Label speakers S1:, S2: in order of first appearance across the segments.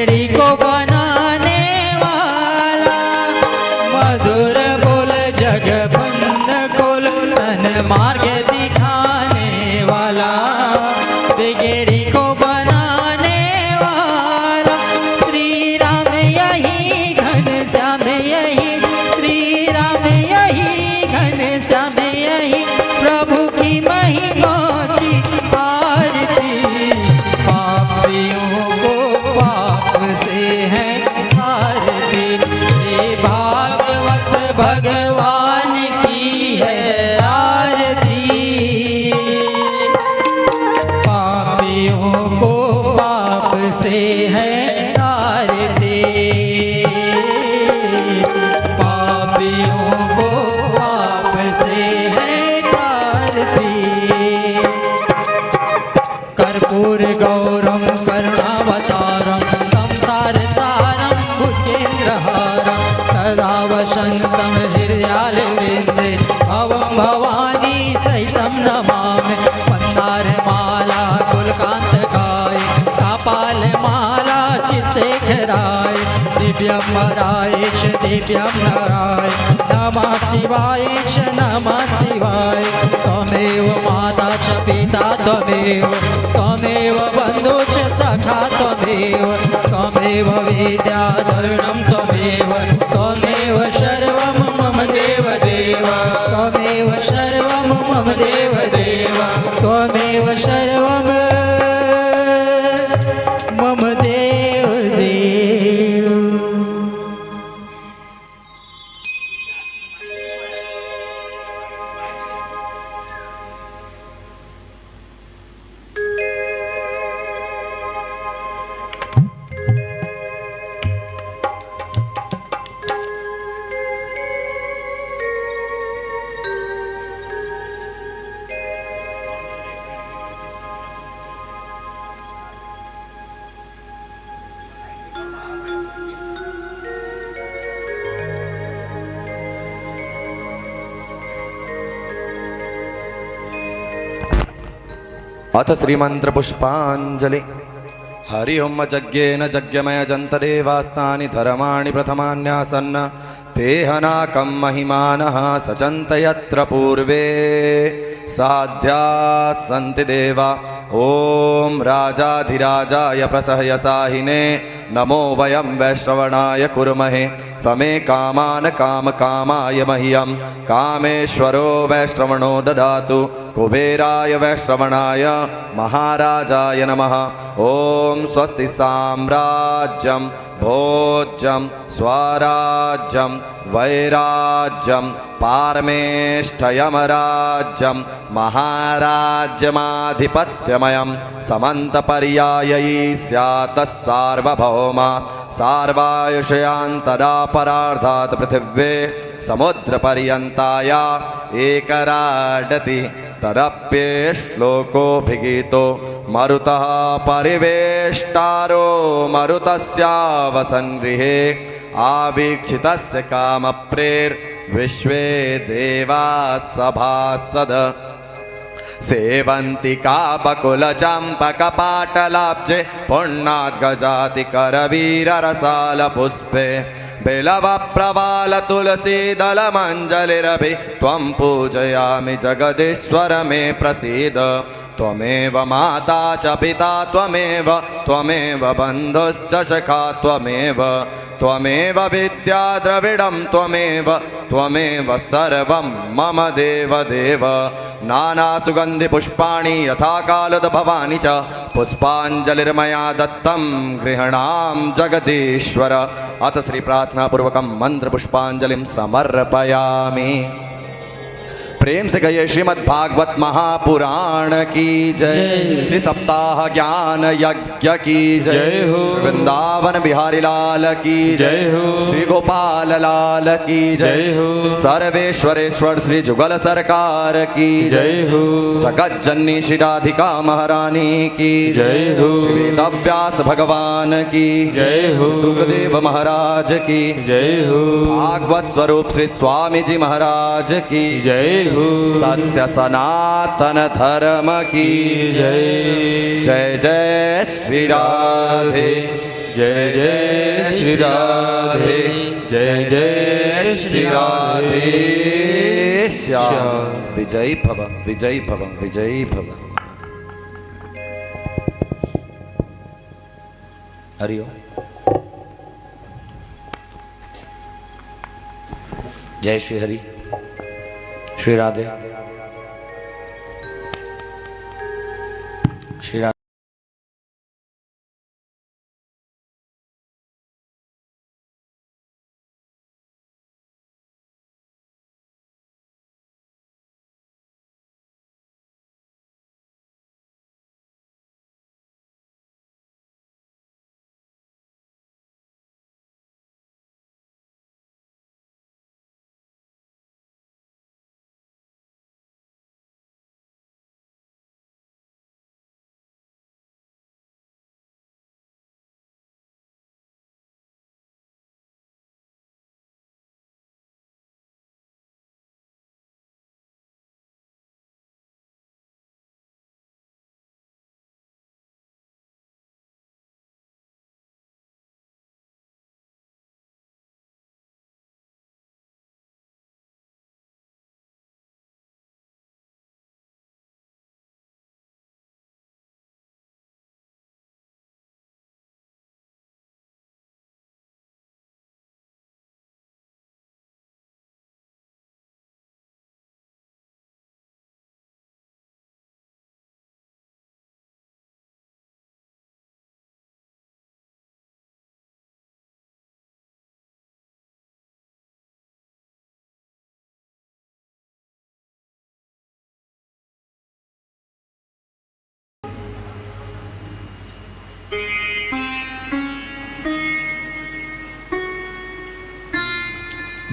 S1: बिगड़ी को बनाने वाला, मधुर बोल जगबंद खोल सन्मार्ग दिखाने वाला, बिगड़ी को बनाने वाला। श्री राम यही घनश्याम यही, श्री राम यही घनश्याम यही, प्रभु की महिमा की आरती। पापियों को पाप से है आरती, ये भागवत भगवान की है आरती। पापियों को पाप से है आरती, पापियों को पाप से है आरती। कर्पूर गौरम करुणावतारम संसार सारम भुजगेन्द्रहारम सदा वसन्तं हृदयालवृन्दे भवं भवानी सहितं नमामि। मन्दारमाला कुलकान्तकाय कपालमाला चित्शेखराय दिव्यं वराय च दिव्यं नराय नमः शिवाय च नमः शिवाय। त्वमेव माता च पिता त्वमेव, त्वमेव बन्धु च सखा त्वमेव, त्वमेव विद्याधरणं त्वमेव, त्वमेव सर्वं मम देवदेव, त्वमेव सर्वं मम देवदेव, त्वमेव सर्वं मम देवदेव।
S2: अथ श्रीमंत्र पुष्पांजलि। हरि ओम यज्ञेन यज्ञमय जन्तदेवास्तानि धर्माणि प्रथमान्यासन्न तेहनाकं महिमानः सचन्त यत्र पूर्वे साध्या सन्ति देवा। ओम राजाधिराजाय प्रसह्यसाहिने नमो वयं वैश्रवणाय कुर्महे समे कामान कामकामाय मह्यं कामेश्वरो वैश्रवणो ददातु कुबेराय वैश्रवणाय महाराजाय नमः। ओम स्वस्ति साम्राज्यं भोज्यं स्वराज्यं वैराज्यं पारमेष्ठयमराज्यं महाराज्यमाधिपत्यमयं समन्तपर्यायी स्यात् सार्वभौमा सार्वायुषयान्तरा परार्धात् पृथिव्ये समुद्रपर्यन्ताया एकराडति तदप्येश्लोकोऽभिगीतो मरुतः परिवेष्टारो मरुतस्यावसन्गृहे आवीक्षितस्य कामप्रेर्विश्वे देवाः सभासद सेवन्ति कापकुलचम्पकपाटलाब्जे पुण्णाद्गजाति करवीररसालपुष्पे बिलवप्रवाल तुलसीदलमञ्जलिरभि त्वं पूजयामि जगदीश्वर मे प्रसीद। त्वमेव माता च पिता त्वमेव, त्वमेव बन्धुश्च सखा त्वमेव, त्वमेव विद्या द्रविडं त्वमेव, त्वमेव सर्वं मम देवदेव। नानासुगन्धिपुष्पाणि यथा कालोद्भवानि च पुष्पाञ्जलिर्मया दत्तं गृह्णां जगदीश्वर। अथ श्री प्रार्थनापूर्वकं मंत्रपुष्पाञ्जलिं समर्पयामि। प्रेम से कहिए श्रीमद् भागवत महापुराण की जय, श्री सप्ताह ज्ञान यज्ञ की जय हो, वृंदावन बिहारी लाल की जय हो, श्री गोपाल लाल की जय हो, सर्वेश्वरेश्वर श्री जुगल सरकार की जय हो, जगत जननी श्री राधिका महारानी की जय हो, श्री वेदव्यास भगवान की जय हो, सुखदेव महाराज की जय हो, भागवत स्वरूप श्री स्वामी जी महाराज की जय हो, सत्य सनातन धर्म की जय। जय जय श्री राधे, जय जय श्री राधे, जय जय श्री राधे श्याम। विजयी भव, विजयी भव, विजयी भव। हरि ओम। जय श्री हरि, श्री राधे, श्री राधे।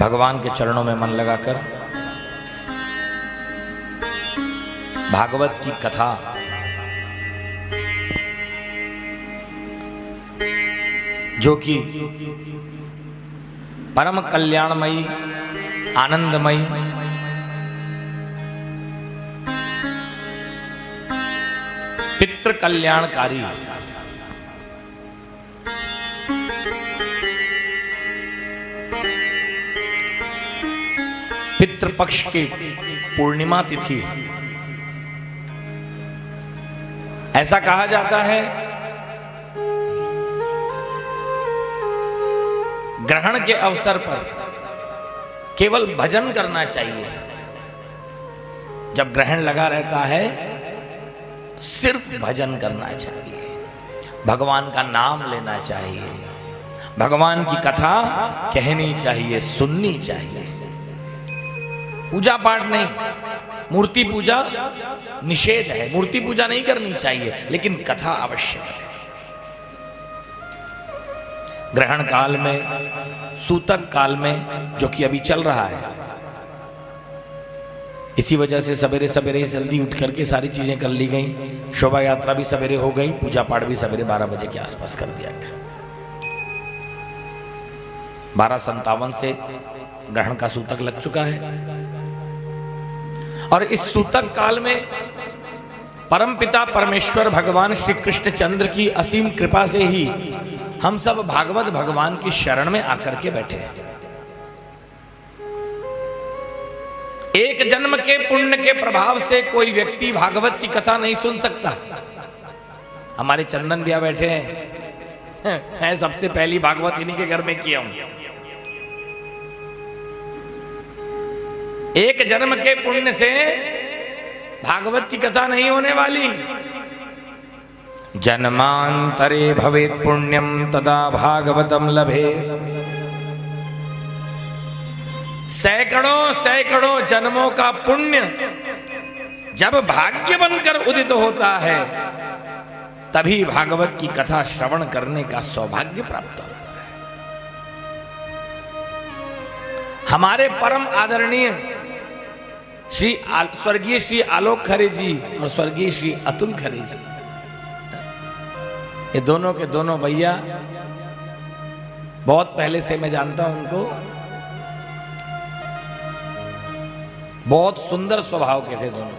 S2: भगवान के चरणों में मन लगाकर भागवत की कथा जो कि परम कल्याणमयी, आनंदमयी, पितृ कल्याणकारी, पितृपक्ष की पूर्णिमा तिथि। ऐसा कहा जाता है ग्रहण के अवसर पर केवल भजन करना चाहिए। जब ग्रहण लगा रहता है सिर्फ भजन करना चाहिए, भगवान का नाम लेना चाहिए, भगवान की कथा कहनी चाहिए, सुननी चाहिए। पूजा पाठ नहीं, मूर्ति पूजा निषेध है, मूर्ति पूजा नहीं करनी चाहिए, लेकिन कथा अवश्य है। ग्रहण काल में, सूतक काल में, जो कि अभी चल रहा है, इसी वजह से सवेरे सवेरे जल्दी उठ करके सारी चीजें कर ली गई। शोभा यात्रा भी सवेरे हो गई, पूजा पाठ भी सवेरे 12 बजे के आसपास कर दिया गया। 12:57 से ग्रहण का सूतक लग चुका है और इस सूतक काल में परमपिता परमेश्वर भगवान श्री कृष्ण चंद्र की असीम कृपा से ही हम सब भागवत भगवान की शरण में आकर के बैठे हैं। एक जन्म के पुण्य के प्रभाव से कोई व्यक्ति भागवत की कथा नहीं सुन सकता। हमारे चंदन भैया बैठे हैं, मैं सबसे पहली भागवत इन्हीं के घर में किया हूं। एक जन्म के पुण्य से भागवत की कथा नहीं होने वाली। जन्मांतरे भवेत् पुण्यम तदा भागवतम लभे। सैकड़ों सैकड़ों जन्मों का पुण्य जब भाग्य बनकर उदित होता है तभी भागवत की कथा श्रवण करने का सौभाग्य प्राप्त होता है। हमारे परम आदरणीय स्वर्गीय श्री आलोक खरे जी और स्वर्गीय श्री अतुल खरे जी, ये दोनों के दोनों भैया, बहुत पहले से मैं जानता हूं उनको। बहुत सुंदर स्वभाव के थे दोनों,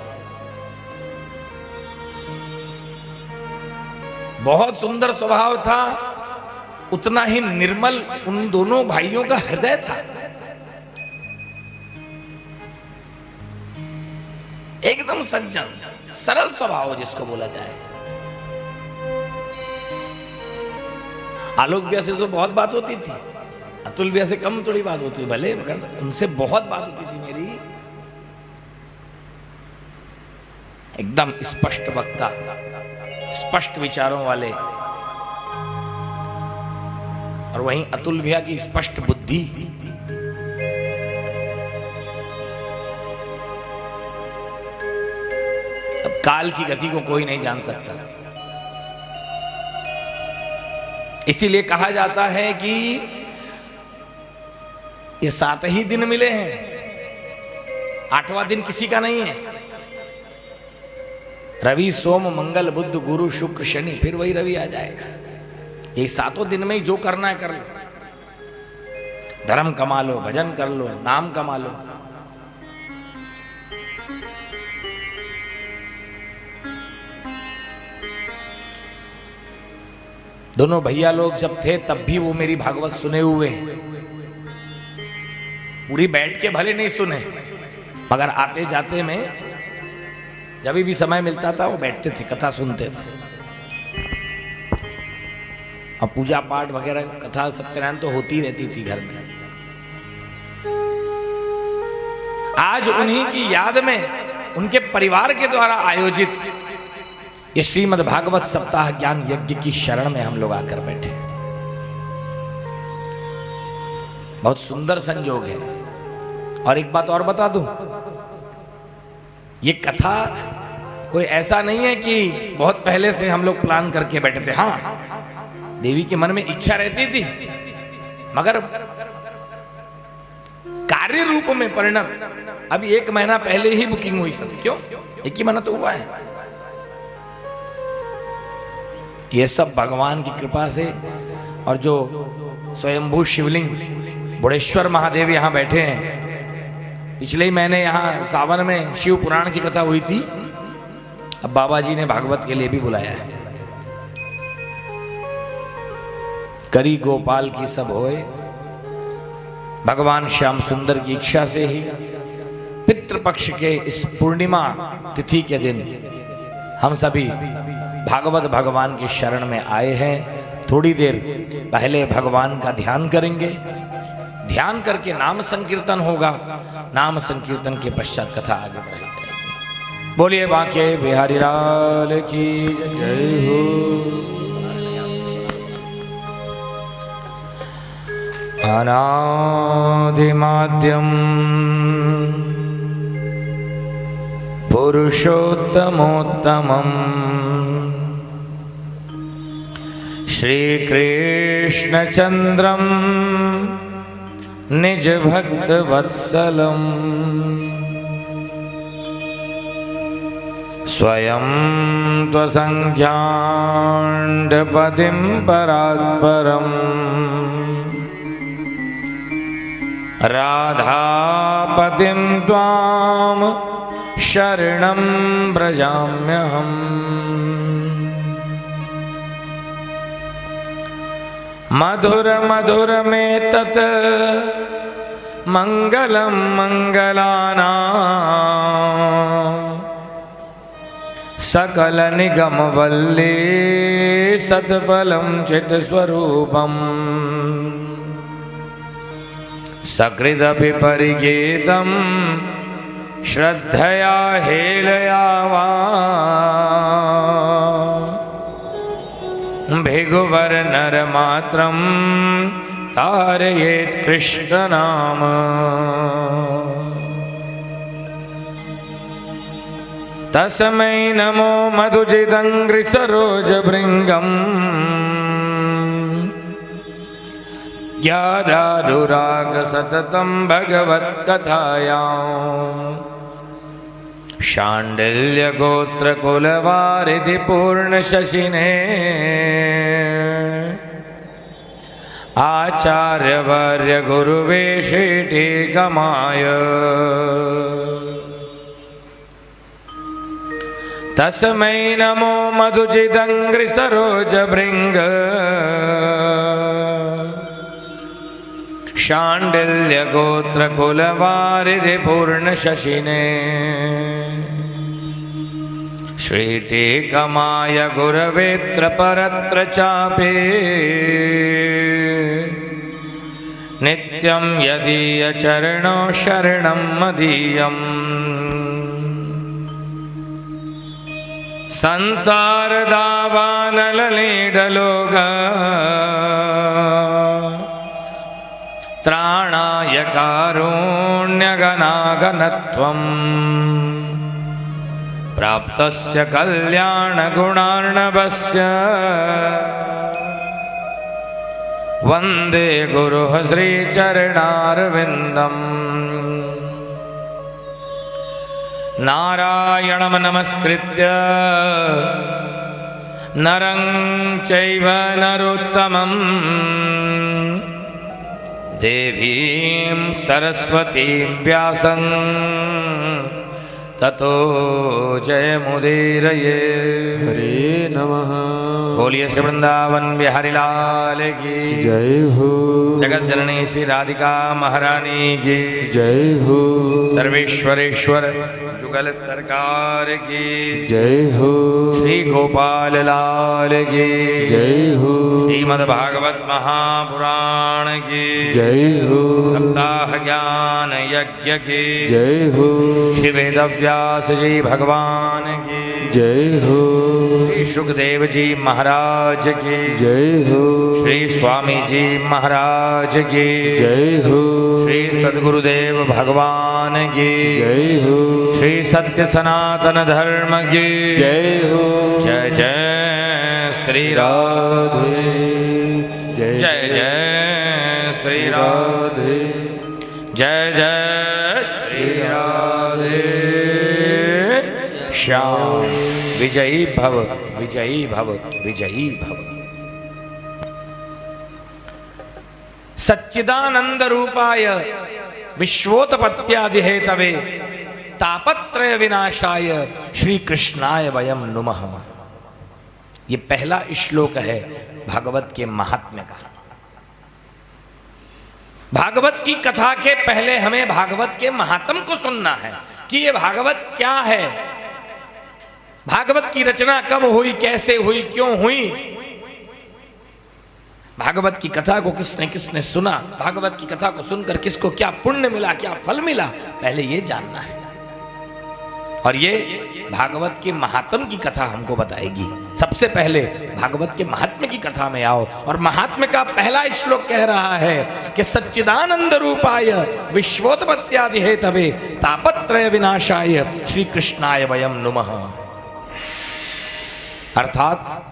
S2: बहुत सुंदर स्वभाव था।
S3: उतना ही निर्मल उन दोनों भाइयों का हृदय था। एकदम सज्जन, सरल स्वभाव जिसको बोला जाए। आलोक भैया से तो बहुत बात होती थी, अतुल भैया से कम थोड़ी बात होती, भले मगर उनसे बहुत बात होती थी मेरी। एकदम स्पष्ट वक्ता, स्पष्ट विचारों वाले, और वहीं अतुल भैया की स्पष्ट बुद्धि। अब काल की गति को कोई नहीं जान सकता, इसीलिए कहा जाता है कि ये 7 ही दिन मिले हैं, 8वां दिन किसी का नहीं है। रवि सोम मंगल बुध गुरु शुक्र शनि, फिर वही रवि आ जाएगा। ये 7 दिन में ही जो करना है कर लो, धर्म कमा लो, भजन कर लो, नाम कमा लो। दोनों भैया लोग जब थे तब भी वो मेरी भागवत सुने हुए हैं। पूरी बैठ के भले नहीं सुने, मगर आते जाते में जब भी समय मिलता था वो बैठते थे, कथा सुनते थे। अब पूजा पाठ वगैरह कथा सत्यनारायण तो होती रहती थी घर में। आज उन्हीं की याद में उनके परिवार के द्वारा आयोजित ये श्रीमद् भागवत सप्ताह ज्ञान यज्ञ की शरण में हम लोग आकर बैठे। बहुत सुंदर संयोग है। और एक बात और बता दूं, ये कथा कोई ऐसा नहीं है कि बहुत पहले से हम लोग प्लान करके बैठे थे। हाँ, देवी के मन में इच्छा रहती थी, मगर कार्य रूप में परिणत अभी 1 महीना पहले ही बुकिंग हुई थी। क्यों? 1 ही महीना तो हुआ है। ये सब भगवान की कृपा से। और जो स्वयंभू शिवलिंग बुढ़ेश्वर महादेव यहाँ बैठे हैं, पिछले ही महीने यहाँ सावन में शिव पुराण की कथा हुई थी, अब बाबा जी ने भागवत के लिए भी बुलाया है। करी गोपाल की सब होए, भगवान श्याम सुंदर की इच्छा से ही पितृपक्ष के इस पूर्णिमा तिथि के दिन हम सभी भागवत भगवान की शरण में आए हैं। थोड़ी देर पहले भगवान का ध्यान करेंगे, ध्यान करके नाम संकीर्तन होगा, नाम संकीर्तन के पश्चात कथा आगे बढ़ाई जाएगी। बोलिए बांके बिहारी लाल की जय हो। अनादिमाद्यम पुरुषोत्तमोत्तमम् श्रीकृष्णचन्द्रं निजभक्तवत्सलम् स्वयं त्वसंख्याण्डपतिं परात्परम् राधापतिं त्वां शरणं व्रजाम्यहम्। मधुर मधुर में तत् मंगलम मंगलानां सकल निगम वल्ली सत्फलम चित स्वरूपम सकृदपि परिगीतम श्रद्धया हेलया वा भिगुवर नर मात्रम तारयेत् कृष्ण नाम। तस्मै नमो मधुजिदंग्रि सरोज भृंगम ज्ञादानुराग सततम भगवत कथायां शांडिल्य गोत्र कुलवारिधि पूर्ण शशिने आचार्य वर्य गुरुवेशीटी गमाय तस्मै नमो मधुजिदंग्रि सरोज भृंग शाण्डिल्य गोत्र कुलवारिधि पूर्ण शशिने श्रीटीकमाय गुरवेत्र परत्र चापे नित्यं यदीय चरणो शरणं मदीयम् संसार दावानललीडलोग त्राणाय कारुण्यगनागनत्वम् प्राप्तस्य कल्याणगुणार्णवस्य वन्दे गुरुः श्रीचरणारविन्दम् नारायणं नमस्कृत्य नरं चैव नरोत्तमं देवीं सरस्वतीं व्यासं ततो जयमुदीरये।
S1: हरे नमः।
S3: बोलिए श्री वृंदावन बिहारी लाल की
S1: जय हो।
S3: जगत जननी श्री राधिका महारानी की
S1: जय हो।
S3: सर्वेश्वरेश्वर जुगल सरकार की
S1: जय हो।
S3: श्री गोपाल लाल की
S1: जय हो।
S3: श्रीमद् भागवत महापुराण की
S1: जय हो।
S3: सप्ताह ज्ञान यज्ञ की
S1: जय हो।
S3: श्री वेदव्यास जी भगवान की
S1: जय हो।
S3: श्री सुखदेव जी महाराज की
S1: जय हो।
S3: श्री स्वामी जी महाराज की
S1: जय हो।
S3: श्री सद्गुरुदेव भगवान की
S1: जय हो।
S3: श्री सत्य सनातन धर्म की
S1: जय हो।
S3: जय जय श्री राधे
S1: जय
S3: जय जय श्री राधे जय जय श्री राधे श्याम विजयी भव विजयी भव विजयी भव। सच्चिदानंद रूपाय विश्वोत्पत्त्यादिहेतवे तापत्रय विनाशाय श्री कृष्णाय वयम नुमः। ये पहला श्लोक है भागवत के महात्म्य का। भागवत की कथा के पहले हमें भागवत के महात्म को सुनना है कि ये भागवत क्या है, भागवत की रचना कब हुई, कैसे हुई, क्यों हुई, भागवत की कथा को किसने किसने सुना, भागवत की कथा को सुनकर किसको क्या पुण्य मिला, क्या फल मिला, पहले ये जानना है। और ये भागवत के महात्म की कथा हमको बताएगी। सबसे पहले भागवत के महात्म्य की कथा में आओ। और महात्म्य का पहला श्लोक कह रहा है कि सच्चिदानंद रूपाय विश्वोत्पत्त्यादि हेतवे तापत्रय विनाशाय श्री कृष्णाय वयम नुमः। अर्थात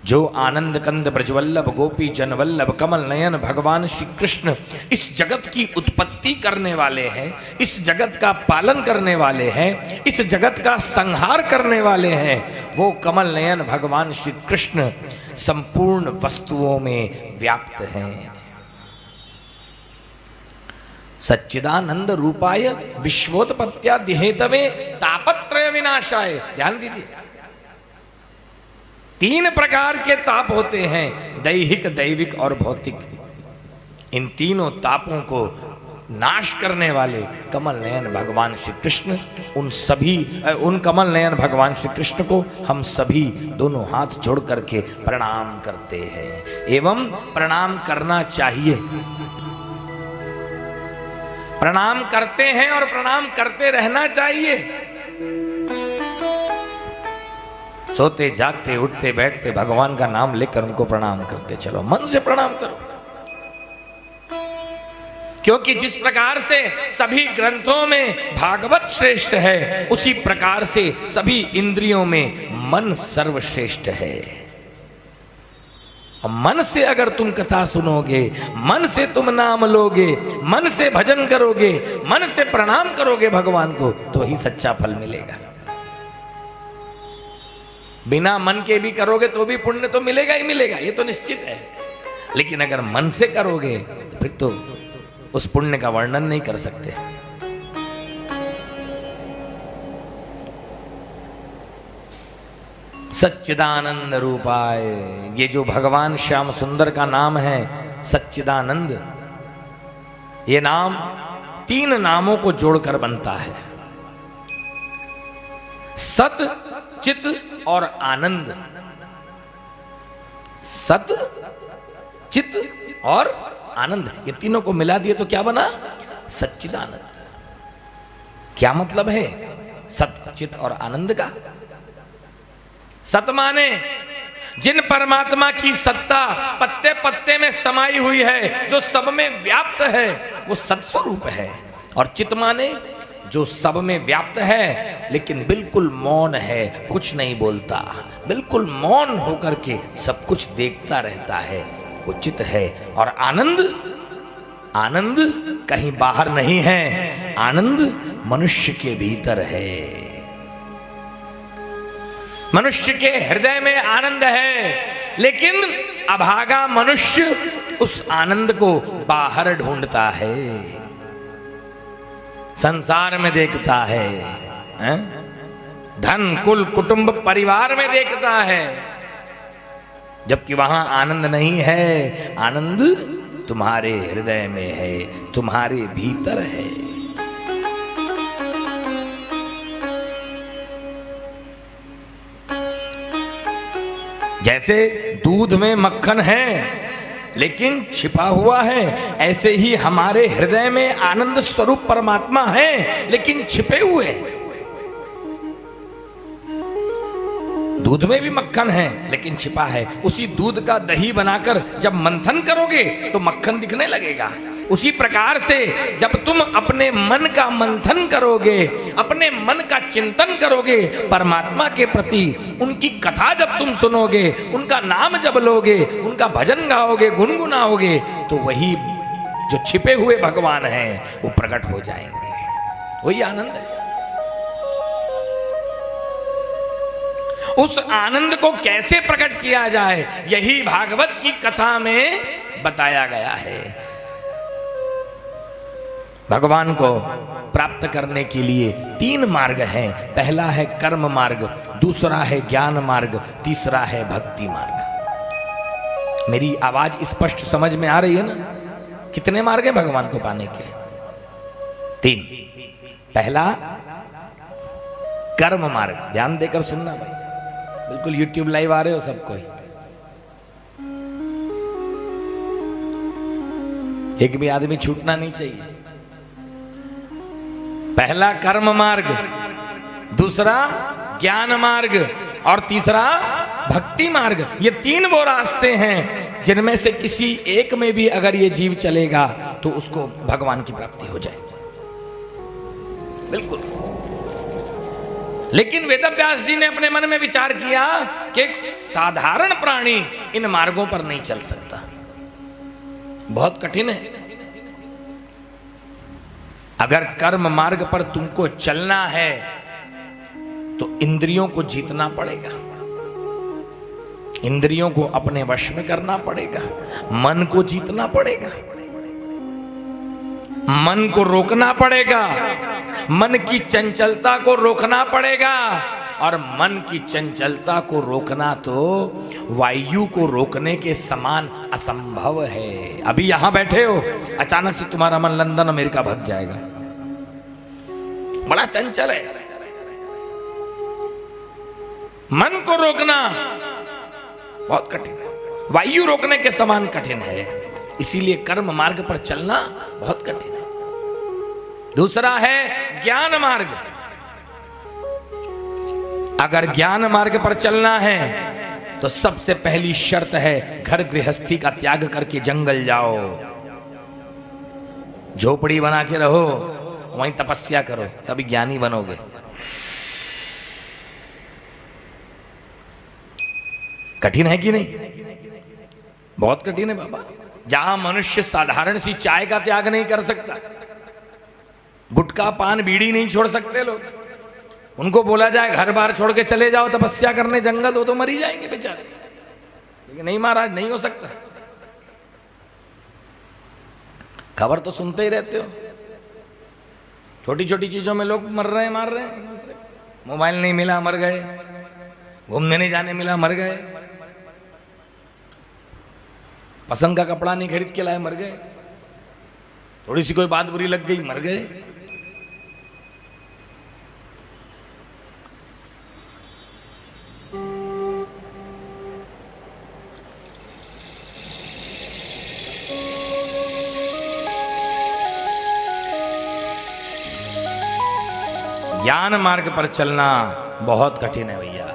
S3: जो आनंद कंद ब्रजवल्लभ गोपी जनवल्लभ कमल नयन भगवान श्री कृष्ण इस जगत की उत्पत्ति करने वाले हैं, इस जगत का पालन करने वाले हैं, इस जगत का संहार करने वाले हैं, वो कमल नयन भगवान श्री कृष्ण संपूर्ण वस्तुओं में व्याप्त हैं। सच्चिदानंद रूपाय विश्वोत्पत्त्यादि हेतवे तापत्रय विनाशाय। ध्यान दीजिए, तीन प्रकार के ताप होते हैं, दैहिक, दैविक और भौतिक। इन तीनों तापों को नाश करने वाले कमल नयन भगवान श्री कृष्ण, उन कमल नयन भगवान श्री कृष्ण को हम सभी दोनों हाथ जोड़ करके प्रणाम करते हैं एवं प्रणाम करना चाहिए। प्रणाम करते हैं और प्रणाम करते रहना चाहिए। सोते जागते उठते बैठते भगवान का नाम लेकर उनको प्रणाम करते चलो, मन से प्रणाम करो। क्योंकि जिस प्रकार से सभी ग्रंथों में भागवत श्रेष्ठ है, उसी प्रकार से सभी इंद्रियों में मन सर्वश्रेष्ठ है। मन से अगर तुम कथा सुनोगे, मन से तुम नाम लोगे, मन से भजन करोगे, मन से प्रणाम करोगे भगवान को, तो ही सच्चा फल मिलेगा। बिना मन के भी करोगे तो भी पुण्य तो मिलेगा ही मिलेगा, ये तो निश्चित है। लेकिन अगर मन से करोगे तो फिर तो उस पुण्य का वर्णन नहीं कर सकते। सच्चिदानंद रूपाय, ये जो भगवान श्याम सुंदर का नाम है, सच्चिदानंद। ये नाम 3 नामों को जोड़कर बनता है, सत, चित और आनंद। सत, चित और आनंद, ये तीनों को मिला दिए तो क्या बना? सच्चिदानंद। क्या मतलब है सत, चित और आनंद का? सत माने जिन परमात्मा की सत्ता पत्ते पत्ते में समाई हुई है, जो सब में व्याप्त है, वो सत्स्वरूप है। और चित माने जो सब में व्याप्त है लेकिन बिल्कुल मौन है, कुछ नहीं बोलता, बिल्कुल मौन होकर के सब कुछ देखता रहता है, वो चित है। और आनंद, आनंद कहीं बाहर नहीं है, आनंद मनुष्य के भीतर है। मनुष्य के हृदय में आनंद है, लेकिन अभागा मनुष्य उस आनंद को बाहर ढूंढता है, संसार में देखता है, धन, कुल, कुटुंब, परिवार में देखता है, जबकि वहां आनंद नहीं है। आनंद तुम्हारे हृदय में है, तुम्हारे भीतर है। जैसे दूध में मक्खन है लेकिन छिपा हुआ है, ऐसे ही हमारे हृदय में आनंद स्वरूप परमात्मा है लेकिन छिपे हुए हैं। दूध में भी मक्खन है लेकिन छिपा है। उसी दूध का दही बनाकर जब मंथन करोगे तो मक्खन दिखने लगेगा। उसी प्रकार से जब तुम अपने मन का मंथन करोगे, अपने मन का चिंतन करोगे परमात्मा के प्रति, उनकी कथा जब तुम सुनोगे, उनका नाम जब लोगे, उनका भजन गाओगे, गुनगुनाओगे, तो वही जो छिपे हुए भगवान हैं वो प्रकट हो जाएंगे। वही आनंद है। उस आनंद को कैसे प्रकट किया जाए, यही भागवत की कथा में बताया गया है। भगवान को प्राप्त करने के लिए 3 मार्ग हैं। पहला है कर्म मार्ग, दूसरा है ज्ञान मार्ग, तीसरा है भक्ति मार्ग। मेरी आवाज स्पष्ट समझ में आ रही है ना? कितने मार्ग हैं भगवान को पाने के? 3। पहला कर्म मार्ग, ध्यान देकर सुनना भाई, बिल्कुल YouTube लाइव आ रहे हो सब कोई, एक भी आदमी छूटना नहीं चाहिए। पहला कर्म मार्ग, दूसरा ज्ञान मार्ग और तीसरा भक्ति मार्ग। ये 3 वो रास्ते हैं जिनमें से किसी एक में भी अगर ये जीव चलेगा तो उसको भगवान की प्राप्ति हो जाएगी, बिल्कुल। लेकिन वेदव्यास जी ने अपने मन में विचार किया कि एक साधारण प्राणी इन मार्गों पर नहीं चल सकता, बहुत कठिन है। अगर कर्म मार्ग पर तुमको चलना है तो इंद्रियों को जीतना पड़ेगा, इंद्रियों को अपने वश में करना पड़ेगा, मन को जीतना पड़ेगा, मन को रोकना पड़ेगा, मन की चंचलता को रोकना पड़ेगा। और मन की चंचलता को रोकना तो वायु को रोकने के समान असंभव है। अभी यहां बैठे हो, अचानक से तुम्हारा मन लंदन अमेरिका भाग जाएगा, बड़ा चंचल है। मन को रोकना बहुत कठिन है, वायु रोकने के समान कठिन है। इसीलिए कर्म मार्ग पर चलना बहुत कठिन है। दूसरा है ज्ञान मार्ग। अगर ज्ञान मार्ग पर चलना है तो सबसे पहली शर्त है घर गृहस्थी का त्याग करके जंगल जाओ, झोपड़ी बना के रहो, वहीं तपस्या करो, तभी ज्ञानी बनोगे। कठिन है कि नहीं? बहुत कठिन है बाबा। जहां मनुष्य साधारण सी चाय का त्याग नहीं कर सकता, गुटखा पान बीड़ी नहीं छोड़ सकते लोग, उनको बोला जाए घर बार छोड़ के चले जाओ तपस्या करने जंगल, तो मर ही जाएंगे बेचारे। लेकिन नहीं महाराज, नहीं हो सकता। खबर तो सुनते ही रहते हो, छोटी छोटी चीजों में लोग मर रहे हैं, मार रहे हैं। मोबाइल नहीं मिला मर गए, घूमने नहीं जाने मिला मर गए। पसंद का कपड़ा नहीं खरीद के लाए, मर गए। थोड़ी सी कोई बात बुरी लग गई, मर गए। ज्ञान मार्ग पर चलना बहुत कठिन है भैया।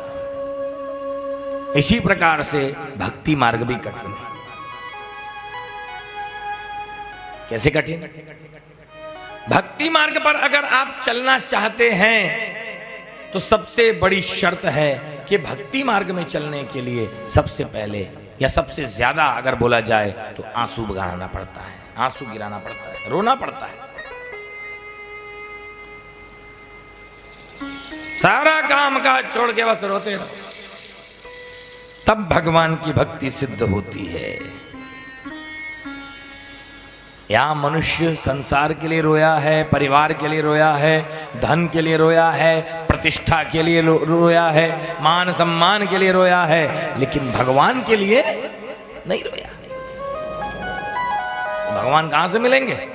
S3: इसी प्रकार से भक्ति मार्ग भी कठिन है। कैसे कठिन? भक्ति मार्ग पर अगर आप चलना चाहते हैं तो सबसे बड़ी शर्त है कि भक्ति मार्ग में चलने के लिए सबसे पहले या सबसे ज्यादा अगर बोला जाए तो आंसू बहाना पड़ता है, आंसू गिराना पड़ता है, रोना पड़ता है। सारा काम काज छोड़ के बस रोते रहो, तब भगवान की भक्ति सिद्ध होती है। यहां मनुष्य संसार के लिए रोया है, परिवार के लिए रोया है, धन के लिए रोया है, प्रतिष्ठा के लिए रोया है, मान सम्मान के लिए रोया है, लेकिन भगवान के लिए नहीं रोया। भगवान कहां से मिलेंगे?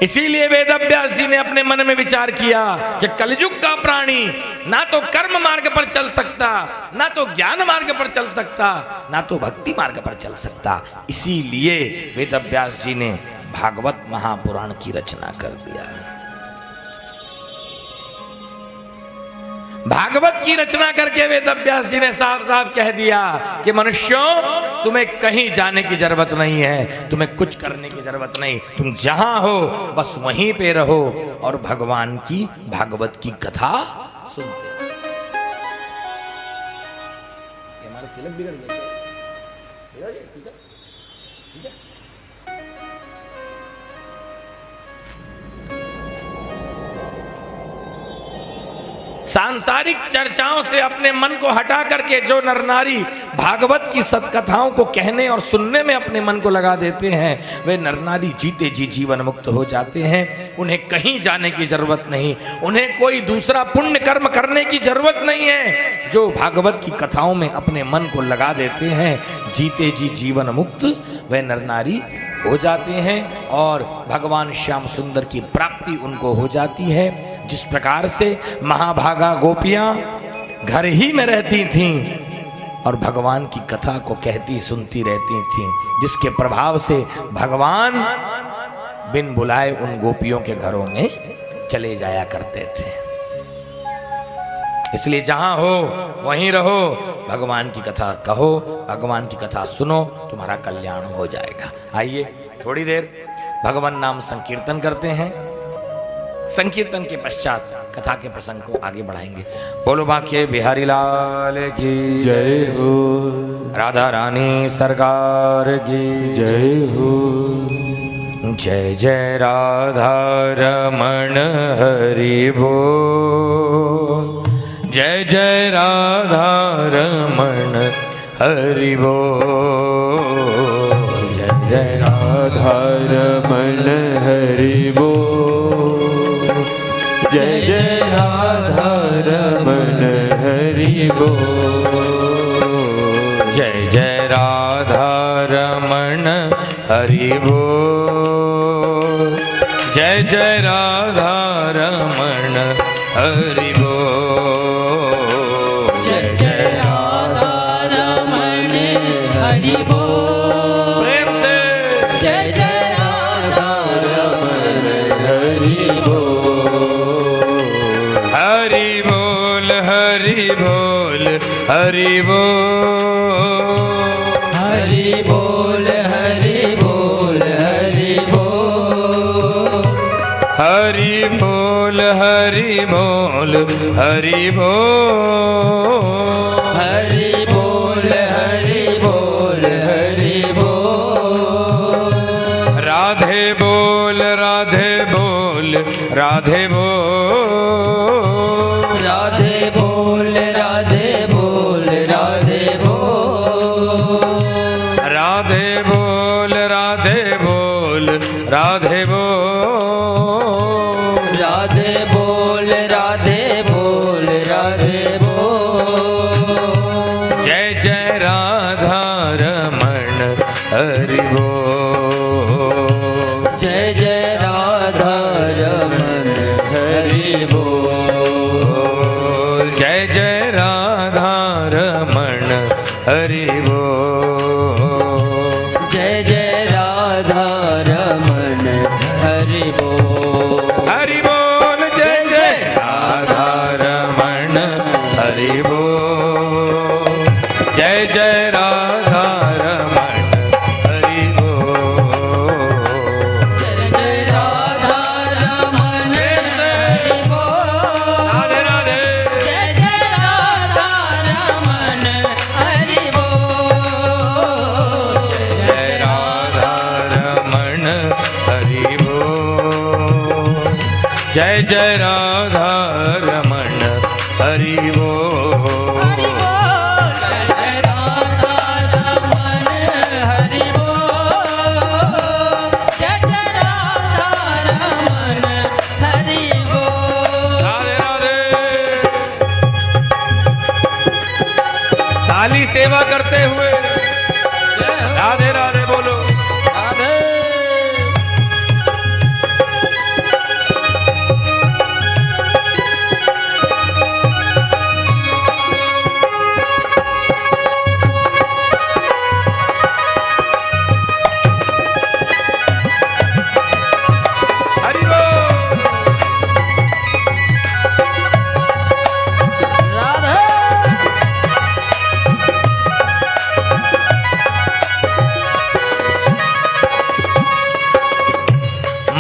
S3: इसीलिए वेदव्यास जी ने अपने मन में विचार किया कि कलयुग का प्राणी ना तो कर्म मार्ग पर चल सकता, ना तो ज्ञान मार्ग पर चल सकता, ना तो भक्ति मार्ग पर चल सकता। इसीलिए वेदव्यास जी ने भागवत महापुराण की रचना कर दिया। भागवत की रचना करके वेदव्यास जी ने साफ साफ कह दिया कि मनुष्यों, तुम्हें कहीं जाने की जरूरत नहीं है, तुम्हें कुछ करने की जरूरत नहीं, तुम जहां हो बस वहीं पे रहो और भगवान की भागवत की कथा सुनते। हमारे तिलक बिगड़ गए। सांसारिक चर्चाओं से अपने मन को हटा करके जो नर नारी भागवत की सत्कथाओं को कहने और सुनने में अपने मन को लगा देते हैं, वे नर नारी जीते जी जीवन मुक्त हो जाते हैं। उन्हें कहीं जाने की जरूरत नहीं, उन्हें कोई दूसरा पुण्य कर्म करने की जरूरत नहीं है। जो भागवत की कथाओं में अपने मन को लगा देते हैं, जीते जी जीवन मुक्त वे नर नारी हो जाते हैं और भगवान श्याम सुंदर की प्राप्ति उनको हो जाती है। जिस प्रकार से महाभागा गोपियां घर ही में रहती थीं और भगवान की कथा को कहती सुनती रहती थीं, जिसके प्रभाव से भगवान बिन बुलाए उन गोपियों के घरों में चले जाया करते थे। इसलिए जहां हो वहीं रहो, भगवान की कथा कहो, भगवान की कथा सुनो, तुम्हारा कल्याण हो जाएगा। आइए थोड़ी देर भगवान नाम संकीर्तन करते हैं। संकीर्तन के पश्चात कथा के प्रसंग को आगे बढ़ाएंगे। बोलो बांके बिहारी लाल की
S1: जय हो,
S3: राधा रानी सरकार की
S1: जय हो।
S3: जय जय राधा रमण हरि बोल, जय जय राधा रमण हरि बोल, जय जय
S1: राधा रमण हरि बोल, जय जय राधा रमण हरि बोल,
S3: जय जय राधा रमण हरि बोल, जय जय राधा रमण हरि बोल,
S4: जय जय राधा रमण हरि बोल,
S3: प्रेम से
S4: जय जय राधा रमण
S1: हरि बोल,
S3: हरि बोल, हरि बोल, हरि बोल,
S4: हरि बोल, हरि बोल, हरि बोल,
S3: हरि बोल, हरि बोल, हरि बोल,
S4: हरि बोल, हरि बोल, हरि बोल,
S3: राधे बोल, राधे बोल, राधे बोल,
S4: राधे बोल, राधे बोल, राधे बोल,
S3: राधे बोल, राधे बोल, राधे बोल,
S4: राधे बोल, राधे बोल, राधे बोल,
S3: जय जय राधा रमण
S1: हरि बोल।
S4: जय जय राधा रमन हरि बोल।
S1: जय जय राधा रमण हरि बोल।
S4: जय जय राधा रमन हरि बोल।
S1: हरि बोल। जय जय राधा रमण हरि बोल। जय जय राधा रमण हरि बोल।
S4: जय जय राधा रमन हरि बोल।
S1: राधे राधे।
S4: जय जय राधा रमन हरि बोल।
S1: जय राधा रमण हरि बोल। जय जय राधा रमण हरि बोल।
S4: हरि बोल। जय जय राधा रमन हरि बोल। जय जय राधा रमन हरि बोल।
S1: राधे राधे। ताली सेवा करते हुए राधे राधे बोलो।
S4: राधे।
S1: हरि बोल।
S4: राधे।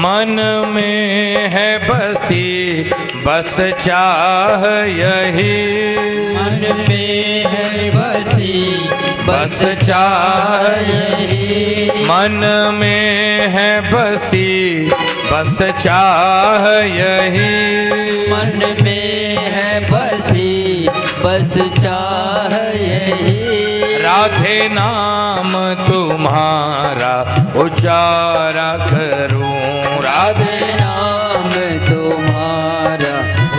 S1: मन में है बसी बस चाह यही।
S4: मन में है बसी
S1: बस चाह
S4: यही।
S1: मन में है बसी बस चाह यही।
S4: मन में है बसी बस चाह यही।
S1: राधे नाम तुम्हारा उचारा करूं। राधे
S4: राधे नाम तुम्हारा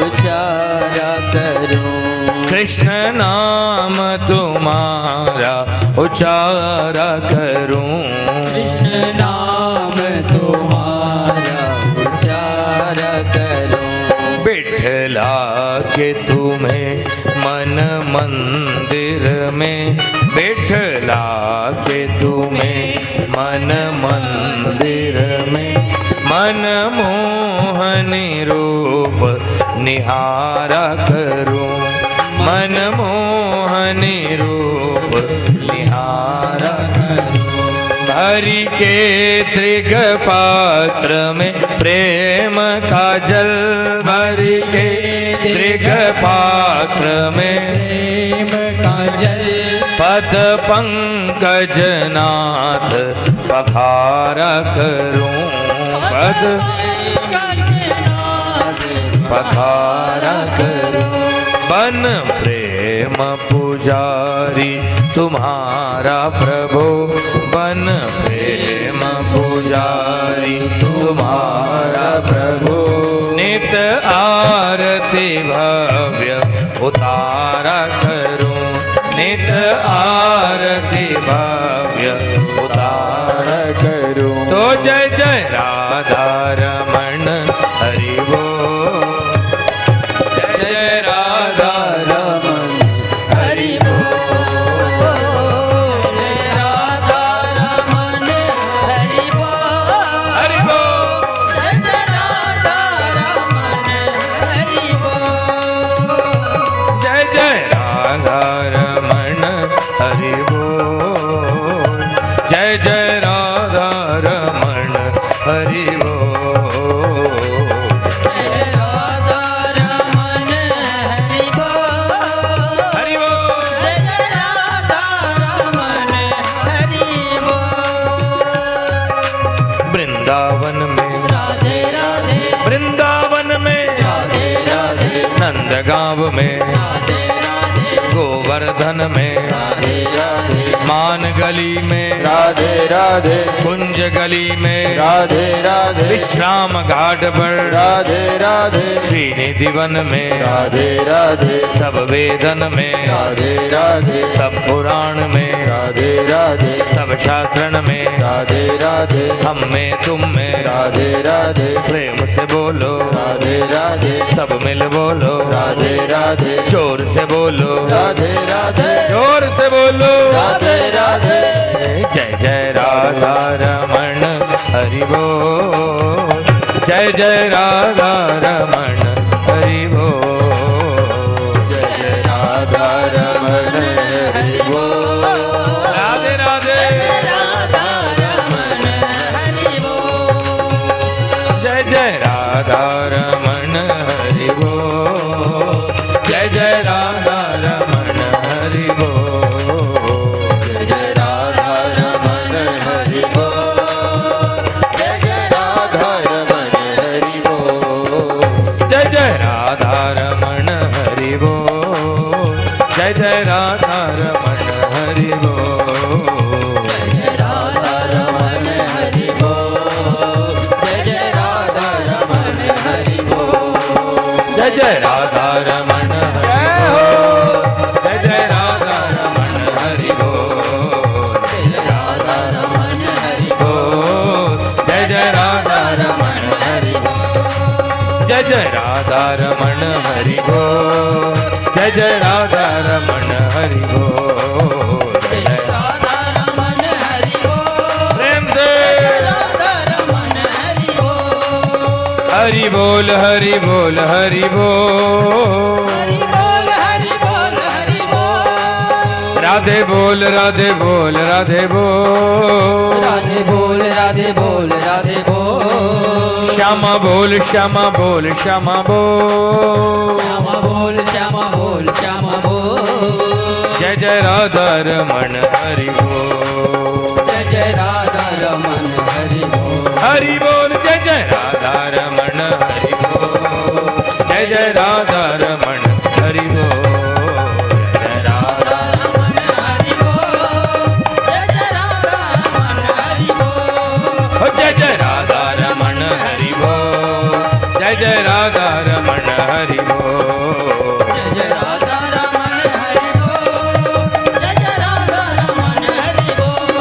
S4: उचारा करूं।
S1: कृष्ण नाम तुम्हारा उचारा करूं।
S4: कृष्ण नाम तुम्हारा उचारा करूं।
S1: बिठला के तुम्हें मन मंदिर में। बिठला के तुम्हें मन मंदिर में। मन मोहनी रूप निहारा करूं। मन मोहनी रूप निहारा करूं। भरी के त्रिग पात्र में प्रेम का जल। भरी के त्रिग पात्र में
S4: प्रेम का जल।
S1: पद पंकज नाथ पखारा करूं। पद पखारा करूं। बन प्रेम पुजारी तुम्हारा प्रभु। बन प्रेम पुजारी तुम्हारा प्रभु। नित आरती भव्य उतारा करूं। नित आरती भव्य उतारा करूं। तो जय जय राधा रमण हरि बोल। जय जय राधा रमण
S4: हरि बोल। जय राधा रमन हरि बोल।
S1: हरि बोल।
S4: जय जय राधा रमन हरि बोल।
S1: जय जय राधा रमण हरि बोल। जय जय राधा रमण हरि बोल।
S4: जय राधा रमन हरि बोल।
S1: हरि बोल।
S4: जय जय राधा रमन हरि बोल।
S1: वृंदावन में
S4: राधे राधे।
S1: वृंदावन में
S4: राधे राधे।
S1: नंदगांव में
S4: राधे राधे।
S1: गोवर्धन में
S4: राधे राधे।
S3: मान गली में,
S1: राधे राधे
S3: कुंज गली में,
S1: राधे राधे
S3: विश्राम घाट पर,
S1: राधे राधे
S3: श्रीनिधि वन में,
S1: राधे राधे
S3: सब वेदन में,
S1: राधे राधे
S3: सब पुराण में,
S1: राधे राधे
S3: सब शास्त्रन में,
S1: राधे राधे
S3: हम में तुम में,
S1: राधे राधे
S3: प्रेम से बोलो,
S1: राधे राधे
S3: सब मिल बोलो,
S1: राधे राधे
S3: जोर से बोलो,
S1: राधे राधे
S3: जोर से बोलो,
S1: राधे राधे
S3: जय जय राधा रमण हरि बोल, जय जय राधा रमण हरि बोल,
S1: जय जय राधा रमण हरि बोल।
S3: राधे राधे
S4: राधा रमण हरि बोल।
S3: जय जय राधा रमण हरि बोल, जय जय राधा रमण हरि बोल,
S1: जय जय राधा रमण हरि बोल। जय जय राधा रमण हरि बोल।
S3: जय जय राधा रमण हरि बोल, जय जय राधा रमण हरि बोल,
S4: जय राधा रमण हरि बोल। जय जय राधा रमण हरि बोल।
S3: जय जय राधा रमण हरि बोल, जय जय राधा रमण हरि बोल,
S4: जय राधा रमण हरि
S3: बोल, जय जय राधा रमण हरि बोल, जय जय राधा रमण हरि बोल, जय जय राधा रमण हरि बोल, जय जय
S4: राधा रमण हरि बोल।
S3: प्रेम से
S4: राधा रमण हरि बोल।
S3: हरि बोल हरि बोल हरि बोल,
S4: हरि बोल हरि बोल हरि बोल।
S3: राधे बोल राधे बोल राधे बोल,
S4: राधे बोल राधे बोल राधे बोल।
S3: श्यामा बोल श्यामा बोल श्यामा बोल,
S4: श्यामा बोल श्यामा बोल श्यामा बोल।
S3: जय जय राधा रमण हरि बोल,
S4: जय जय राधा रमण हरि बोल।
S3: हरि बोल जय जय राधा रमण हरि बोल, जय जय राधा रमण हरि बोल, जय राधा
S4: रमण हरि बोल। जय जय राधा रमण हरि बोल।
S3: हो जय जय राधा रमण हरि बोल, जय जय राधा रमण हरि बोल,
S4: जय जय राधा रमण हरि बोल। जय जय राधा रमण हरि बोल।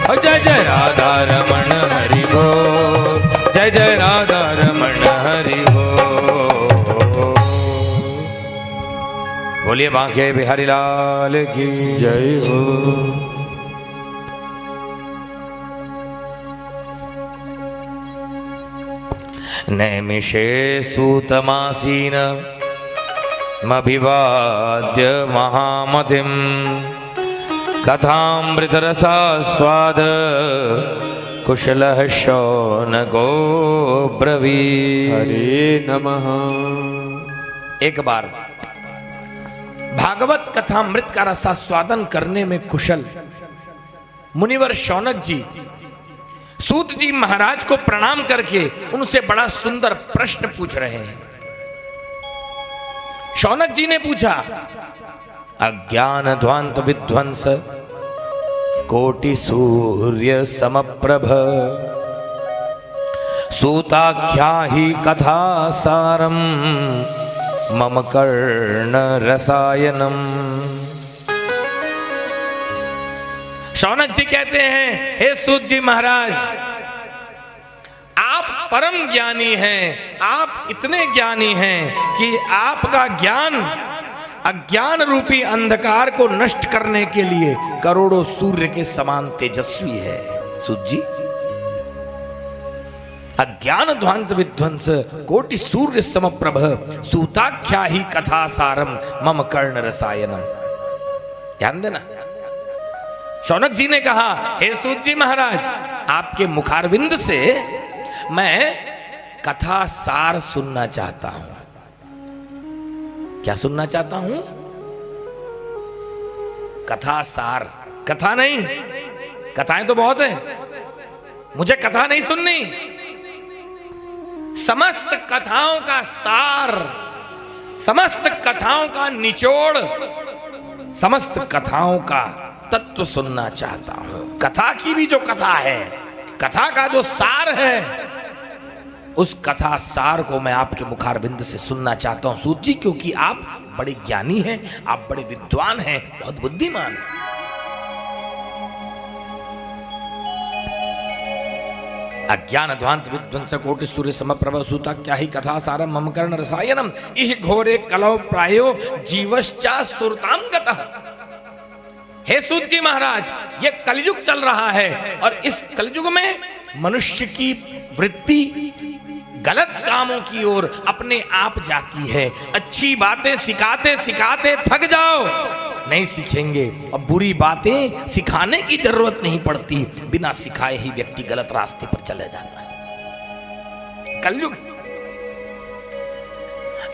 S3: हो जय जय राधा रमण हरि बोल, जय जय राधा रमण हरि बोल। बोलिए बांके बिहारी लाल की
S1: जय हो।
S3: नैमिषे सूतमासीन मभिवाद्य महामतिं, कथामृतरसास्वाद कुशलः शौनको ब्रवीत्।
S1: हरे नमः।
S3: एक बार भागवत कथामृत का रसास्वादन करने में कुशल मुनिवर शौनक जी सूत जी महाराज को प्रणाम करके उनसे बड़ा सुंदर प्रश्न पूछ रहे हैं। शौनक जी ने पूछा, अज्ञान ध्वांत विध्वंस कोटि सूर्य समप्रभ, सूताख्या ही कथा सारम मम कर्ण रसायनम। शौनक जी कहते हैं, हे सूत जी महाराज, आप परम ज्ञानी हैं, आप इतने ज्ञानी हैं कि आपका ज्ञान अज्ञान रूपी अंधकार को नष्ट करने के लिए करोड़ों सूर्य के समान तेजस्वी है। सूत जी, अज्ञान ध्वांत विध्वंस कोटि सूर्य समप्रभ, सूताख्या ही कथा सारम मम कर्ण रसायनम। ध्यान देना, शौनक जी ने कहा, हे सूत जी महाराज, आपके मुखारविंद से मैं कथा सार सुनना चाहता हूं। क्या सुनना चाहता हूं? कथा सार। कथा नहीं, कथाएं तो बहुत है, मुझे कथा नहीं सुननी, समस्त कथाओं का सार, समस्त कथाओं का निचोड़, समस्त कथाओं का तत्व सुनना चाहता हूं। कथा की भी जो कथा है, कथा का जो सार है, उस कथा सार को मैं आपके मुखारबिंद से सुनना चाहता हूं सूत जी, क्योंकि आप बड़े ज्ञानी हैं, आप बड़े विद्वान हैं, बहुत बुद्धिमान हैं। अज्ञान ध्वांत विध्वंस कोटि सूर्य समप्रभ सूता क्या ही कथा सारम मम कर्ण रसायनम इह घोरे कलौ प्रायो जीवश्चा सुरताम गतः। हे सूत जी महाराज, ये कलयुग चल रहा है और इस कलयुग में मनुष्य की वृत्ति गलत कामों की ओर अपने आप जाती है। अच्छी बातें सिखाते सिखाते थक जाओ, नहीं सीखेंगे, और बुरी बातें सिखाने की जरूरत नहीं पड़ती, बिना सिखाए ही व्यक्ति गलत रास्ते पर चले जाता है। कलयुग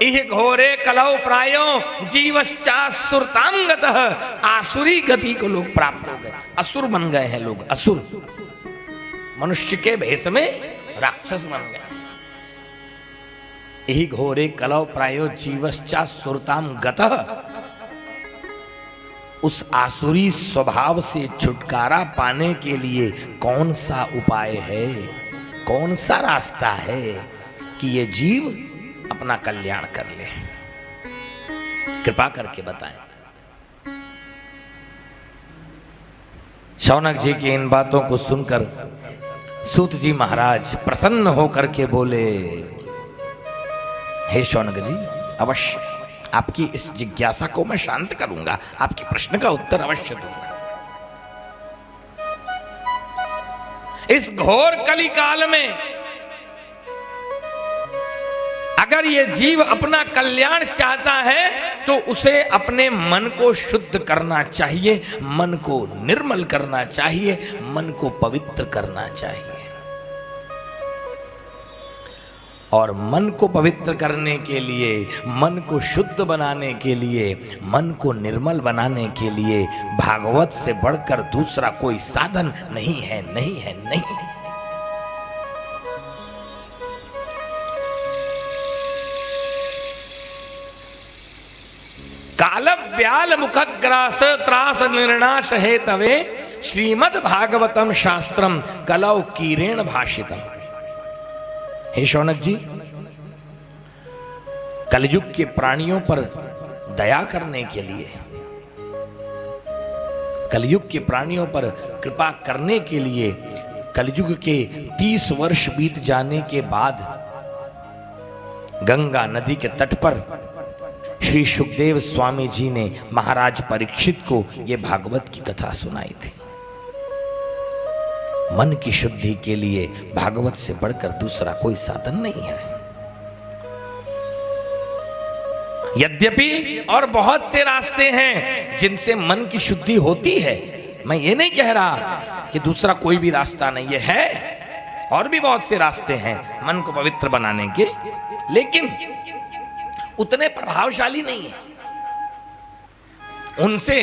S3: इह घोरे कलौ प्रायो जीवश्चा सुरताम गतः। आसुरी गति को लोग प्राप्त हो गए, असुर बन गए हैं लोग, असुर मनुष्य के भेष में राक्षस बन गए। यही घोरे कलौ प्रायो जीवश्चा सुरताम गतः। उस आसुरी स्वभाव से छुटकारा पाने के लिए कौन सा उपाय है, कौन सा रास्ता है कि ये जीव अपना कल्याण कर ले? कृपा करके बताएं। शौनक जी की इन बातों को सुनकर सूत जी महाराज प्रसन्न होकर के बोले, हे शौनक जी, अवश्य आपकी इस जिज्ञासा को मैं शांत करूंगा, आपके प्रश्न का उत्तर अवश्य दूंगा। इस घोर कली काल में अगर ये जीव अपना कल्याण चाहता है तो उसे अपने मन को शुद्ध करना चाहिए, मन को निर्मल करना चाहिए, मन को पवित्र करना चाहिए। और मन को पवित्र करने के लिए, मन को शुद्ध बनाने के लिए, मन को निर्मल बनाने के लिए भागवत से बढ़कर दूसरा कोई साधन नहीं है, नहीं है, नहीं। काल व्याल मुखग्रास त्रास निर्णाश हे तवे श्रीमद् भागवतम शास्त्रम कलौ कीरेण भाषितम। हे शौनक जी, कलयुग के प्राणियों पर दया करने के लिए, कलयुग के प्राणियों पर कृपा करने के लिए, कलयुग के 30 वर्ष बीत जाने के बाद गंगा नदी के तट पर श्री सुखदेव स्वामी जी ने महाराज परीक्षित को यह भागवत की कथा सुनाई थी। मन की शुद्धि के लिए भागवत से बढ़कर दूसरा कोई साधन नहीं है। यद्यपि और बहुत से रास्ते हैं जिनसे मन की शुद्धि होती है, मैं ये नहीं कह रहा कि दूसरा कोई भी रास्ता नहीं है, और भी बहुत से रास्ते हैं मन को पवित्र बनाने के, लेकिन उतने प्रभावशाली नहीं है। उनसे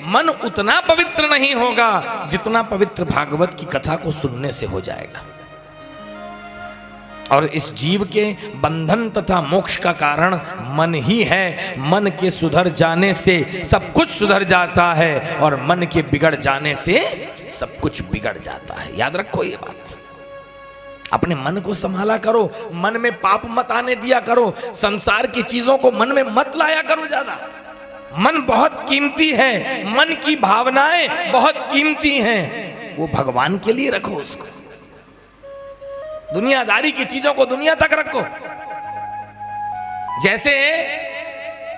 S3: मन उतना पवित्र नहीं होगा जितना पवित्र भागवत की कथा को सुनने से हो जाएगा। और इस जीव के बंधन तथा मोक्ष का कारण मन ही है। मन के सुधर जाने से सब कुछ सुधर जाता है और मन के बिगड़ जाने से सब कुछ बिगड़ जाता है। याद रखो ये बात। अपने मन को संभाला करो, मन में पाप मत आने दिया करो, संसार की चीजों को मन में मत लाया करो ज्यादा। मन बहुत कीमती है, मन की भावनाएं बहुत कीमती हैं, वो भगवान के लिए रखो उसको। दुनियादारी की चीजों को दुनिया तक रखो। जैसे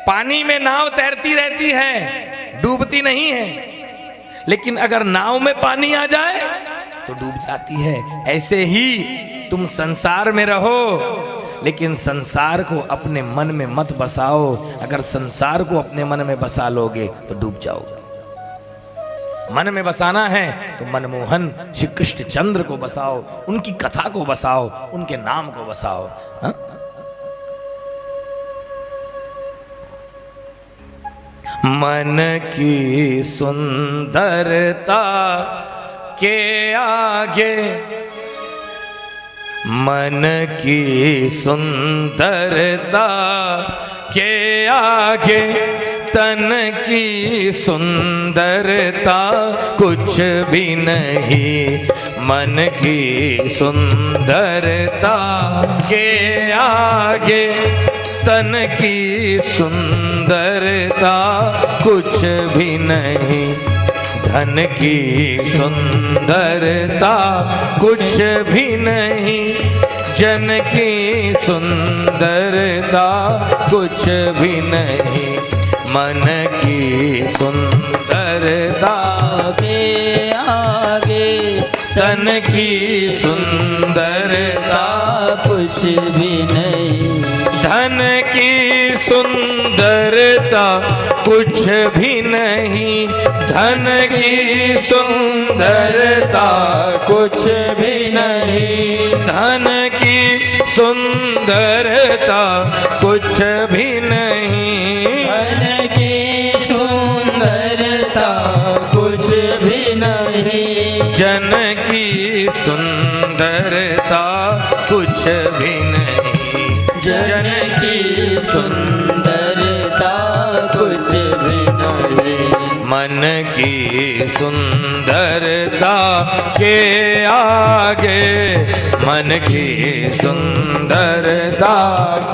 S3: पानी में नाव तैरती रहती है, डूबती नहीं है, लेकिन अगर नाव में पानी आ जाए तो डूब जाती है। ऐसे ही तुम संसार में रहो, लेकिन संसार को अपने मन में मत बसाओ। अगर संसार को अपने मन में बसा लोगे तो डूब जाओगे। मन में बसाना है तो मनमोहन श्री कृष्ण चंद्र को बसाओ, उनकी कथा को बसाओ, उनके नाम को बसाओ। हा? मन की सुंदरता के आगे, मन की सुंदरता के आगे तन की सुंदरता कुछ भी नहीं, मन की सुंदरता के आगे तन की सुंदरता कुछ भी नहीं, धन की सुंदरता कुछ भी नहीं, जन की सुंदरता कुछ भी नहीं, मन की सुंदरता
S4: के आगे
S3: तन की सुंदरता
S4: कुछ भी नहीं,
S3: धन की सुंदरता कुछ भी नहीं, धन की सुंदरता कुछ भी नहीं, धन की सुंदरता कुछ भी नहीं,
S4: धन की सुंदरता कुछ भी नहीं,
S3: जन की सुंदरता कुछ भी नहीं,
S4: जन की सुंदरता कुछ भी नहीं,
S3: मन की सुंदरता के आगे, मन की सुंदरता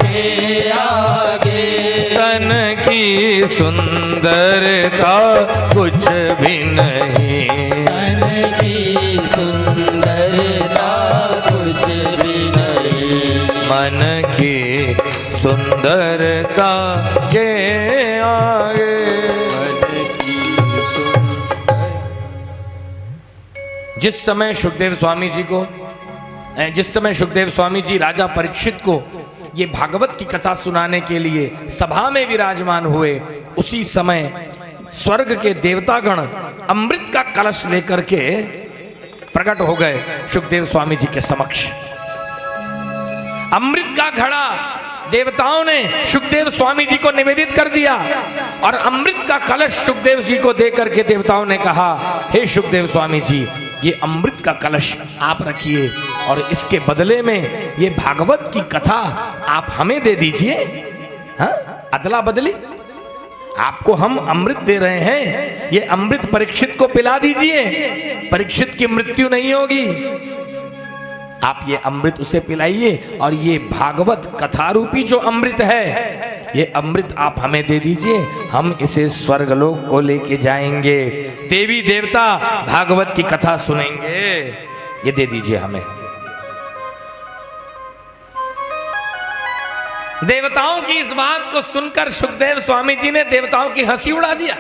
S4: के आगे
S3: तन की सुंदरता कुछ भी नहीं,
S4: तन की सुंदरता कुछ भी नहीं,
S3: मन की सुंदरता के आगे। जिस समय सुखदेव स्वामी जी राजा परीक्षित को ये भागवत की कथा सुनाने के लिए सभा में विराजमान हुए, उसी समय स्वर्ग के देवतागण अमृत का कलश लेकर के प्रकट हो गए सुखदेव स्वामी जी के समक्ष। अमृत का घड़ा देवताओं ने सुखदेव स्वामी जी को निवेदित कर दिया और अमृत का कलश सुखदेव जी को देकर के देवताओं ने कहा, हे सुखदेव स्वामी जी, ये अमृत का कलश आप रखिए और इसके बदले में ये भागवत की कथा आप हमें दे दीजिए। हाँ, अदला बदली, आपको हम अमृत दे रहे हैं, ये अमृत परीक्षित को पिला दीजिए, परीक्षित की मृत्यु नहीं होगी। आप ये अमृत उसे पिलाइए और ये भागवत कथा रूपी जो अमृत है, ये अमृत आप हमें दे दीजिए, हम इसे स्वर्गलोक को लेके जाएंगे, देवी देवता भागवत की कथा सुनेंगे, ये दे दीजिए हमें। देवताओं की इस बात को सुनकर सुखदेव स्वामी जी ने देवताओं की हंसी उड़ा दिया।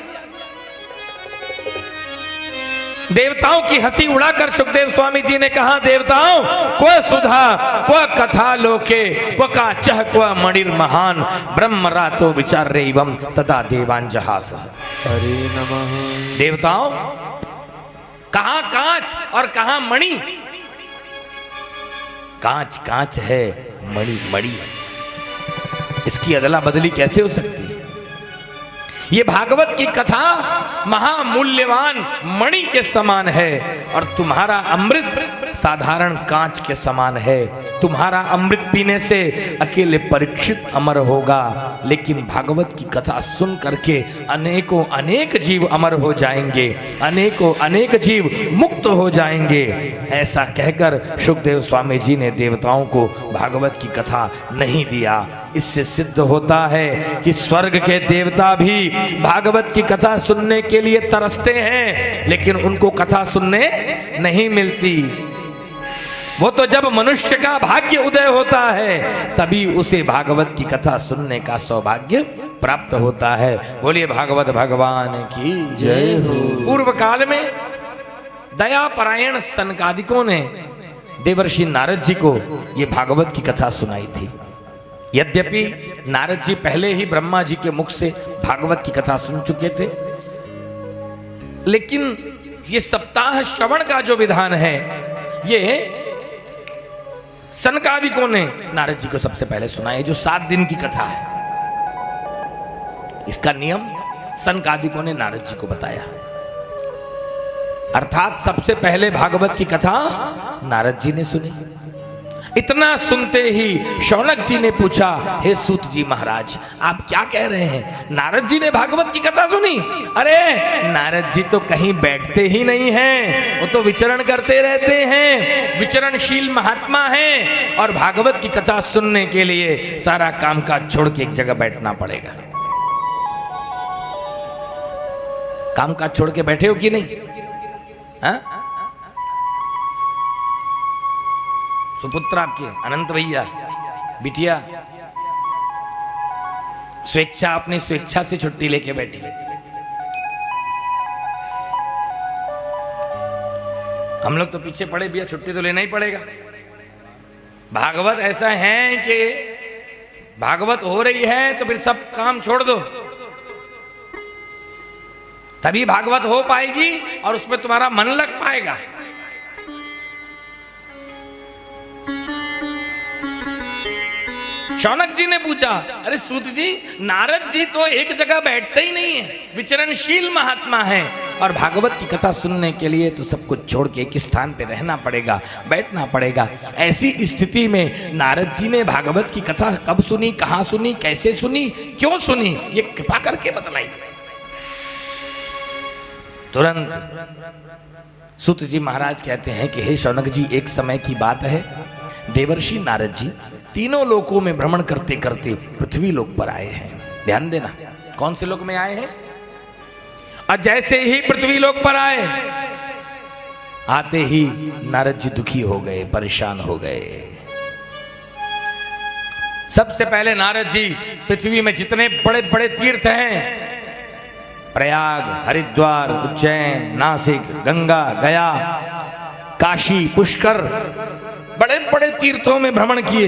S3: देवताओं की हंसी उड़ाकर सुखदेव स्वामी जी ने कहा, देवताओं, क्व सुधा क्व कथा लोके क्व का चह क्व मणिर महान ब्रह्म रातो विचार रेवम तथा देवान जहास।
S1: हरे नमः।
S3: देवताओं, कहां कांच और कहां मणि? कांच कांच है, मणि मणि, इसकी अदला बदली कैसे हो सकती है? ये भागवत की कथा महामूल्यवान मणि के समान है और तुम्हारा अमृत साधारण कांच के समान है। तुम्हारा अमृत पीने से अकेले परीक्षित अमर होगा, लेकिन भागवत की कथा सुन करके अनेकों अनेक जीव अमर हो जाएंगे, अनेकों अनेक जीव मुक्त हो जाएंगे। ऐसा कहकर सुखदेव स्वामी जी ने देवताओं को भागवत की कथा नहीं दिया। इससे सिद्ध होता है कि स्वर्ग के देवता भी भागवत की कथा सुनने के लिए तरसते हैं, लेकिन उनको कथा सुनने नहीं मिलती। वो तो जब मनुष्य का भाग्य उदय होता है तभी उसे भागवत की कथा सुनने का सौभाग्य प्राप्त होता है। बोलिए भागवत भगवान की जय हो। पूर्व काल में दया परायण सनकादिकों ने देवर्षि नारद जी को ये भागवत की कथा सुनाई थी। यद्यपि नारद जी पहले ही ब्रह्मा जी के मुख से भागवत की कथा सुन चुके थे, लेकिन ये सप्ताह श्रवण का जो विधान है, ये सनकादिकों ने नारद जी को सबसे पहले सुनाया। जो 7 दिन की कथा है, इसका नियम सनकादिकों ने नारद जी को बताया। अर्थात सबसे पहले भागवत की कथा नारद जी ने सुनी। इतना सुनते ही शौनक जी ने पूछा, हे सूत जी महाराज, आप क्या कह रहे हैं? नारद जी ने भागवत की कथा सुनी? अरे नारद जी तो कहीं बैठते ही नहीं हैं, वो तो विचरण करते रहते हैं, विचरणशील महात्मा हैं, और भागवत की कथा सुनने के लिए सारा काम काज छोड़ के एक जगह बैठना पड़ेगा। काम काज छोड़ के बैठे हो कि नहीं? हाँ? सुपुत्र आपके अनंत भैया, बिटिया स्वेच्छा, अपनी स्वेच्छा से छुट्टी लेके बैठी। हम लोग तो पीछे पड़े भैया, छुट्टी तो लेना ही पड़ेगा। भागवत ऐसा है कि भागवत हो रही है तो फिर सब काम छोड़ दो, तभी भागवत हो पाएगी और उसमें तुम्हारा मन लग पाएगा। शौनक जी ने पूछा, अरे सूत जी, नारद जी तो एक जगह बैठते ही नहीं है, विचरणशील महात्मा है, और भागवत की कथा सुनने के लिए तो सब कुछ छोड़ के एक स्थान पे रहना पड़ेगा, बैठना पड़ेगा। ऐसी स्थिति में नारद जी ने भागवत की कथा कब सुनी, कहां सुनी, कैसे सुनी, क्यों सुनी, ये कृपा करके बतलाई। तुरंत सूत जी महाराज कहते हैं कि हे शौनक जी, एक समय की बात है, देवर्षि नारद जी तीनों लोकों में भ्रमण करते करते पृथ्वी लोक पर आए हैं। ध्यान देना, कौन से लोक में आए हैं? और जैसे ही पृथ्वी लोक पर आए, आते ही नारद जी दुखी हो गए, परेशान हो गए। सबसे पहले नारद जी पृथ्वी में जितने बड़े बड़े तीर्थ हैं, प्रयाग, हरिद्वार, उज्जैन, नासिक, गंगा, गया, काशी, पुष्कर, बड़े बड़े तीर्थों में भ्रमण किए,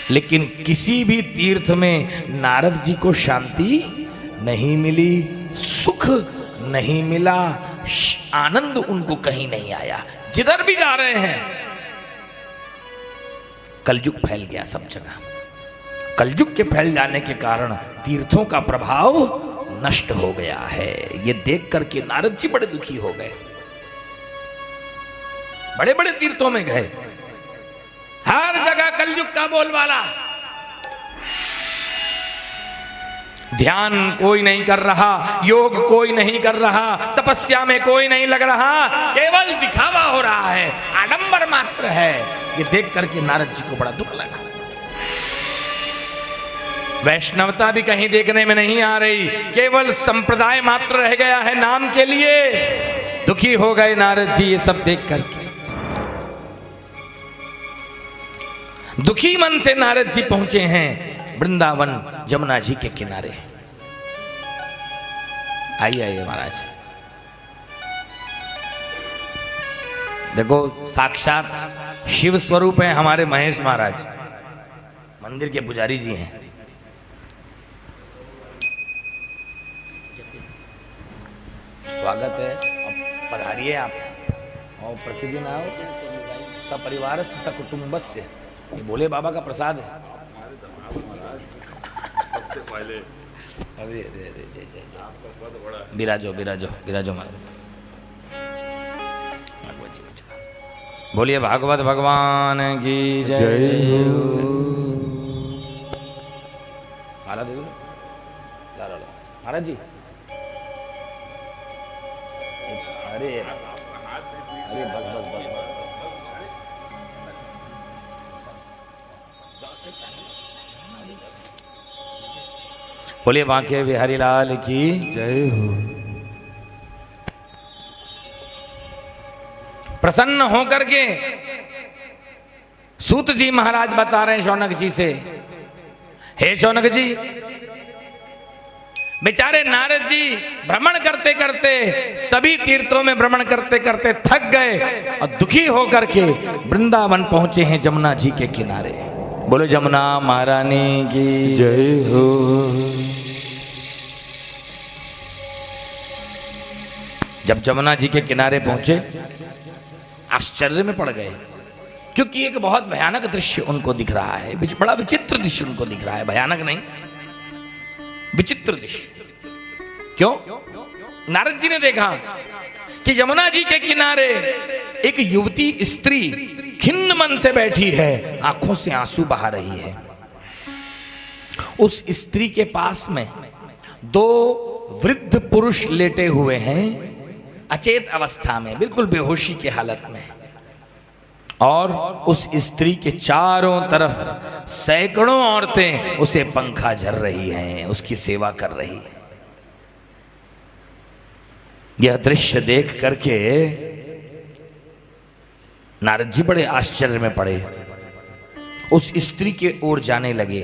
S3: लेकिन किसी भी तीर्थ में नारद जी को शांति नहीं मिली, सुख नहीं मिला, आनंद उनको कहीं नहीं आया। जिधर भी जा रहे हैं कलयुग फैल गया सब जगह। कलयुग के फैल जाने के कारण तीर्थों का प्रभाव नष्ट हो गया है। ये देख करके नारद जी बड़े दुखी हो गए। बड़े बड़े तीर्थों में गए, हर जगह कलयुग का बोलबाला। ध्यान कोई नहीं कर रहा, योग कोई नहीं कर रहा, तपस्या में कोई नहीं लग रहा, केवल दिखावा हो रहा है, आडंबर मात्र है। ये देख करके नारद जी को बड़ा दुख लगा। वैष्णवता भी कहीं देखने में नहीं आ रही, केवल संप्रदाय मात्र रह गया है नाम के लिए। दुखी हो गए नारद जी ये सब देख करके। दुखी मन से नारद जी पहुंचे हैं वृंदावन जमुना जी के किनारे। आइए आइए महाराज, देखो साक्षात शिव स्वरूप है हमारे महेश महाराज, मंदिर के पुजारी जी हैं। स्वागत है, अब पधारिए आप, और प्रतिदिन आओ, सपरिवार सकुटुंबस्य। ये भोले बाबा का प्रसाद है।
S1: सबसे पहले
S3: अरे अरे अरे जय जय जय, विराजो विराजो विराजो महाराज। बोलिए भागवत भगवान की जय। माला दे दो, ला ला ला महाराज जी। अरे अरे बस बस बस बस। बोलिए बांके बिहारी लाल की
S1: जय हो।
S3: प्रसन्न होकर के सूत जी महाराज बता रहे हैं शौनक जी से, हे शौनक जी, बेचारे नारद जी भ्रमण करते करते, सभी तीर्थों में भ्रमण करते करते थक गए और दुखी होकर के वृंदावन पहुंचे हैं जमुना जी के किनारे। बोलो जमुना महारानी की
S1: जय हो।
S3: जब जमुना जी के किनारे पहुंचे, आश्चर्य में पड़ गए, क्योंकि एक बहुत भयानक दृश्य उनको दिख रहा है। बड़ा विचित्र दृश्य उनको दिख रहा है, भयानक नहीं, विचित्र दृश्य। क्यों? नारद जी ने देखा कि यमुना जी के किनारे एक युवती स्त्री खिन्न मन से बैठी है, आंखों से आंसू बहा रही है। उस स्त्री के पास में दो वृद्ध पुरुष लेटे हुए हैं, अचेत अवस्था में, बिल्कुल बेहोशी की हालत में, और उस स्त्री के चारों तरफ सैकड़ों औरतें उसे पंखा झर रही हैं, उसकी सेवा कर रही हैं। यह दृश्य देख करके नारद जी बड़े आश्चर्य में पड़े, उस स्त्री के ओर जाने लगे,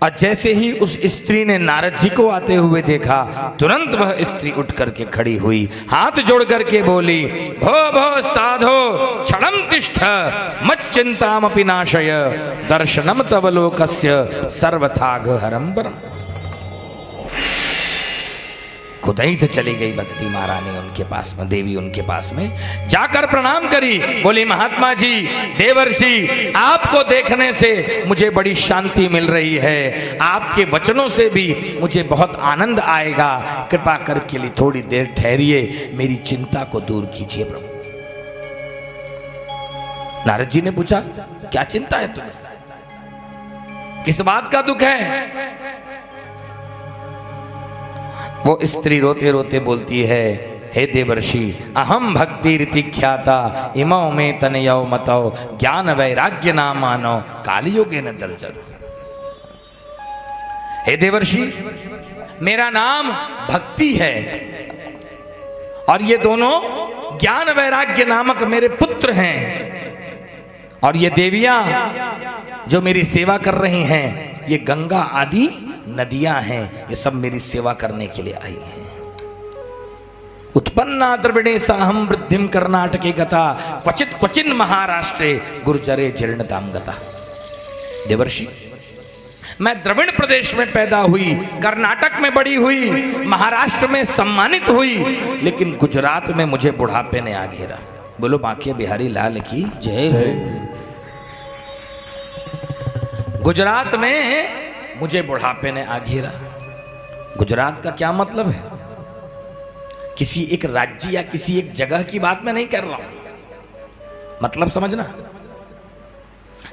S3: और जैसे ही उस स्त्री ने नारद जी को आते हुए देखा, तुरंत वह स्त्री उठ करके खड़ी हुई, हाथ जोड़ करके बोली, भो भो साधो क्षणम तिष्ठ मच्चिंतामपि नाशय दर्शनम तव लोकस्य सर्वथाघ हरम परम। खुद ही से चली गई भक्ति महारानी उनके पास में, देवी उनके पास में जाकर प्रणाम करी, बोली, महात्मा जी, देवर्षि, आपको देखने से मुझे बड़ी शांति मिल रही है, आपके वचनों से भी मुझे बहुत आनंद आएगा, कृपा करके लिए थोड़ी देर ठहरिए, मेरी चिंता को दूर कीजिए प्रभु। नारद जी ने पूछा, क्या चिंता है तुम्हें, किस बात का दुख है? वो स्त्री रोते रोते बोलती है, हे देवर्षि, अहम भक्ति रीति ख्याता इमौ में तनयौ मतौ ज्ञान वैराग्य नाम मानो कालयुगे न दर्जन। हे देवर्षि, मेरा नाम भक्ति है, और ये दोनों ज्ञान वैराग्य नामक मेरे पुत्र हैं, और ये देवियां जो मेरी सेवा कर रही हैं, ये गंगा आदि नदियां हैं, ये सब मेरी सेवा करने के लिए आई हैं। उत्पन्ना द्रविणे साहम वृद्धिम कर्नाटके गता क्वचित क्वचिन महाराष्ट्रे गुर्जरे जीर्णताम गता। देवर्षि, मैं द्रविड़ प्रदेश में पैदा हुई, कर्नाटक में बड़ी हुई, महाराष्ट्र में सम्मानित हुई, लेकिन गुजरात में मुझे बुढ़ापे ने आ घेरा। बोलो बांके बिहारी लाल की जय। गुजरात में मुझे बुढ़ापे ने आ घेरा। गुजरात का क्या मतलब है? किसी एक राज्य या किसी एक जगह की बात मैं नहीं कर रहा हूं, मतलब समझना,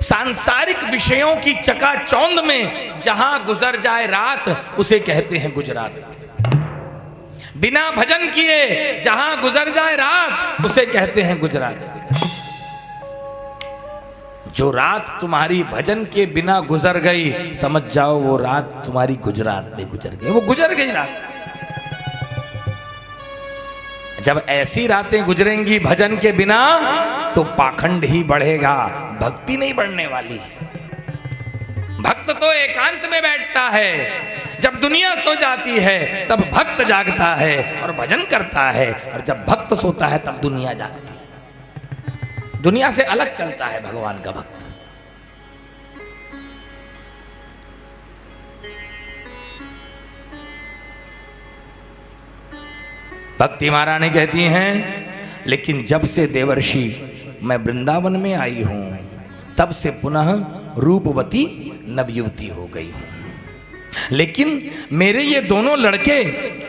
S3: सांसारिक विषयों की चकाचौंध में जहां गुजर जाए रात, उसे कहते हैं गुजरात। बिना भजन किए जहां गुजर जाए रात, उसे कहते हैं गुजरात। जो रात तुम्हारी भजन के बिना गुजर गई, समझ जाओ वो रात तुम्हारी गुजरात में गुजर गई, वो गुजर गई रात। जब ऐसी रातें गुजरेंगी भजन के बिना, तो पाखंड ही बढ़ेगा, भक्ति नहीं बढ़ने वाली। भक्त तो एकांत में बैठता है, जब दुनिया सो जाती है तब भक्त जागता है और भजन करता है, और जब भक्त सोता है तब दुनिया जागती है। दुनिया से अलग चलता है भगवान का भक्त। भक्ति महारानी कहती हैं, लेकिन जब से देवर्षि मैं वृंदावन में आई हूं, तब से पुनः रूपवती नवयुवती हो गई हूं। लेकिन मेरे ये दोनों लड़के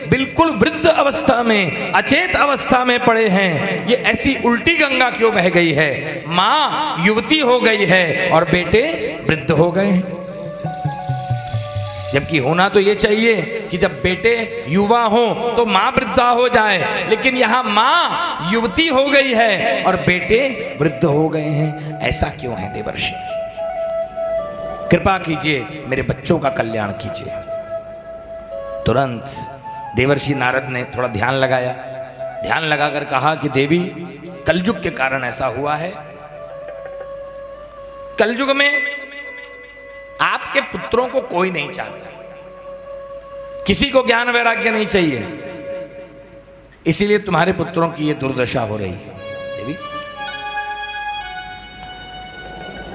S3: बिल्कुल वृद्ध अवस्था में, अचेत अवस्था में पड़े हैं। ये ऐसी उल्टी गंगा क्यों बह गई है? माँ युवती हो गई है और बेटे वृद्ध हो गए हैं। जबकि होना तो ये चाहिए कि जब बेटे युवा हो तो माँ वृद्धा हो जाए, लेकिन यहाँ माँ युवती हो गई है और बेटे वृद्ध हो गए हैं। ऐसा क्यों है देवर्षि? कृपा कीजिए, मेरे बच्चों का कल्याण कीजिए। तुरंत देवर्षि नारद ने थोड़ा ध्यान लगाया, ध्यान लगाकर कहा कि देवी, कलयुग के कारण ऐसा हुआ है। कलयुग में आपके पुत्रों को कोई नहीं चाहता, किसी को ज्ञान वैराग्य नहीं चाहिए, इसीलिए तुम्हारे पुत्रों की ये दुर्दशा हो रही है देवी।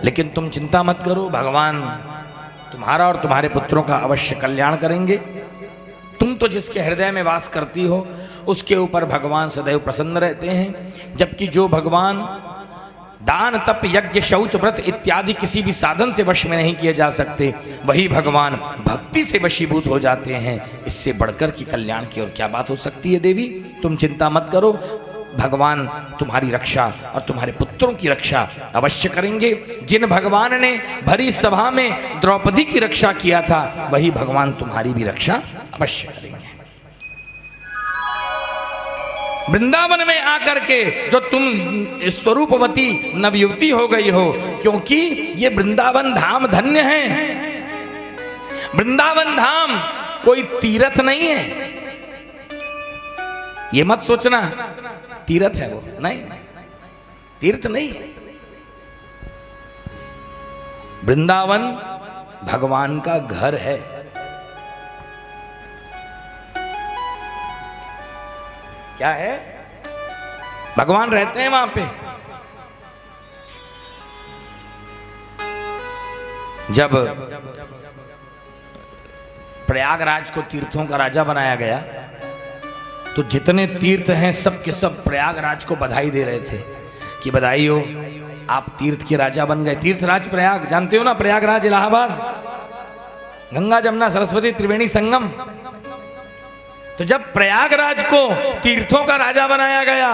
S3: लेकिन तुम चिंता मत करो, भगवान तुम्हारा और तुम्हारे पुत्रों का अवश्य कल्याण करेंगे। तुम तो जिसके हृदय में वास करती हो, उसके ऊपर भगवान सदैव प्रसन्न रहते हैं। जबकि जो भगवान दान तप यज्ञ शौच व्रत इत्यादि किसी भी साधन से वश में नहीं किए जा सकते, वही भगवान भक्ति से वशीभूत हो जाते हैं। इससे बढ़कर की कल्याण की और क्या बात हो सकती है देवी? तुम चिंता मत करो, भगवान तुम्हारी रक्षा और तुम्हारे पुत्रों की रक्षा अवश्य करेंगे। जिन भगवान ने भरी सभा में द्रौपदी की रक्षा किया था, वही भगवान तुम्हारी भी रक्षा अवश्य करेंगे। वृंदावन में आकर के जो तुम स्वरूपवती नवयुवती हो गई हो, क्योंकि ये वृंदावन धाम धन्य है। वृंदावन धाम कोई तीर्थ नहीं है, ये मत सोचना तीर्थ है वो, नहीं, तीर्थ नहीं है। वृंदावन भगवान का घर है। क्या है? भगवान रहते हैं वहां पे। जब प्रयागराज को तीर्थों का राजा बनाया गया, तो जितने तीर्थ हैं सब के सब प्रयागराज को बधाई दे रहे थे कि बधाई हो, आप तीर्थ के राजा बन गए। तीर्थराज प्रयाग जानते हो ना, प्रयागराज इलाहाबाद, गंगा जमुना सरस्वती त्रिवेणी संगम। तो जब प्रयागराज को तीर्थों का राजा बनाया गया,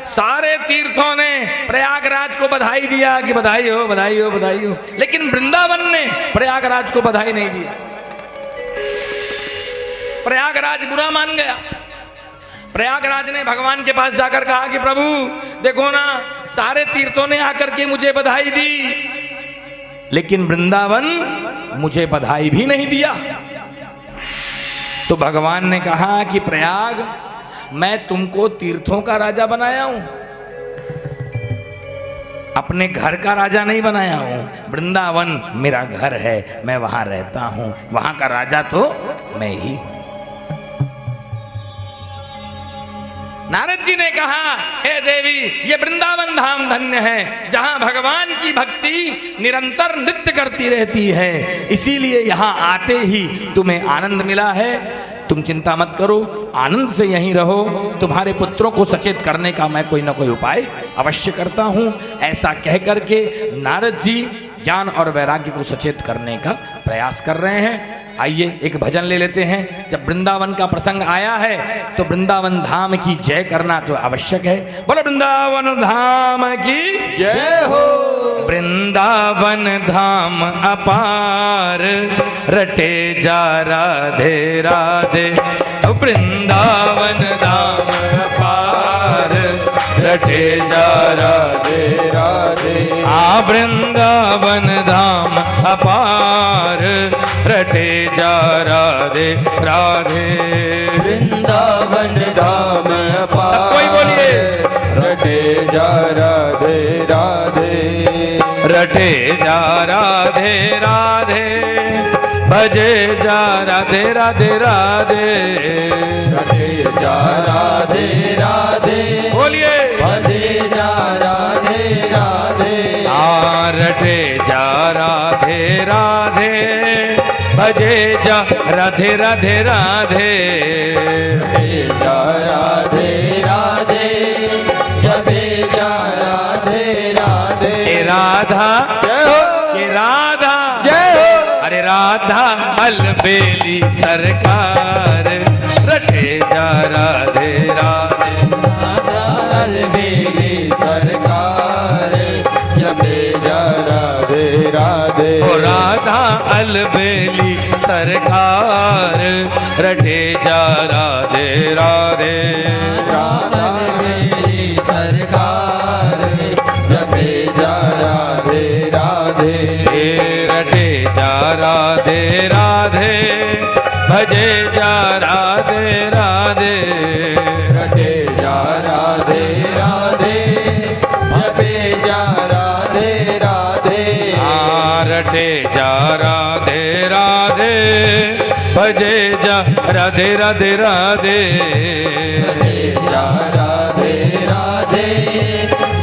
S3: सारे तीर्थों ने प्रयागराज को बधाई दिया कि बधाई हो, बधाई हो, बधाई हो। लेकिन वृंदावन ने प्रयागराज को बधाई नहीं दिया। प्रयागराज बुरा मान गया। प्रयागराज ने भगवान के पास जाकर कहा कि प्रभु देखो ना, सारे तीर्थों ने आकर के मुझे बधाई दी, लेकिन वृंदावन मुझे बधाई भी नहीं दिया। तो भगवान ने कहा कि प्रयाग, मैं तुमको तीर्थों का राजा बनाया हूं, अपने घर का राजा नहीं बनाया हूं। वृंदावन मेरा घर है, मैं वहां रहता हूं, वहां का राजा तो मैं ही हूं। नारद जी ने कहा, हे देवी, ये वृंदावन धाम धन्य है, जहां भगवान की भक्ति निरंतर नृत्य करती रहती है, इसीलिए यहां आते ही तुम्हें आनंद मिला है। तुम चिंता मत करो, आनंद से यहीं रहो। तुम्हारे पुत्रों को सचेत करने का मैं कोई ना कोई उपाय अवश्य करता हूं। ऐसा कह करके नारद जी ज्ञान और वैराग्य को सचेत करने का प्रयास कर रहे हैं। आइए एक भजन ले लेते हैं। जब वृंदावन का प्रसंग आया है तो वृंदावन धाम की जय करना तो आवश्यक है। बोलो वृंदावन धाम की
S1: जय हो।
S3: वृंदावन धाम अपार, रटे जा राधे राधे। वृंदावन धाम अपार, रटे जा राधे राधे। आ वृंदावन धाम अपार, रटे जा राधे राधे।
S1: वृंदावन धाम अपार,
S3: कोई बोलिए,
S1: रटे जा राधे राधे।
S3: रटे जा राधे राधे, भजे जा राधे राधे राधे।
S1: रटे जा राधे राधे,
S3: बोलिए,
S1: भजे जा राधे राधे।
S3: रटे जा राधे राधे, भजे जा राधे राधे राधे।
S1: रटे जा राधे राधे, जपे जा राधे राधे।
S3: ए राधा
S1: जय हो,
S3: के राधा
S1: जय हो।
S3: अरे राधा अलबेली सरकार, रटे जा राधे राधे।
S1: राधा अलबेली सरकार, जपे जा राधे राधे।
S3: ओ राधा अलबेली सरकार, रटे जा राधे राधे।
S1: राधा अलबेली सरकार, जपे जा राधे राधे।
S3: रटे जा राधे राधे, भजे जा राधे राधे।
S1: रटे जा राधे राधे, जपे जा राधे राधे।
S3: रटे जा राधे राधे, भजे जा राधे राधे राधे।
S1: रटे जा राधे राधे,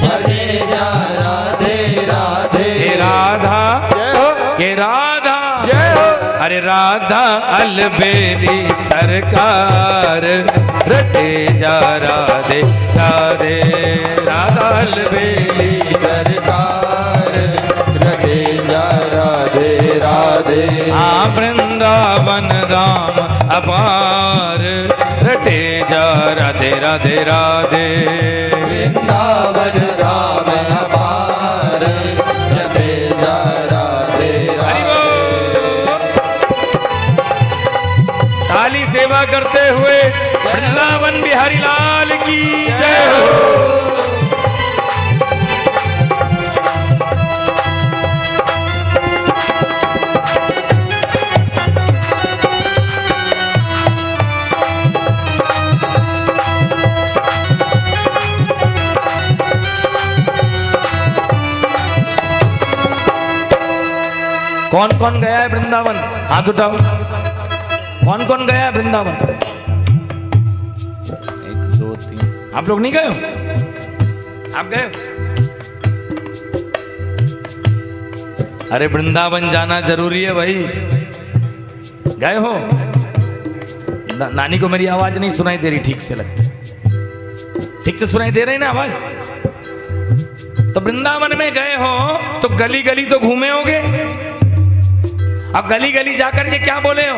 S1: जपे जा राधे राधे।
S3: हे राधा
S1: जय हो,
S3: के राधा
S1: जय हो।
S3: अरे राधा अलबेली सरकार, रटे जा राधे राधे। राधा अलबेली
S1: सरकार,
S3: राधे राधे।
S1: वृंदावन धाम अपार जपे जा राधे
S3: हरि
S1: राधे।
S3: बोल। ताली सेवा करते हुए वृंदावन बिहारी लाल की जय हो। कौन कौन गया है वृंदावन? हाथ उठाओ। कौन कौन गया है वृंदावन? 1 2 3। आप लोग नहीं गए हो? आप गए? अरे वृंदावन जाना जरूरी है भाई। गए हो? नानी को मेरी आवाज नहीं सुनाई दे रही ठीक से, लगती ठीक से सुनाई दे रही ना आवाज? तो वृंदावन में गए हो तो गली गली तो घूमे होगे। अब गली गली जाकर के क्या बोले हो?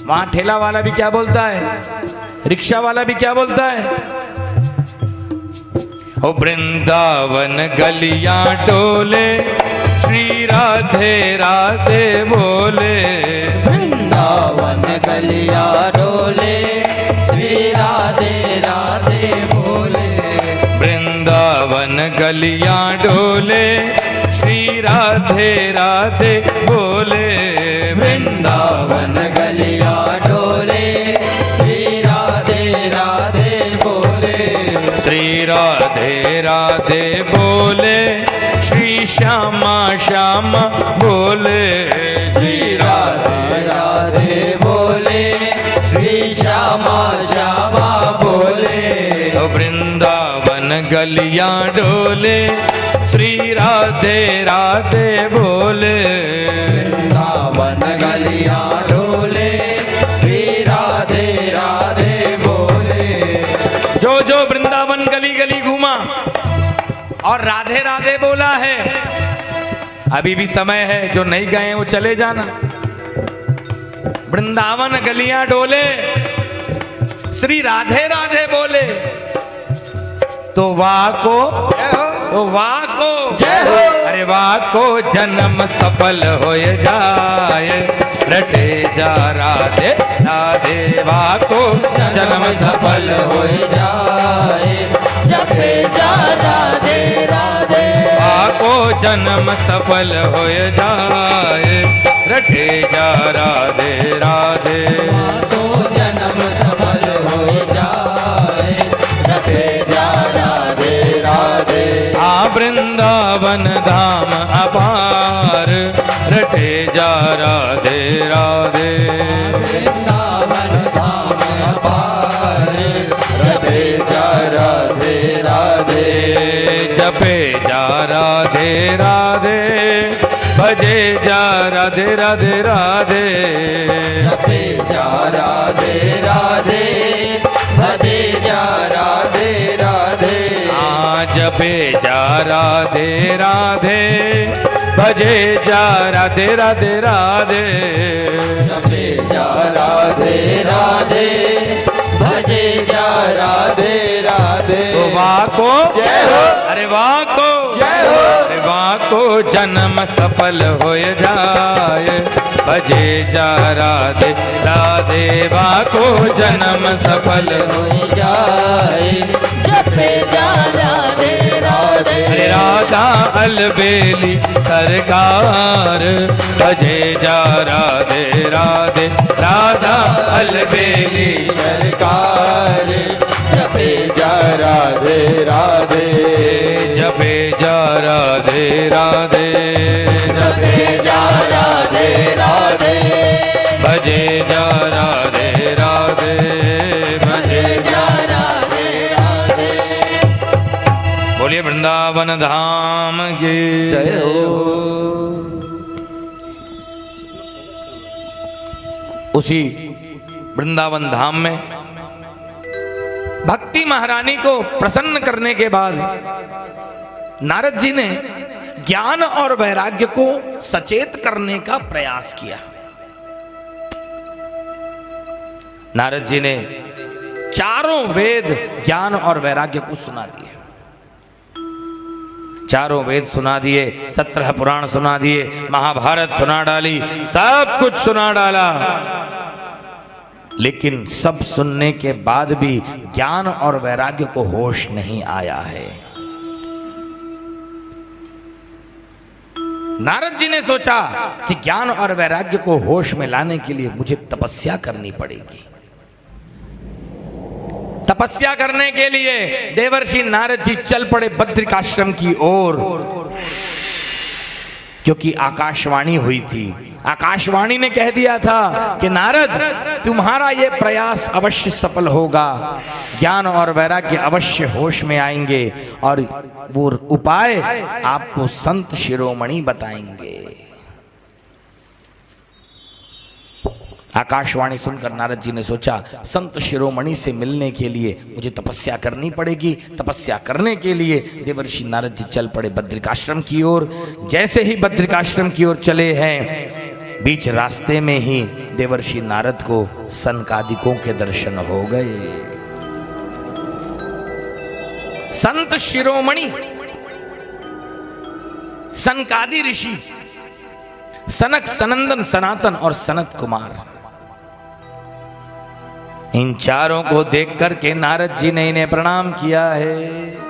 S3: वहां ठेला वाला भी क्या बोलता है, रिक्शा वाला भी क्या बोलता है? ओ वृंदावन गलियां डोले, श्री राधे राधे बोले।
S1: वृंदावन गलियां डोले, श्री राधे राधे बोले।
S3: वृंदावन गलियां डोले, श्री राधे राधे बोले।
S1: वृंदावन गलियां डोले, श्री राधे राधे बोले।
S3: श्री राधे राधे बोले, श्री श्यामा श्यामा बोले।
S1: श्री राधे राधे बोले, श्री श्यामा श्यामा बोले।
S3: वृंदावन गलियां डोले, श्री राधे राधे बोले।
S1: वृंदावन गलियां डोले, श्री राधे राधे बोले।
S3: जो जो वृंदावन गली गली घूमा और राधे राधे बोला है, अभी भी समय है, जो नहीं गए वो चले जाना। वृंदावन गलियां डोले, श्री राधे राधे बोले, तो वाह को
S1: जय हो।
S3: अरे वाह को जन्म सफल हो जाए, रटे जा राधे राधे। वाह को जन्म सफल हो
S1: जाए, जपे जा राधे राधे।
S3: वाह को जन्म सफल हो जाए, रटे जा राधे राधे।
S1: तो जन्म सफल हो जाए, जपे जा राधे राधे।
S3: आ वृंदावन धाम अपार, रटे जा राधे राधे।
S1: वृंदावन धाम अपार, रटे जा राधे राधे।
S3: जपे जा राधे राधे, भजे जा राधे राधे राधे।
S1: जपे जा राधे राधे, भजे जा राधे राधे।
S3: जपे जा राधे राधे, भजे जा राधे राधे राधे।
S1: जपे जा राधे राधे, भजे जा राधे राधे।
S3: वाह को
S1: जय हो।
S3: अरे वाह को
S1: जय हो।
S3: अरे वाह को जन्म सफल हो जाए, भजे जा राधे राधे। वाह को जन्म सफल हो
S1: हो जाए, जपे जा राधे राधे।
S3: अरे राधा अलबेली सरकार, भजे जा राधे राधे। राधा अलबेली
S1: सरकार, जपे जा राधे राधे।
S3: जपे जा राधे राधे।
S1: जपे जा राधे राधे,
S3: भजे जा राधे राधे। भजे
S1: जा राधे राधे।
S3: बोलिए वृंदावन धाम की
S1: जय हो।
S3: उसी वृंदावन धाम में भक्ति महारानी को प्रसन्न करने के बाद नारद जी ने ज्ञान और वैराग्य को सचेत करने का प्रयास किया। नारद जी ने चारों वेद ज्ञान और वैराग्य को सुना दिए। चारों वेद सुना दिए, 17 पुराण सुना दिए, महाभारत सुना डाली, सब कुछ सुना डाला। लेकिन सब सुनने के बाद भी ज्ञान और वैराग्य को होश नहीं आया है। नारद जी ने सोचा कि ज्ञान और वैराग्य को होश में लाने के लिए मुझे तपस्या करनी पड़ेगी। तपस्या करने के लिए देवर्षि नारद जी चल पड़े बद्रिकाश्रम की ओर, क्योंकि आकाशवाणी हुई थी। आकाशवाणी ने कह दिया था कि नारद, तुम्हारा ये प्रयास अवश्य सफल होगा, ज्ञान और वैराग्य अवश्य होश में आएंगे और वो उपाय आपको संत शिरोमणि बताएंगे। आकाशवाणी सुनकर नारद जी ने सोचा, संत शिरोमणि से मिलने के लिए मुझे तपस्या करनी पड़ेगी। तपस्या करने के लिए देवर्षि नारद जी चल पड़े बद्रिकाश्रम की ओर। जैसे ही बद्रिकाश्रम की ओर चले हैं, बीच रास्ते में ही देवर्षि नारद को सनकादिकों के दर्शन हो गए। संत शिरोमणि सनकादि ऋषि, सनक, सनंदन, सनातन और सनत कुमार, इन चारों को देखकर के नारद जी ने इन्हें प्रणाम किया है।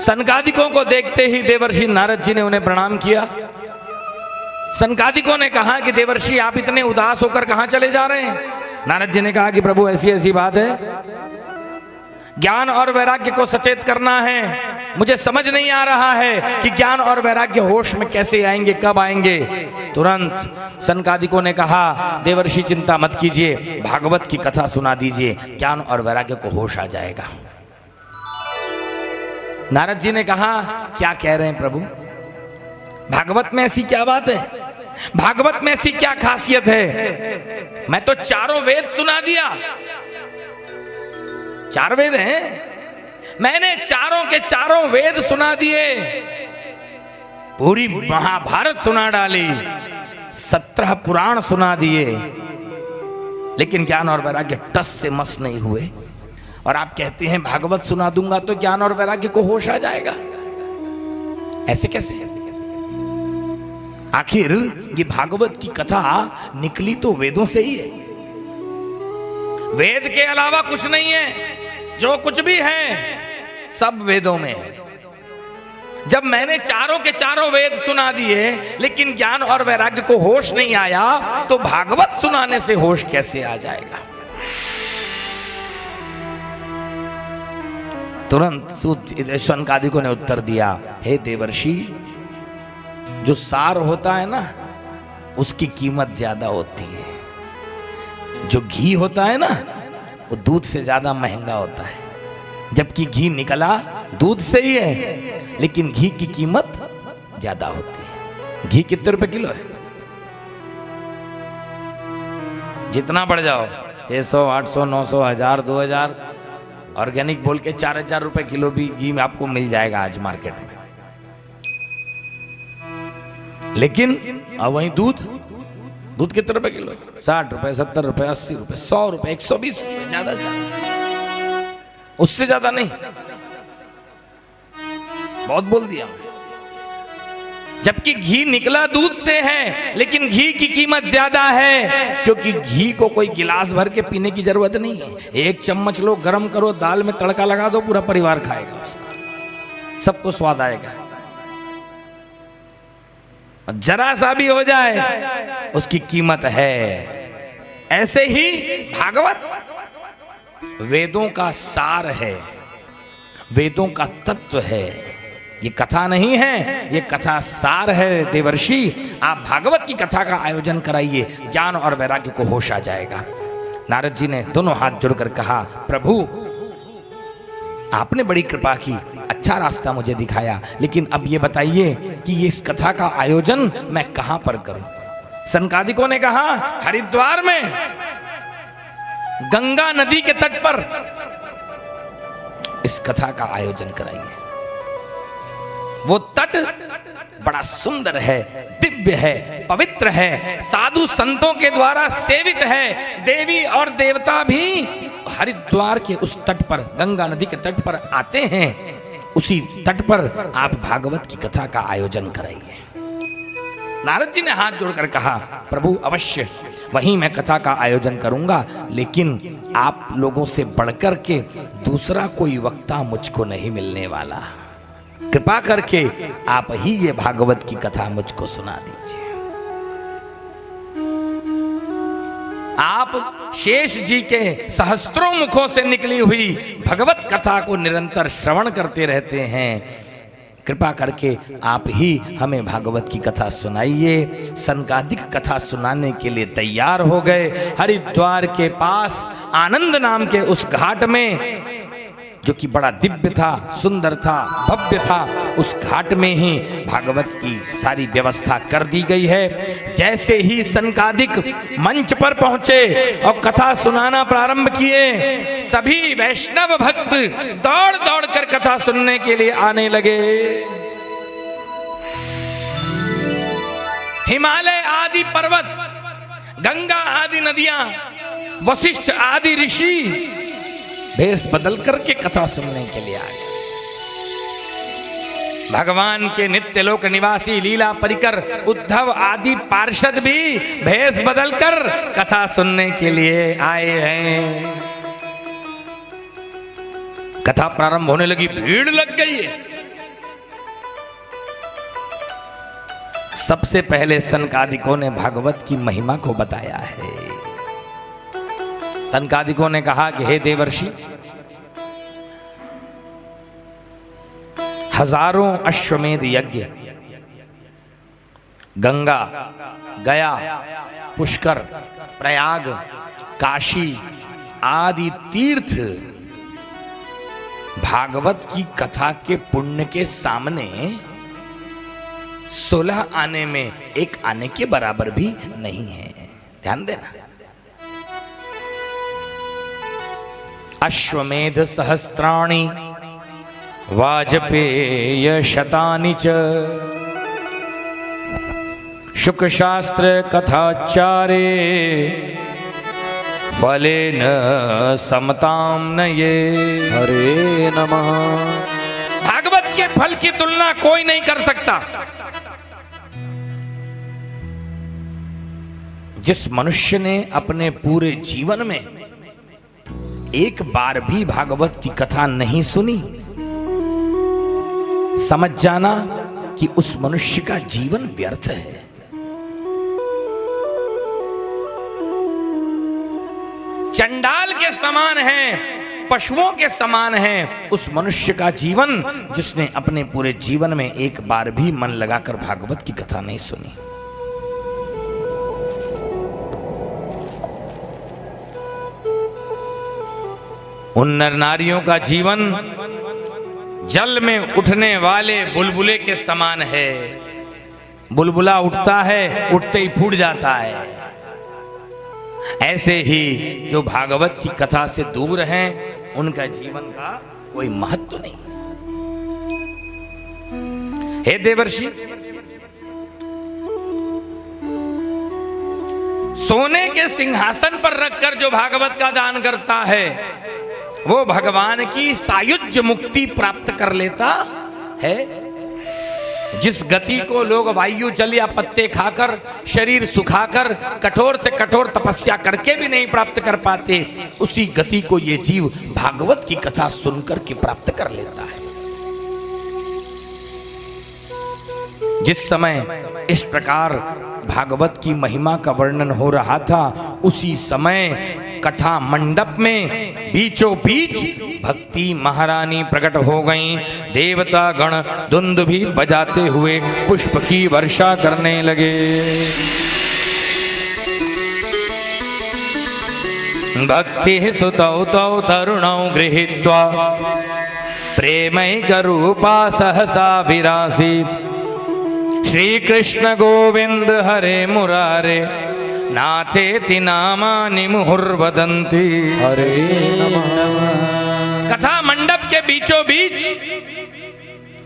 S3: सनकादिकों को देखते ही देवर्षि नारद जी ने उन्हें प्रणाम किया। सनकादिकों ने कहा कि देवर्षि, आप इतने उदास होकर कहां चले जा रहे हैं? नारद जी ने कहा कि प्रभु, ऐसी ऐसी बात है, ज्ञान और वैराग्य को सचेत करना है। मुझे समझ नहीं आ रहा है कि ज्ञान और वैराग्य होश में कैसे आएंगे, कब आएंगे। तुरंत सनकादिकों ने कहा, देवर्षि चिंता मत कीजिए, भागवत की कथा सुना दीजिए, ज्ञान और वैराग्य को होश आ जाएगा। नारद जी ने कहा, क्या कह रहे हैं प्रभु? भागवत में ऐसी क्या बात है? भागवत में ऐसी क्या खासियत है? मैं तो चारों वेद सुना दिया। 4 वेद हैं, मैंने चारों के चारों वेद सुना दिए, पूरी महाभारत सुना डाली, 17 पुराण सुना दिए, लेकिन ज्ञान और वैराग्य टस से मस नहीं हुए। और आप कहते हैं भागवत सुना दूंगा तो ज्ञान और वैराग्य को होश आ जाएगा। ऐसे कैसे? आखिर ये भागवत की कथा निकली तो वेदों से ही है। वेद के अलावा कुछ नहीं है, जो कुछ भी है सब वेदों में है। जब मैंने चारों के चारों वेद सुना दिए लेकिन ज्ञान और वैराग्य को होश नहीं आया, तो भागवत सुनाने से होश कैसे आ जाएगा? तुरंत सनकादिकों ने उत्तर दिया, हे देवर्षि, जो सार होता है ना, उसकी कीमत ज्यादा होती है। जो घी होता है ना, वो दूध से ज्यादा महंगा होता है। जबकि घी निकला दूध से ही है, लेकिन घी की कीमत ज्यादा होती है। घी कितने रुपए किलो है? जितना बढ़ जाओ, 600, 800, 900, 1000, 2000, ऑर्गेनिक बोल के 4000 रुपए किलो भी घी में आपको मिल जाएगा आज मार्केट में। लेकिन अब वही दूध कितने रुपए किलो? 60 रुपए, 70 रुपए, 80 रुपए, 100 रुपए, 120 रुपए, ज्यादा से ज्यादा, उससे ज्यादा नहीं। बहुत बोल दिया। जबकि घी निकला दूध से है, लेकिन घी की कीमत ज्यादा है, क्योंकि घी को कोई गिलास भर के पीने की जरूरत नहीं है। 1 चम्मच लो, गरम करो, दाल में तड़का लगा दो, पूरा परिवार खाएगा उसका, सबको स्वाद आएगा। जरा सा भी हो जाए उसकी कीमत है। ऐसे ही भागवत वेदों का सार है, वेदों का तत्व है। ये कथा नहीं है, ये कथा सार है। देवर्षि, आप भागवत की कथा का आयोजन कराइए, ज्ञान और वैराग्य को होश आ जाएगा। नारद जी ने दोनों हाथ जोड़कर कहा, प्रभु आपने बड़ी कृपा की, अच्छा रास्ता मुझे दिखाया, लेकिन अब ये बताइए कि ये इस कथा का आयोजन मैं कहां पर करूं? सनकादिकों ने कहा हरिद्वार में गंगा नदी के तट पर इस कथा का आयोजन कराइए। वो तट बड़ा सुंदर है, दिव्य है, पवित्र है, साधु संतों के द्वारा सेवित है। देवी और देवता भी हरिद्वार के उस तट पर, गंगा नदी के तट पर आते हैं। उसी तट पर आप भागवत की कथा का आयोजन कराइए। नारद जी ने हाथ जोड़कर कहा, प्रभु अवश्य वहीं मैं कथा का आयोजन करूंगा, लेकिन आप लोगों से बढ़कर के दूसरा कोई वक्ता मुझको नहीं मिलने वाला। कृपा करके आप ही ये भागवत की कथा मुझको सुना दीजिए। आप शेष जी के सहस्त्रों मुखों से निकली हुई भगवत कथा को निरंतर श्रवण करते रहते हैं। कृपा करके आप ही हमें भागवत की कथा सुनाइए। सनकादिक कथा सुनाने के लिए तैयार हो गए। हरिद्वार के पास आनंद नाम के उस घाट में, जो कि बड़ा दिव्य था, सुंदर था, भव्य था, उस घाट में ही भागवत की सारी व्यवस्था कर दी गई है। जैसे ही सनकादिक मंच पर पहुंचे और कथा सुनाना प्रारंभ किए, सभी वैष्णव भक्त दौड़ दौड़ कर कथा सुनने के लिए आने लगे। हिमालय आदि पर्वत, गंगा आदि नदियां, वशिष्ठ आदि ऋषि भेष बदल करके कथा सुनने के लिए आ गए। भगवान के नित्य लोक निवासी लीला परिकर उद्धव आदि पार्षद भी भेष बदलकर कथा सुनने के लिए आए हैं। कथा प्रारंभ होने लगी, भीड़ लग गई है। सबसे पहले सनकादिकों ने भागवत की महिमा को बताया है। सनकादिकों ने कहा कि हे देवर्षि, हजारों अश्वमेध यज्ञ, गंगा, गया, पुष्कर, प्रयाग, काशी आदि तीर्थ भागवत की कथा के पुण्य के सामने 16 आने में एक आने के बराबर भी नहीं है। ध्यान देना। अश्वमेध सहस्त्राणि वाजपेय शतानि च शुक शास्त्र कथाचारे फलेन समताम न ये।
S2: हरे नमः।
S3: भागवत के फल की तुलना कोई नहीं कर सकता। जिस मनुष्य ने अपने पूरे जीवन में एक बार भी भागवत की कथा नहीं सुनी, समझ जाना कि उस मनुष्य का जीवन व्यर्थ है। चंडाल के समान है, पशुओं के समान है उस मनुष्य का जीवन जिसने अपने पूरे जीवन में एक बार भी मन लगाकर भागवत की कथा नहीं सुनी। उन नर नारियों का जीवन जल में उठने वाले बुलबुले के समान है। बुलबुला उठता है, उठते ही फूट जाता है। ऐसे ही जो भागवत की कथा से दूर हैं, उनका जीवन का कोई महत्व नहीं। हे देवर्षि, सोने के सिंहासन पर रखकर जो भागवत का दान करता है, वो भगवान की सायुज्य मुक्ति प्राप्त कर लेता है। जिस गति को लोग वायु जल या पत्ते खाकर, शरीर सुखाकर, कठोर से कठोर तपस्या करके भी नहीं प्राप्त कर पाते, उसी गति को ये जीव भागवत की कथा सुनकर के प्राप्त कर लेता है। जिस समय इस प्रकार भागवत की महिमा का वर्णन हो रहा था, उसी समय कथा मंडप में बीचों बीच भक्ति महारानी प्रकट हो गईं। देवता गण दुंदुभी बजाते हुए पुष्प की वर्षा करने लगे। भक्ति सुतौ तौ तरुणौ गृहीत्वा प्रेमैक रूपा सहसा विरासीत। श्री कृष्ण गोविंद हरे मुरारे नाथेति नामानि मुहुर्वदन्ति।
S1: हरे नमः।
S3: कथा मंडप के बीचों बीच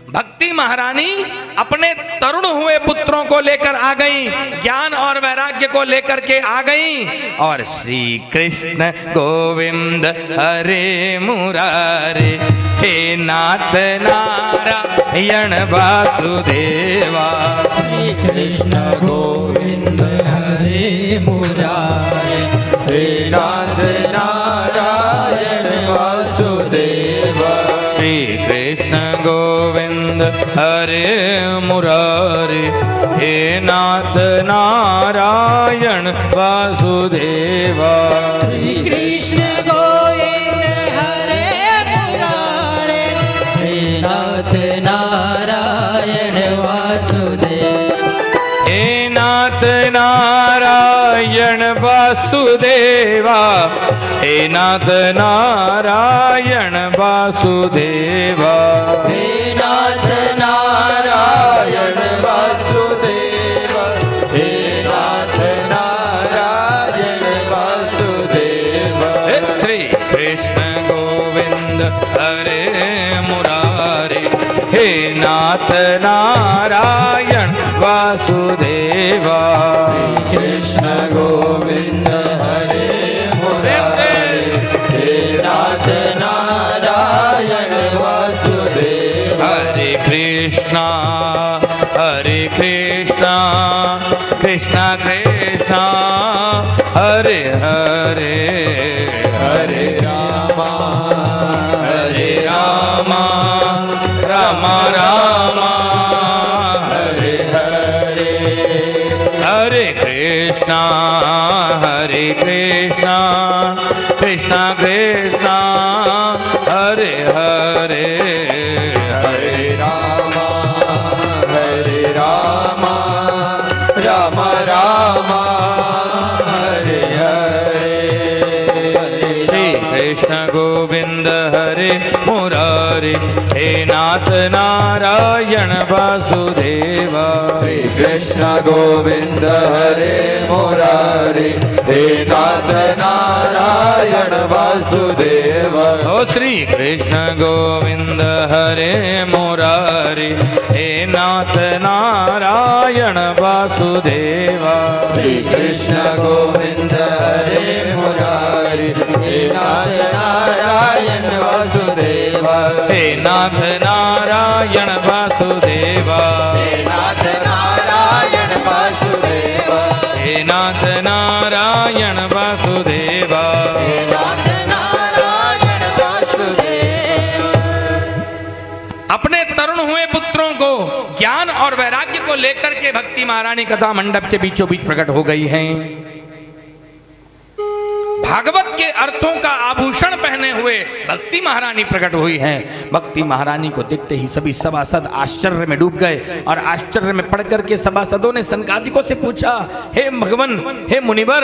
S3: भक्ति महारानी अपने तरुण हुए पुत्रों को लेकर आ गईं, ज्ञान और वैराग्य को लेकर के आ गईं और श्री कृष्ण गोविंद हरे मुरारे हे नाथ नारायण वासुदेवा।
S4: श्री कृष्ण गोविंद हरे मुरारे
S1: हे नाथ नारायण वासुदेवा।
S3: श्री कृष्ण गोविंद हरे मुरारे हे नाथ नारायण वासुदेवा।
S4: श्री कृष्ण गोविंद हरे मुरारे हे नाथ नारायण वासुदेव।
S3: हे नाथ नारायण वासुदेवा। हे नाथ नारायण वासुदेवा।
S1: हे नाथ नारायण वासुदेवा। हे नाथ नारायण वासुदेवा।
S3: हे श्री कृष्ण गोविंद हरे मुरारे हे नाथ नारायण वासुदेवा।
S1: कृष्ण गोविंद हरे मुरारे हे नाथ नारायण वासुदेवा।
S3: हरे कृष्णा कृष्णा कृष्णा हरे हरे
S1: हरे रामा
S3: राम राम
S1: हरे हरे।
S3: हरे कृष्णा कृष्णा कृष्णा हरे हरे
S1: हरे रामा राम राम हरे हरे।
S3: श्री कृष्ण गोविंद हरे मुरारे हे नाथ नारायण वासुदेवा।
S1: श्री कृष्ण गोविंद हरे मुरारे हे नाथ नारायण वासुदेवा।
S3: ओ श्री कृष्ण गोविंद हरे मुरारे हे नाथ नारायण वासुदेवा।
S1: श्री कृष्ण गोविंद हरे मुरारे हे नाथ नारायण वासुदेवा।
S3: हे नाथ नारायण वासुदेवा।
S1: हे नाथ नारायण वासुदेवा।
S3: हे नाथ नारायण वासुदेवा।
S1: हे नाथ नारायण वासुदेवा।
S3: अपने तरुण हुए पुत्रों को ज्ञान और वैराग्य को लेकर के भक्ति महारानी कथा मंडप के बीचों बीच प्रकट हो गई हैं। भागवत के अर्थों का आभूषण पहने हुए भक्ति महारानी प्रकट हुई हैं। भक्ति महारानी को देखते ही सभी सभासद आश्चर्य में डूब गए और आश्चर्य में पड़ करके सभासदों ने सनकादिकों से पूछा, हे भगवान, हे मुनिवर,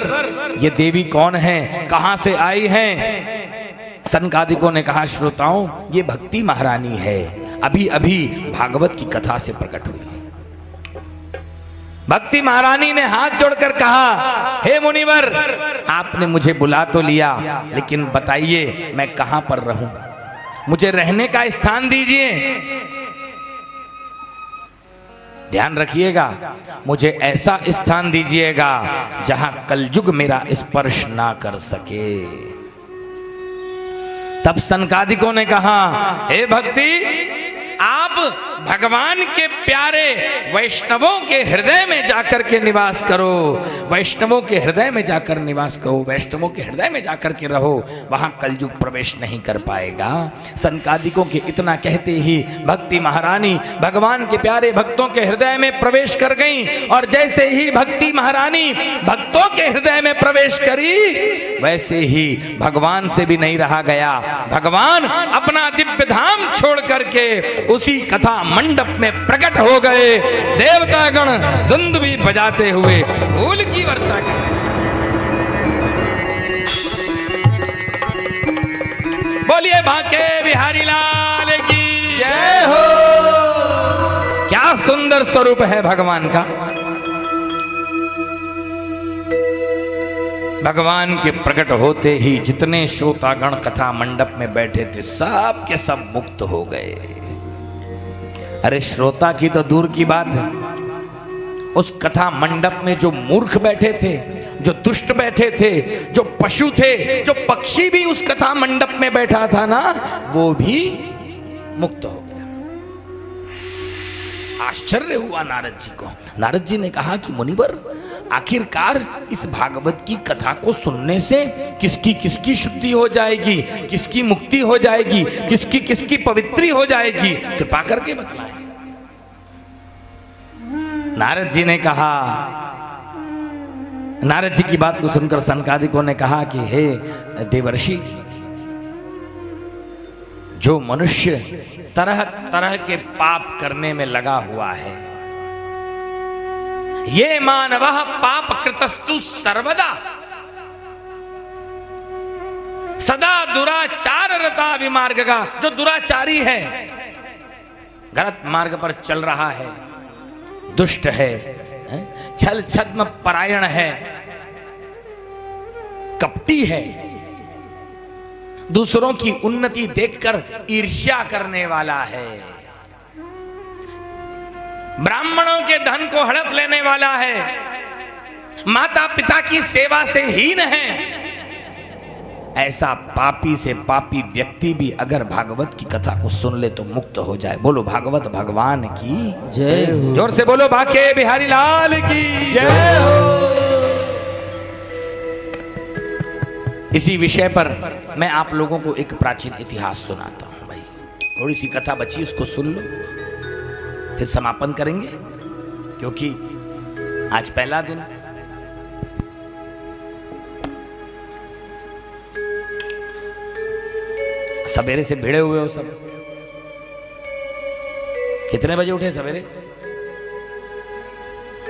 S3: ये देवी कौन है, कहां से आई हैं? सनकादिकों ने कहा, श्रोताओं, ये भक्ति महारानी है, अभी अभी भागवत की कथा से प्रकट हुई। भक्ति महारानी ने हाथ जोड़कर कहा, हे मुनिवर, आपने मुझे बुला तो लिया, लेकिन बताइए मैं कहां पर रहूं, मुझे रहने का स्थान दीजिए। ध्यान रखिएगा, मुझे ऐसा स्थान दीजिएगा जहां कलयुग मेरा स्पर्श ना कर सके। तब सनकादिकों ने कहा, हे भक्ति, आप भगवान के प्यारे वैष्णवों के हृदय में जाकर के निवास करो, वैष्णवों के हृदय में जाकर निवास करो, वैष्णवों के हृदय में जाकर के रहो, वहां कलयुग प्रवेश नहीं कर पाएगा। सनकादिकों के इतना कहते ही भक्ति महारानी भगवान के प्यारे भक्तों के हृदय में प्रवेश कर गईं, और जैसे ही भक्ति महारानी भक्तों के हृदय में प्रवेश करी, वैसे ही भगवान से भी नहीं रहा गया। भगवान अपना दिव्य धाम छोड़ करके उसी कथा मंडप में प्रकट हो गए। देवतागण दुंदुभी बजाते हुए फूल की वर्षा कर, बोलिए भाके बिहारी लाल की। जय हो। क्या सुंदर स्वरूप है भगवान का। भगवान के प्रकट होते ही जितने श्रोतागण कथा मंडप में बैठे थे सब के सब मुक्त हो गए। अरे श्रोता की तो दूर की बात है, उस कथा मंडप में जो मूर्ख बैठे थे, जो दुष्ट बैठे थे, जो पशु थे, जो पक्षी भी उस कथा मंडप में बैठा था ना, वो भी मुक्त हो गया। आश्चर्य हुआ नारद जी को। नारद जी ने कहा कि मुनिवर, आखिरकार इस भागवत की कथा को सुनने से किसकी किसकी शुद्धि हो जाएगी, किसकी मुक्ति हो जाएगी, किसकी किसकी पवित्री हो जाएगी, कृपा करके बतलाएं। नारद जी ने कहा, नारद जी की बात को सुनकर सनकादिकों ने कहा कि हे देवर्षि, जो मनुष्य तरह तरह के पाप करने में लगा हुआ है, ये मानवः पाप कृतस्तु सर्वदा सदा दुराचार रता विमार्ग का, जो दुराचारी है, गलत मार्ग पर चल रहा है, दुष्ट है, छल छद्म परायण है, कपटी है, दूसरों की उन्नति देखकर ईर्ष्या करने वाला है, ब्राह्मणों के धन को हड़प लेने वाला है, माता पिता की सेवा से हीन है, ऐसा पापी से पापी व्यक्ति भी अगर भागवत की कथा को सुन ले तो मुक्त हो जाए। बोलो भागवत भगवान की
S1: जय हो।
S3: जोर से बोलो बाके बिहारी लाल की जय हो। इसी विषय पर मैं आप लोगों को एक प्राचीन इतिहास सुनाता हूं। भाई थोड़ी सी कथा बची, उसको सुन लो, फिर समापन करेंगे, क्योंकि आज पहला दिन। सवेरे से भिड़े हुए हो सब। कितने बजे उठे सवेरे?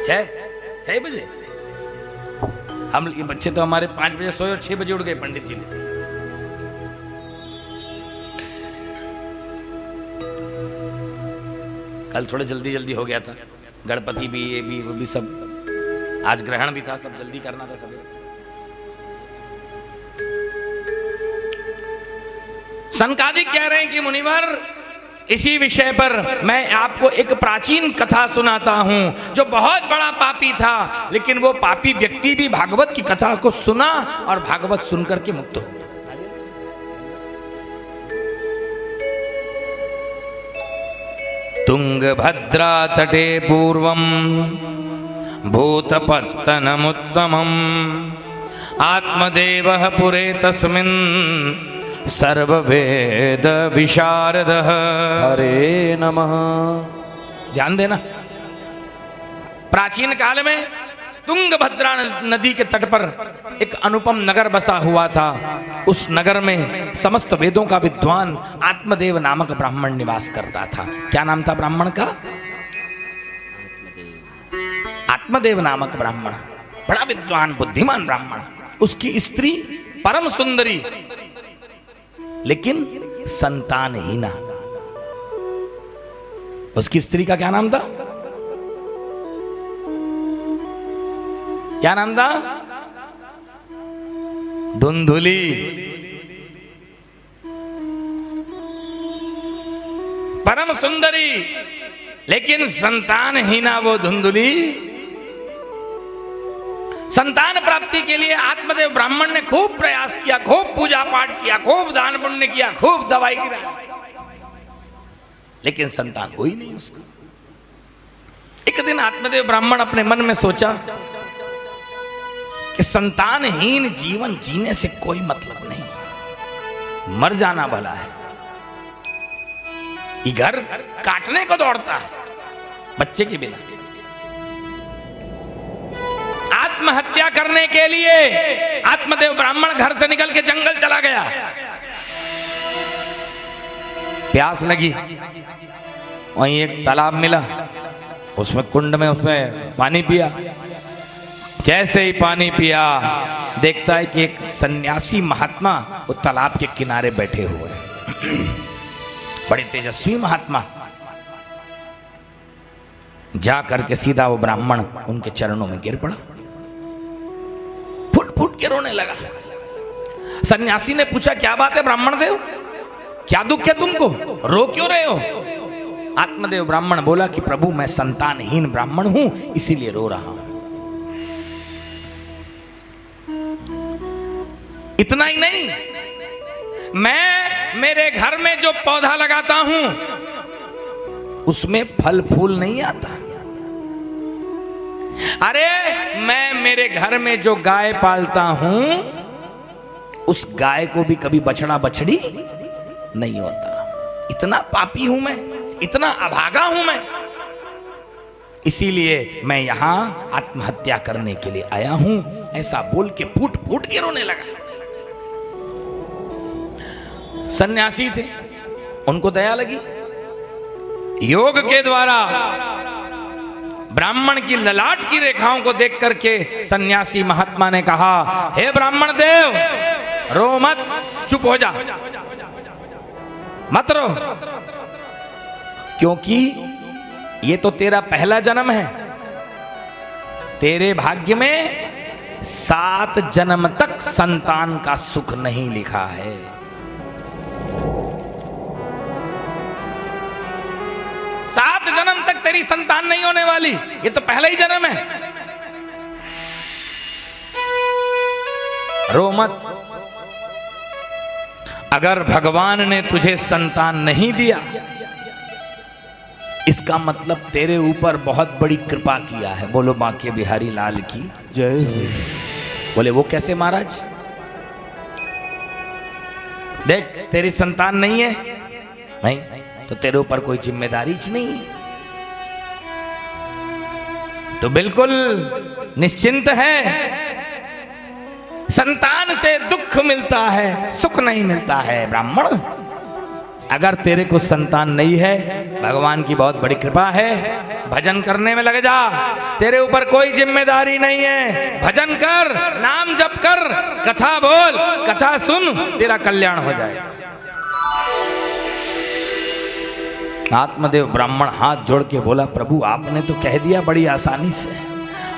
S3: 6 बजे। हम ये बच्चे तो हमारे 5 बजे सोए और 6 बजे उठ गए पंडित जी ने। कल थोड़ा जल्दी जल्दी हो गया था, गणपति भी, ये भी, वो भी सब, आज ग्रहण भी था, सब जल्दी करना था सवेरे। सनकादिक कह रहे हैं कि मुनिवर, इसी विषय पर मैं आपको एक प्राचीन कथा सुनाता हूं। जो बहुत बड़ा पापी था, लेकिन वो पापी व्यक्ति भी भागवत की कथा को सुना और भागवत सुनकर के मुक्त हो। तुंगभद्रा तटे पूर्वं भूतपत्तनमुत्तमम् आत्मदेवः पुरे तस्मिन् सर्ववेद विशारदः।
S2: हरे नमः।
S3: ध्यान देना, प्राचीन काल में तुंगभद्रा नदी के तट पर एक अनुपम नगर बसा हुआ था। उस नगर में समस्त वेदों का विद्वान आत्मदेव नामक ब्राह्मण निवास करता था। क्या नाम था ब्राह्मण का? आत्मदेव नामक ब्राह्मण, बड़ा विद्वान बुद्धिमान ब्राह्मण। उसकी स्त्री परम सुंदरी, लेकिन संतानहीना। उसकी स्त्री का क्या नाम था? क्या नाम था? धुंधुली। परम सुंदरी, लेकिन संतानहीना वो धुंधुली। संतान प्राप्ति के लिए आत्मदेव ब्राह्मण ने खूब प्रयास किया, खूब पूजा पाठ किया, खूब दान पुण्य किया, खूब दवाई गिराई, लेकिन संतान हुई नहीं उसको। एक दिन आत्मदेव ब्राह्मण अपने मन में सोचा कि संतानहीन जीवन जीने से कोई मतलब नहीं, मर जाना भला है। ये घर काटने को दौड़ता है बच्चे के बिना। आत्महत्या करने के लिए आत्मदेव ब्राह्मण घर से निकल के जंगल चला गया। प्यास लगी, वहीं एक तालाब मिला, उसमें कुंड में उसमें पानी पिया। जैसे ही पानी पिया, देखता है कि एक सन्यासी महात्मा वो तालाब के किनारे बैठे हुए हैं। बड़े तेजस्वी महात्मा। जा करके सीधा वो ब्राह्मण उनके चरणों में गिर पड़ा, फुट फुट के रोने लगा। सन्यासी ने पूछा, क्या बात है ब्राह्मण देव, क्या दुख है तुमको, रो क्यों रहे हो? आत्मदेव ब्राह्मण बोला कि प्रभु मैं संतानहीन ब्राह्मण हूं, इसीलिए रो रहा हूं। इतना ही नहीं, मैं मेरे घर में जो पौधा लगाता हूं उसमें फल फूल नहीं आता। अरे मैं मेरे घर में जो गाय पालता हूं उस गाय को भी कभी बछड़ा बछड़ी नहीं होता। इतना पापी हूं मैं, इतना अभागा हूं मैं, इसीलिए मैं यहां आत्महत्या करने के लिए आया हूं। ऐसा बोल के फूट फूट के रोने लगा। सन्यासी थे, उनको दया लगी। योग के द्वारा ब्राह्मण की ललाट की रेखाओं को देख करके सन्यासी महात्मा ने कहा, हे ब्राह्मण देव, रो मत, चुप हो जा, मत रो, क्योंकि ये तो तेरा पहला जन्म है। तेरे भाग्य में 7 जन्म तक संतान का सुख नहीं लिखा है। जन्म तक तेरी संतान नहीं होने वाली, ये तो पहला ही जन्म है। रो मत। अगर भगवान ने तुझे संतान नहीं दिया, इसका मतलब तेरे ऊपर बहुत बड़ी कृपा किया है। बोलो बांके बिहारी लाल की
S1: जय।
S3: बोले वो कैसे महाराज? देख तेरी संतान नहीं है, नहीं तो तेरे ऊपर कोई जिम्मेदारी नहीं है, तो बिल्कुल निश्चिंत है। संतान से दुख मिलता है, सुख नहीं मिलता है। ब्राह्मण, अगर तेरे को संतान नहीं है, भगवान की बहुत बड़ी कृपा है, भजन करने में लग जा, तेरे ऊपर कोई जिम्मेदारी नहीं है। भजन कर, नाम जप कर, कथा बोल, कथा सुन, तेरा कल्याण हो जाएगा। आत्मदेव ब्राह्मण हाथ जोड़ के बोला, प्रभु आपने तो कह दिया बड़ी आसानी से,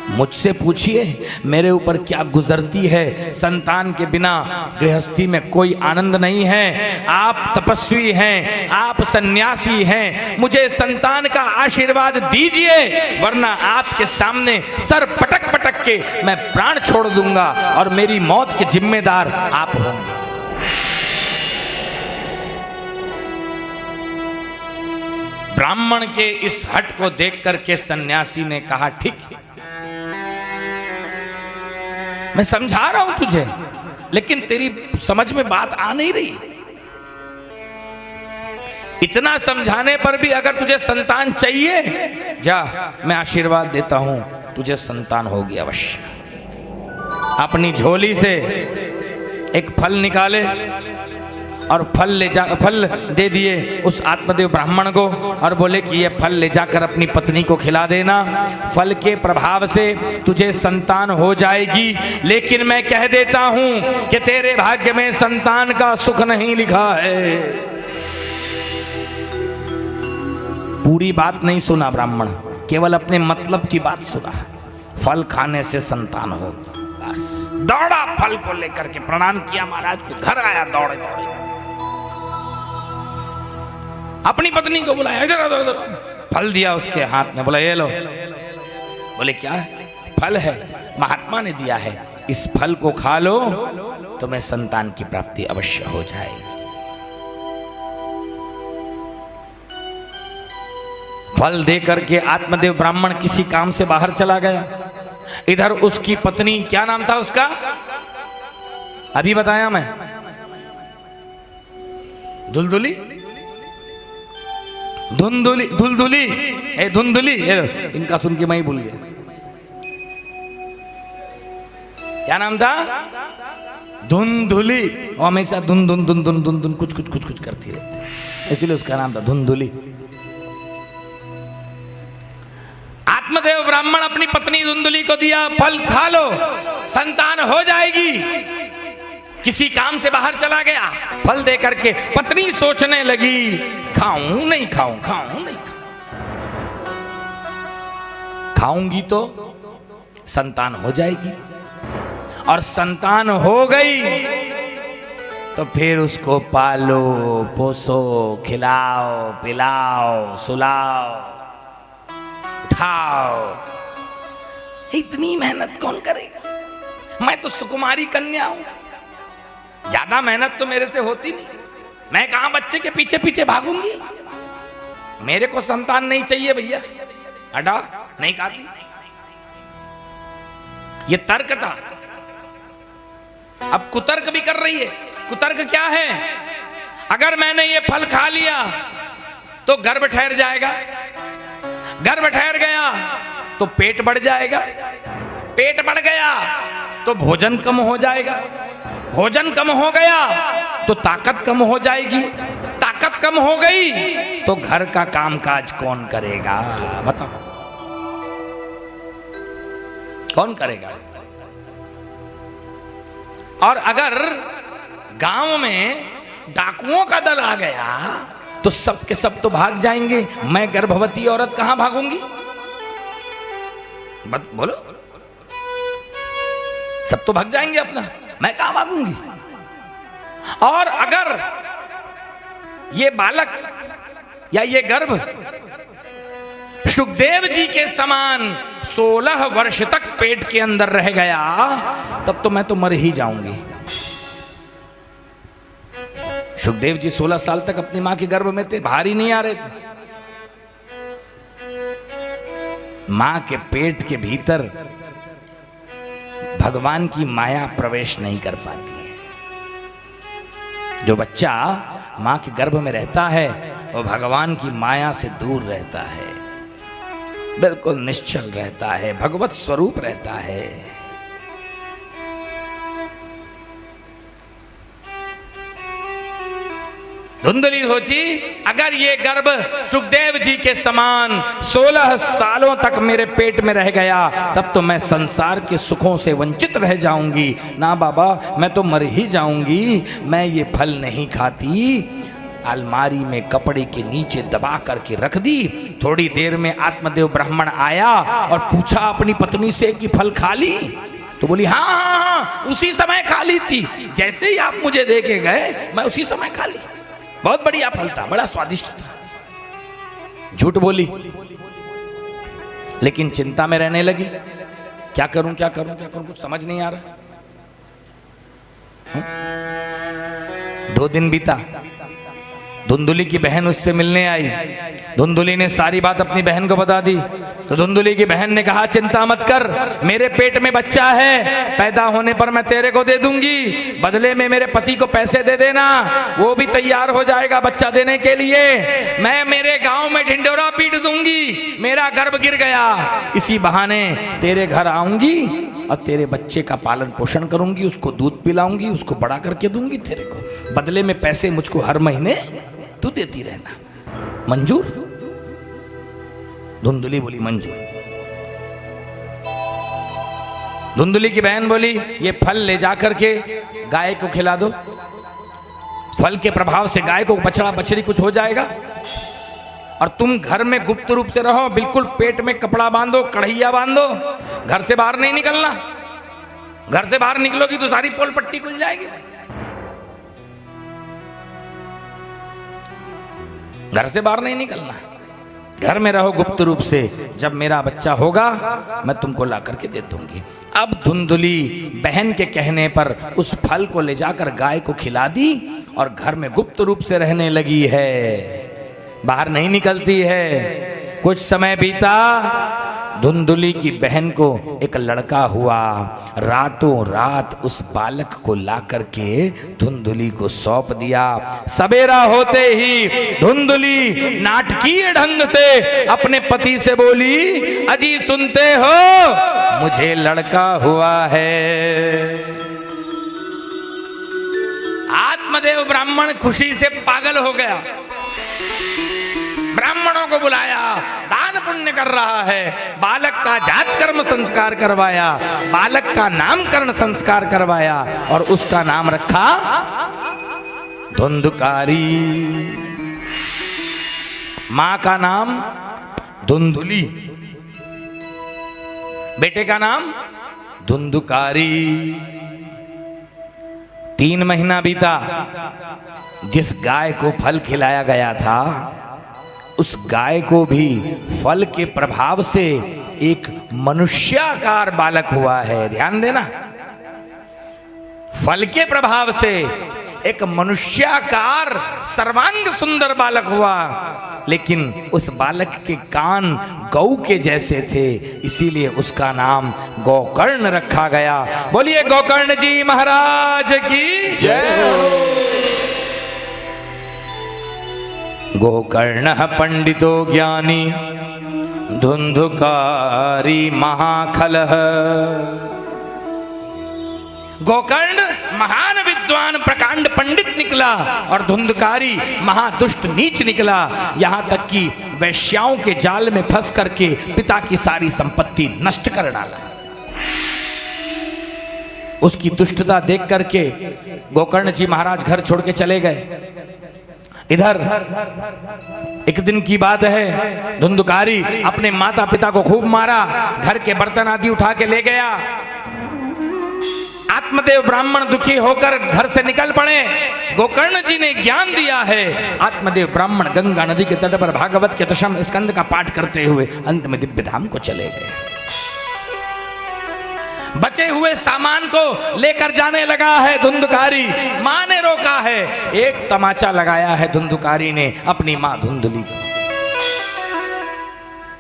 S3: मुझसे पूछिए मेरे ऊपर क्या गुजरती है। संतान के बिना गृहस्थी में कोई आनंद नहीं है। आप तपस्वी हैं, आप सन्यासी हैं, मुझे संतान का आशीर्वाद दीजिए, वरना आपके सामने सर पटक पटक के मैं प्राण छोड़ दूंगा और मेरी मौत के जिम्मेदार आप होंगे। ब्राह्मण के इस हट को देख करके सन्यासी ने कहा, ठीक है, मैं समझा रहा हूं तुझे, लेकिन तेरी समझ में बात आ नहीं रही। इतना समझाने पर भी अगर तुझे संतान चाहिए, जा, मैं आशीर्वाद देता हूं, तुझे संतान होगी अवश्य। अपनी झोली से एक फल निकाले और फल दे दिए उस आत्मदेव ब्राह्मण को और बोले कि ये फल ले जाकर अपनी पत्नी को खिला देना, फल के प्रभाव से तुझे संतान हो जाएगी। लेकिन मैं कह देता हूं कि तेरे भाग्य में संतान का सुख नहीं लिखा है। पूरी बात नहीं सुना ब्राह्मण, केवल अपने मतलब की बात सुना। फल खाने से संतान हो। दौड़ा फल को लेकर के, प्रणाम किया महाराज को, घर आया दौड़े दौड़े, अपनी पत्नी को बुलाया, इधर इधर इधर, फल दिया उसके हाथ में, बोला ये लो। बोले क्या है? फल है, महात्मा ने दिया है, इस फल को खा लो, तुम्हें संतान की प्राप्ति अवश्य हो जाएगी। फल दे करके आत्मदेव ब्राह्मण किसी काम से बाहर चला गया। इधर उसकी पत्नी, क्या नाम था उसका, अभी बताया मैं, धुलधुली, धुंधुली, धुलधुली, ए धुंधुली, इनका सुन के मैं ही भूल गया, क्या नाम था, धुंधुली। वो हमेशा धुन धुन धुन धुन धुन धुन कुछ कुछ कुछ कुछ करती रहती, इसलिए उसका नाम था धुंधुली। आत्मदेव ब्राह्मण अपनी पत्नी धुंधुली को दिया, फल खा लो, संतान हो जाएगी। किसी काम से बाहर चला गया, फल दे करके पत्नी सोचने लगी, खाऊं नहीं खाऊं, खाऊं नहीं खाऊं। खाऊंगी तो संतान हो जाएगी, और संतान हो गई तो फिर उसको पालो पोसो, खिलाओ पिलाओ, सुलाओ, उठाओ। इतनी मेहनत कौन करेगा? मैं तो सुकुमारी कन्या हूं, ज्यादा मेहनत तो मेरे से होती नहीं। मैं कहां बच्चे के पीछे पीछे भागूंगी? मेरे को संतान नहीं चाहिए भैया, हटा, नहीं खाती। ये तर्क था। अब कुतर्क भी कर रही है। कुतर्क क्या है? अगर मैंने ये फल खा लिया तो गर्भ ठहर जाएगा, गर्भ ठहर गया तो पेट बढ़ जाएगा, पेट बढ़ गया तो भोजन कम हो जाएगा, भोजन कम हो गया तो ताकत कम हो जाएगी, ताकत कम हो गई तो घर का कामकाज कौन करेगा? बताओ, कौन करेगा? और अगर गांव में डाकुओं का दल आ गया तो सब के सब तो भाग जाएंगे। मैं गर्भवती औरत कहां भागूंगी? बोलो, सब तो भाग जाएंगे अपना, मैं कहां भागूंगी? और अगर ये बालक या ये गर्भ सुखदेव जी के समान 16 वर्ष तक पेट के अंदर रह गया, तब तो मैं तो मर ही जाऊंगी। सुखदेव जी 16 साल तक अपनी मां के गर्भ में थे, बाहर ही नहीं आ रहे थे। मां के पेट के भीतर भगवान की माया प्रवेश नहीं कर पाती है। जो बच्चा मां के गर्भ में रहता है वो भगवान की माया से दूर रहता है, बिल्कुल निश्चल रहता है, भगवत स्वरूप रहता है। धुंधली सोची, अगर ये गर्भ सुखदेव जी के समान 16 सालों तक मेरे पेट में रह गया, तब तो मैं संसार के सुखों से वंचित रह जाऊंगी। ना बाबा, मैं तो मर ही जाऊंगी। मैं ये फल नहीं खाती। अलमारी में कपड़े के नीचे दबा करके रख दी। थोड़ी देर में आत्मदेव ब्राह्मण आया और पूछा अपनी पत्नी से कि फल खा ली? तो बोली हाँ हाँ हाँ, उसी समय खा ली थी। जैसे ही आप मुझे दे के गए मैं उसी समय खा ली। बहुत बढ़िया फल था, बड़ा स्वादिष्ट था। झूठ बोली, लेकिन चिंता में रहने लगी। क्या करूं क्या करूं क्या करूं, कुछ समझ नहीं आ रहा। 2 दिन बीता, धुंधुली की बहन उससे मिलने आई। धुंधुली ने सारी बात अपनी बहन को बता दी। तो धुंधुली की बहन ने कहा, चिंता मत कर, मेरे पेट में बच्चा है, पैदा होने पर मैं तेरे को दे दूंगी। बदले में मेरे पति को पैसे दे देना, वो भी तैयार हो जाएगा बच्चा देने के लिए। मैं मेरे गांव में ढिंडोरा पीट दूंगी, मेरा गर्भ गिर गया, इसी बहाने तेरे घर आऊंगी और तेरे बच्चे का पालन पोषण करूंगी, उसको दूध पिलाऊंगी, उसको बड़ा करके दूंगी तेरे को। बदले में पैसे मुझको हर महीने तू देती रहना। मंजूर? धुंधुली बोली मंजूर। धुंधुली की बहन बोली, ये फल ले जाकर के गाय को खिला दो। फल के प्रभाव से गाय को बछड़ा बछड़ी कुछ हो जाएगा। और तुम घर में गुप्त रूप से रहो, बिल्कुल पेट में कपड़ा बांधो, कढ़ैया बांधो, घर से बाहर नहीं निकलना। घर से बाहर निकलोगी तो सारी पोल पट्टी खुल जाएगी। घर से बाहर नहीं निकलना, घर में रहो गुप्त रूप से। जब मेरा बच्चा होगा मैं तुमको ला करके दे दूंगी। अब धुंधुली बहन के कहने पर उस फल को ले जाकर गाय को खिला दी और घर में गुप्त रूप से रहने लगी है, बाहर नहीं निकलती है। कुछ समय बीता, धुंधुली की बहन को एक लड़का हुआ। रातों रात उस बालक को ला करके धुंधुली को सौंप दिया। सवेरा होते ही धुंधुली नाटकीय ढंग से अपने पति से बोली, अजी सुनते हो, मुझे लड़का हुआ है। आत्मदेव ब्राह्मण खुशी से पागल हो गया। ब्राह्मणों को बुलाया, दान पुण्य कर रहा है, बालक का जात कर्म संस्कार करवाया, बालक का नामकरण संस्कार करवाया और उसका नाम रखा धुंधकारी। मां का नाम धुंधुली, बेटे का नाम धुंधुकारी। 3 महीना बीता, जिस गाय को फल खिलाया गया था उस गाय को भी फल के प्रभाव से एक मनुष्याकार बालक हुआ है। ध्यान देना, फल के प्रभाव से एक मनुष्याकार सर्वांग सुंदर बालक हुआ, लेकिन उस बालक के कान गौ के जैसे थे, इसीलिए उसका नाम गोकर्ण रखा गया। बोलिए गोकर्ण जी महाराज की जय। गोकर्ण पंडितो ज्ञानी धुंधुकारी महाखलः। गोकर्ण महान विद्वान प्रकांड पंडित निकला और धुंधकारी महादुष्ट नीच निकला। यहां तक कि वैश्याओं के जाल में फंस करके पिता की सारी संपत्ति नष्ट कर डाला। उसकी दुष्टता देख करके गोकर्ण जी महाराज घर छोड़ के चले गए। इधर एक दिन की बात है, धुंधुकारी अपने माता पिता को खूब मारा, घर के बर्तन आदि उठा के ले गया। आत्मदेव ब्राह्मण दुखी होकर घर से निकल पड़े। गोकर्ण जी ने ज्ञान दिया है। आत्मदेव ब्राह्मण गंगा नदी के तट पर भागवत के 10वें स्कंद का पाठ करते हुए अंत में दिव्य धाम को चले गए। बचे हुए सामान को लेकर जाने लगा है धुंधुकारी। मां ने रोका है। एक तमाचा लगाया है धुंधुकारी ने अपनी मां धुंधुली को।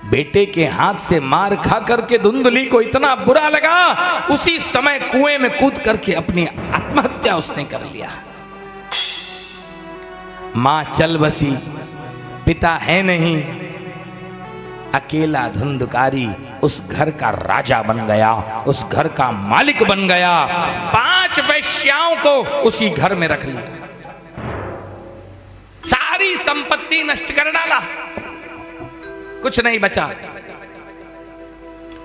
S3: बेटे के हाथ से मार खा करके धुंधुली को इतना बुरा लगा, उसी समय कुएं में कूद करके अपनी आत्महत्या उसने कर लिया। मां चल बसी, पिता है नहीं, अकेला धुंधुकारी उस घर का राजा बन गया, उस घर का मालिक बन गया। 5 वैश्याओं को उसी घर में रख लिया, सारी संपत्ति नष्ट कर डाला, कुछ नहीं बचा।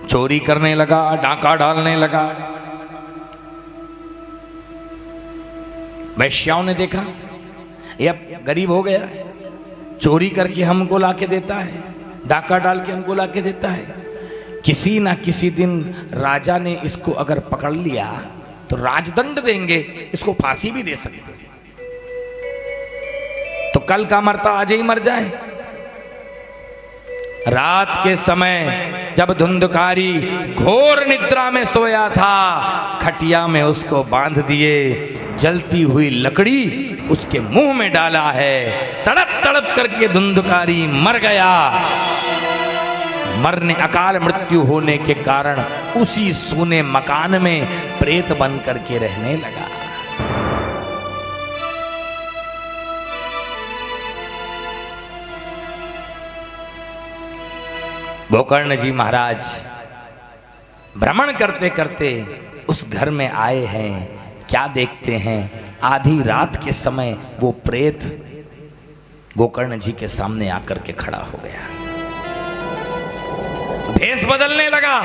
S3: चोरी करने लगा, डाका डालने लगा। वैश्याओं ने देखा ये अब गरीब हो गया है, चोरी करके हमको लाके देता है, डाका डाल के हमको लाके देता है। किसी ना किसी दिन राजा ने इसको अगर पकड़ लिया तो राजदंड देंगे, इसको फांसी भी दे सकते, तो कल का मरता आज ही मर जाए। रात के समय जब धुंधुकारी घोर निद्रा में सोया था, खटिया में उसको बांध दिए, जलती हुई लकड़ी उसके मुंह में डाला है। तड़प तड़प करके धुंधुकारी मर गया। मरने अकाल मृत्यु होने के कारण उसी सूने मकान में प्रेत बन करके रहने लगा। गोकर्ण जी महाराज भ्रमण करते करते उस घर में आए हैं। क्या देखते हैं, आधी रात के समय वो प्रेत गोकर्ण जी के सामने आकर के खड़ा हो गया। भेष बदलने लगा,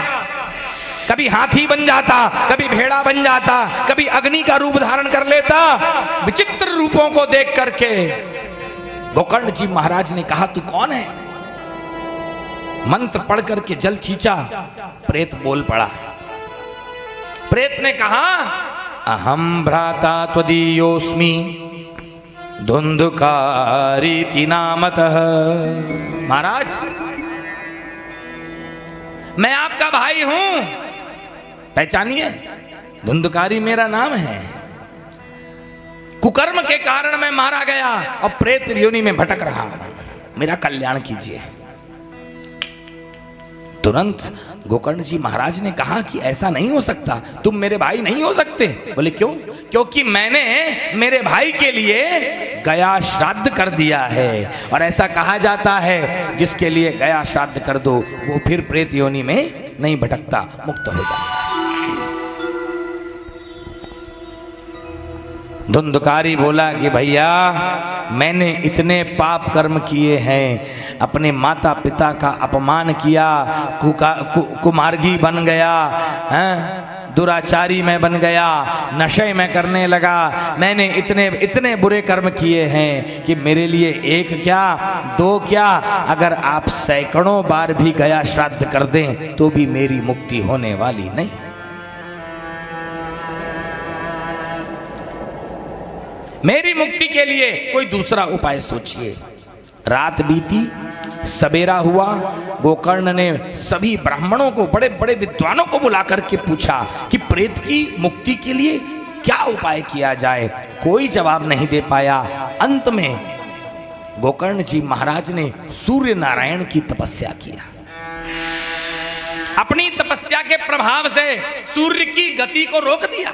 S3: कभी हाथी बन जाता, कभी भेड़ा बन जाता, कभी अग्नि का रूप धारण कर लेता। विचित्र रूपों को देख करके गोकर्ण जी महाराज ने कहा, तू कौन है? मंत्र पढ़ करके जल खींचा, प्रेत बोल पड़ा। प्रेत ने कहा, अहम भ्राता त्वदीयोस्मि धुंधुकारी नामतः। महाराज, मैं आपका भाई हूं, पहचानिए, धुंधुकारी मेरा नाम है। कुकर्म के कारण मैं मारा गया और प्रेत योनि में भटक रहा हूं, मेरा कल्याण कीजिए। तुरंत गोकर्ण जी महाराज ने कहा कि ऐसा नहीं हो सकता, तुम मेरे भाई नहीं हो सकते। बोले क्यों? क्योंकि मैंने मेरे भाई के लिए गया श्राद्ध कर दिया है, और ऐसा कहा जाता है जिसके लिए गया श्राद्ध कर दो वो फिर प्रेत योनि में नहीं भटकता, मुक्त हो जाता। धुंधुकारी बोला कि भैया, मैंने इतने पाप कर्म किए हैं, अपने माता पिता का अपमान किया, कुमार्गी बन गया, दुराचारी मैं बन गया, नशे में करने लगा, मैंने इतने इतने बुरे कर्म किए हैं कि मेरे लिए एक क्या दो क्या, अगर आप सैकड़ों बार भी गया श्राद्ध कर दें तो भी मेरी मुक्ति होने वाली नहीं। मेरी मुक्ति के लिए कोई दूसरा उपाय सोचिए। रात बीती, सवेरा हुआ, गोकर्ण ने सभी ब्राह्मणों को, बड़े बड़े विद्वानों को बुला करके पूछा कि प्रेत की मुक्ति के लिए क्या उपाय किया जाए। कोई जवाब नहीं दे पाया। अंत में गोकर्ण जी महाराज ने सूर्य नारायण की तपस्या किया। अपनी तपस्या के प्रभाव से सूर्य की गति को रोक दिया।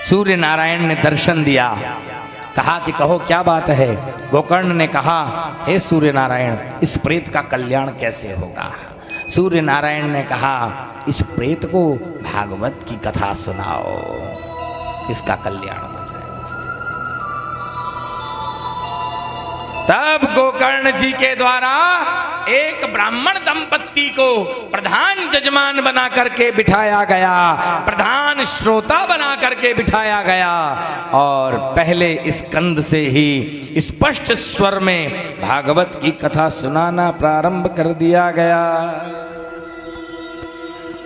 S3: सूर्य नारायण ने दर्शन दिया, कहा कि कहो क्या बात है। गोकर्ण ने कहा, हे सूर्य नारायण, इस प्रेत का कल्याण कैसे होगा। सूर्य नारायण ने कहा, इस प्रेत को भागवत की कथा सुनाओ, इसका कल्याण हो जाए। तब गोकर्ण जी के द्वारा एक ब्राह्मण दंपत्ति को प्रधान जजमान बना करके बिठाया गया, प्रधान श्रोता बना करके बिठाया गया, और पहले स्कंद से ही स्पष्ट स्वर में भागवत की कथा सुनाना प्रारंभ कर दिया गया।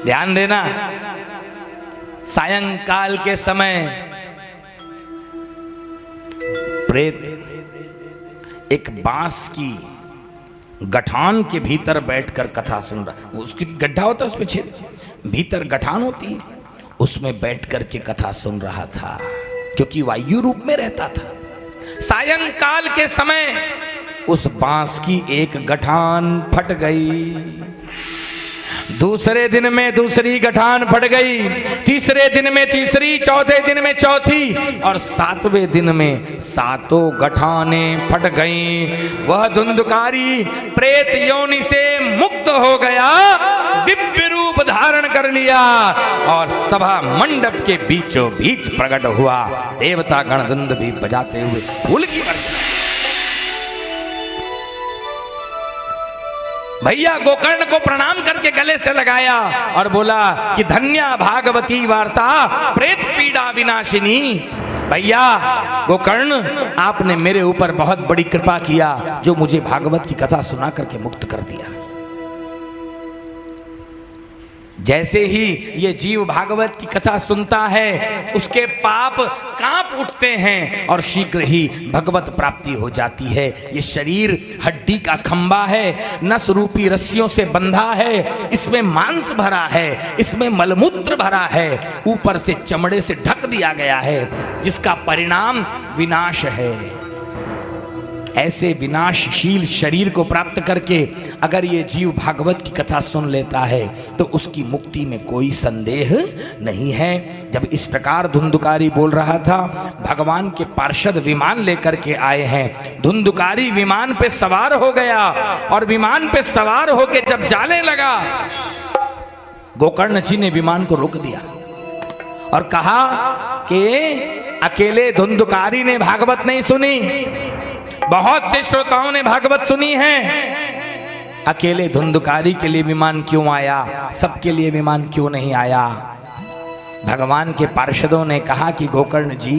S3: ध्यान देना, सायंकाल के समय प्रेत एक बांस की गठान के भीतर बैठकर कथा सुन रहा, उसकी गड्ढा होता है उसमें छेद, भीतर गठान होती है, उसमें बैठकर के कथा सुन रहा था, क्योंकि वायु रूप में रहता था। सायंकाल के समय उस बांस की एक गठान फट गई, दूसरे दिन में दूसरी गठान फट गई, तीसरे दिन में तीसरी, चौथे दिन में चौथी, और सातवें दिन में सातों गठानें फट गईं। वह धुंधकारी प्रेत योनि से मुक्त हो गया, दिव्य रूप धारण कर लिया, और सभा मंडप के बीचों बीच प्रकट हुआ। देवता गण धुंध भी बजाते हुए फूल की वर्षा। भैया गोकर्ण को प्रणाम करके गले से लगाया और बोला कि धन्या भागवती वार्ता प्रेत पीड़ा विनाशिनी। भैया गोकर्ण, आपने मेरे ऊपर बहुत बड़ी कृपा किया, जो मुझे भागवत की कथा सुना करके मुक्त कर दिया। जैसे ही ये जीव भागवत की कथा सुनता है, उसके पाप कांप उठते हैं और शीघ्र ही भगवत प्राप्ति हो जाती है। ये शरीर हड्डी का खंबा है, नस रूपी रस्सियों से बंधा है, इसमें मांस भरा है, इसमें मलमूत्र भरा है, ऊपर से चमड़े से ढक दिया गया है, जिसका परिणाम विनाश है। ऐसे विनाशशील शरीर को प्राप्त करके अगर ये जीव भागवत की कथा सुन लेता है तो उसकी मुक्ति में कोई संदेह नहीं है। जब इस प्रकार धुंधुकारी बोल रहा था, भगवान के पार्षद विमान लेकर के आए हैं। धुंधुकारी विमान पे सवार हो गया और विमान पे सवार होके जब जाने लगा, गोकर्ण जी ने विमान को रोक दिया और कहा कि अकेले धुंधुकारी ने भागवत नहीं सुनी, बहुत से श्रोताओं ने भागवत सुनी है। अकेले धुंधुकारी के लिए विमान क्यों आया, सबके लिए विमान क्यों नहीं आया। भगवान के पार्षदों ने कहा कि गोकर्ण जी,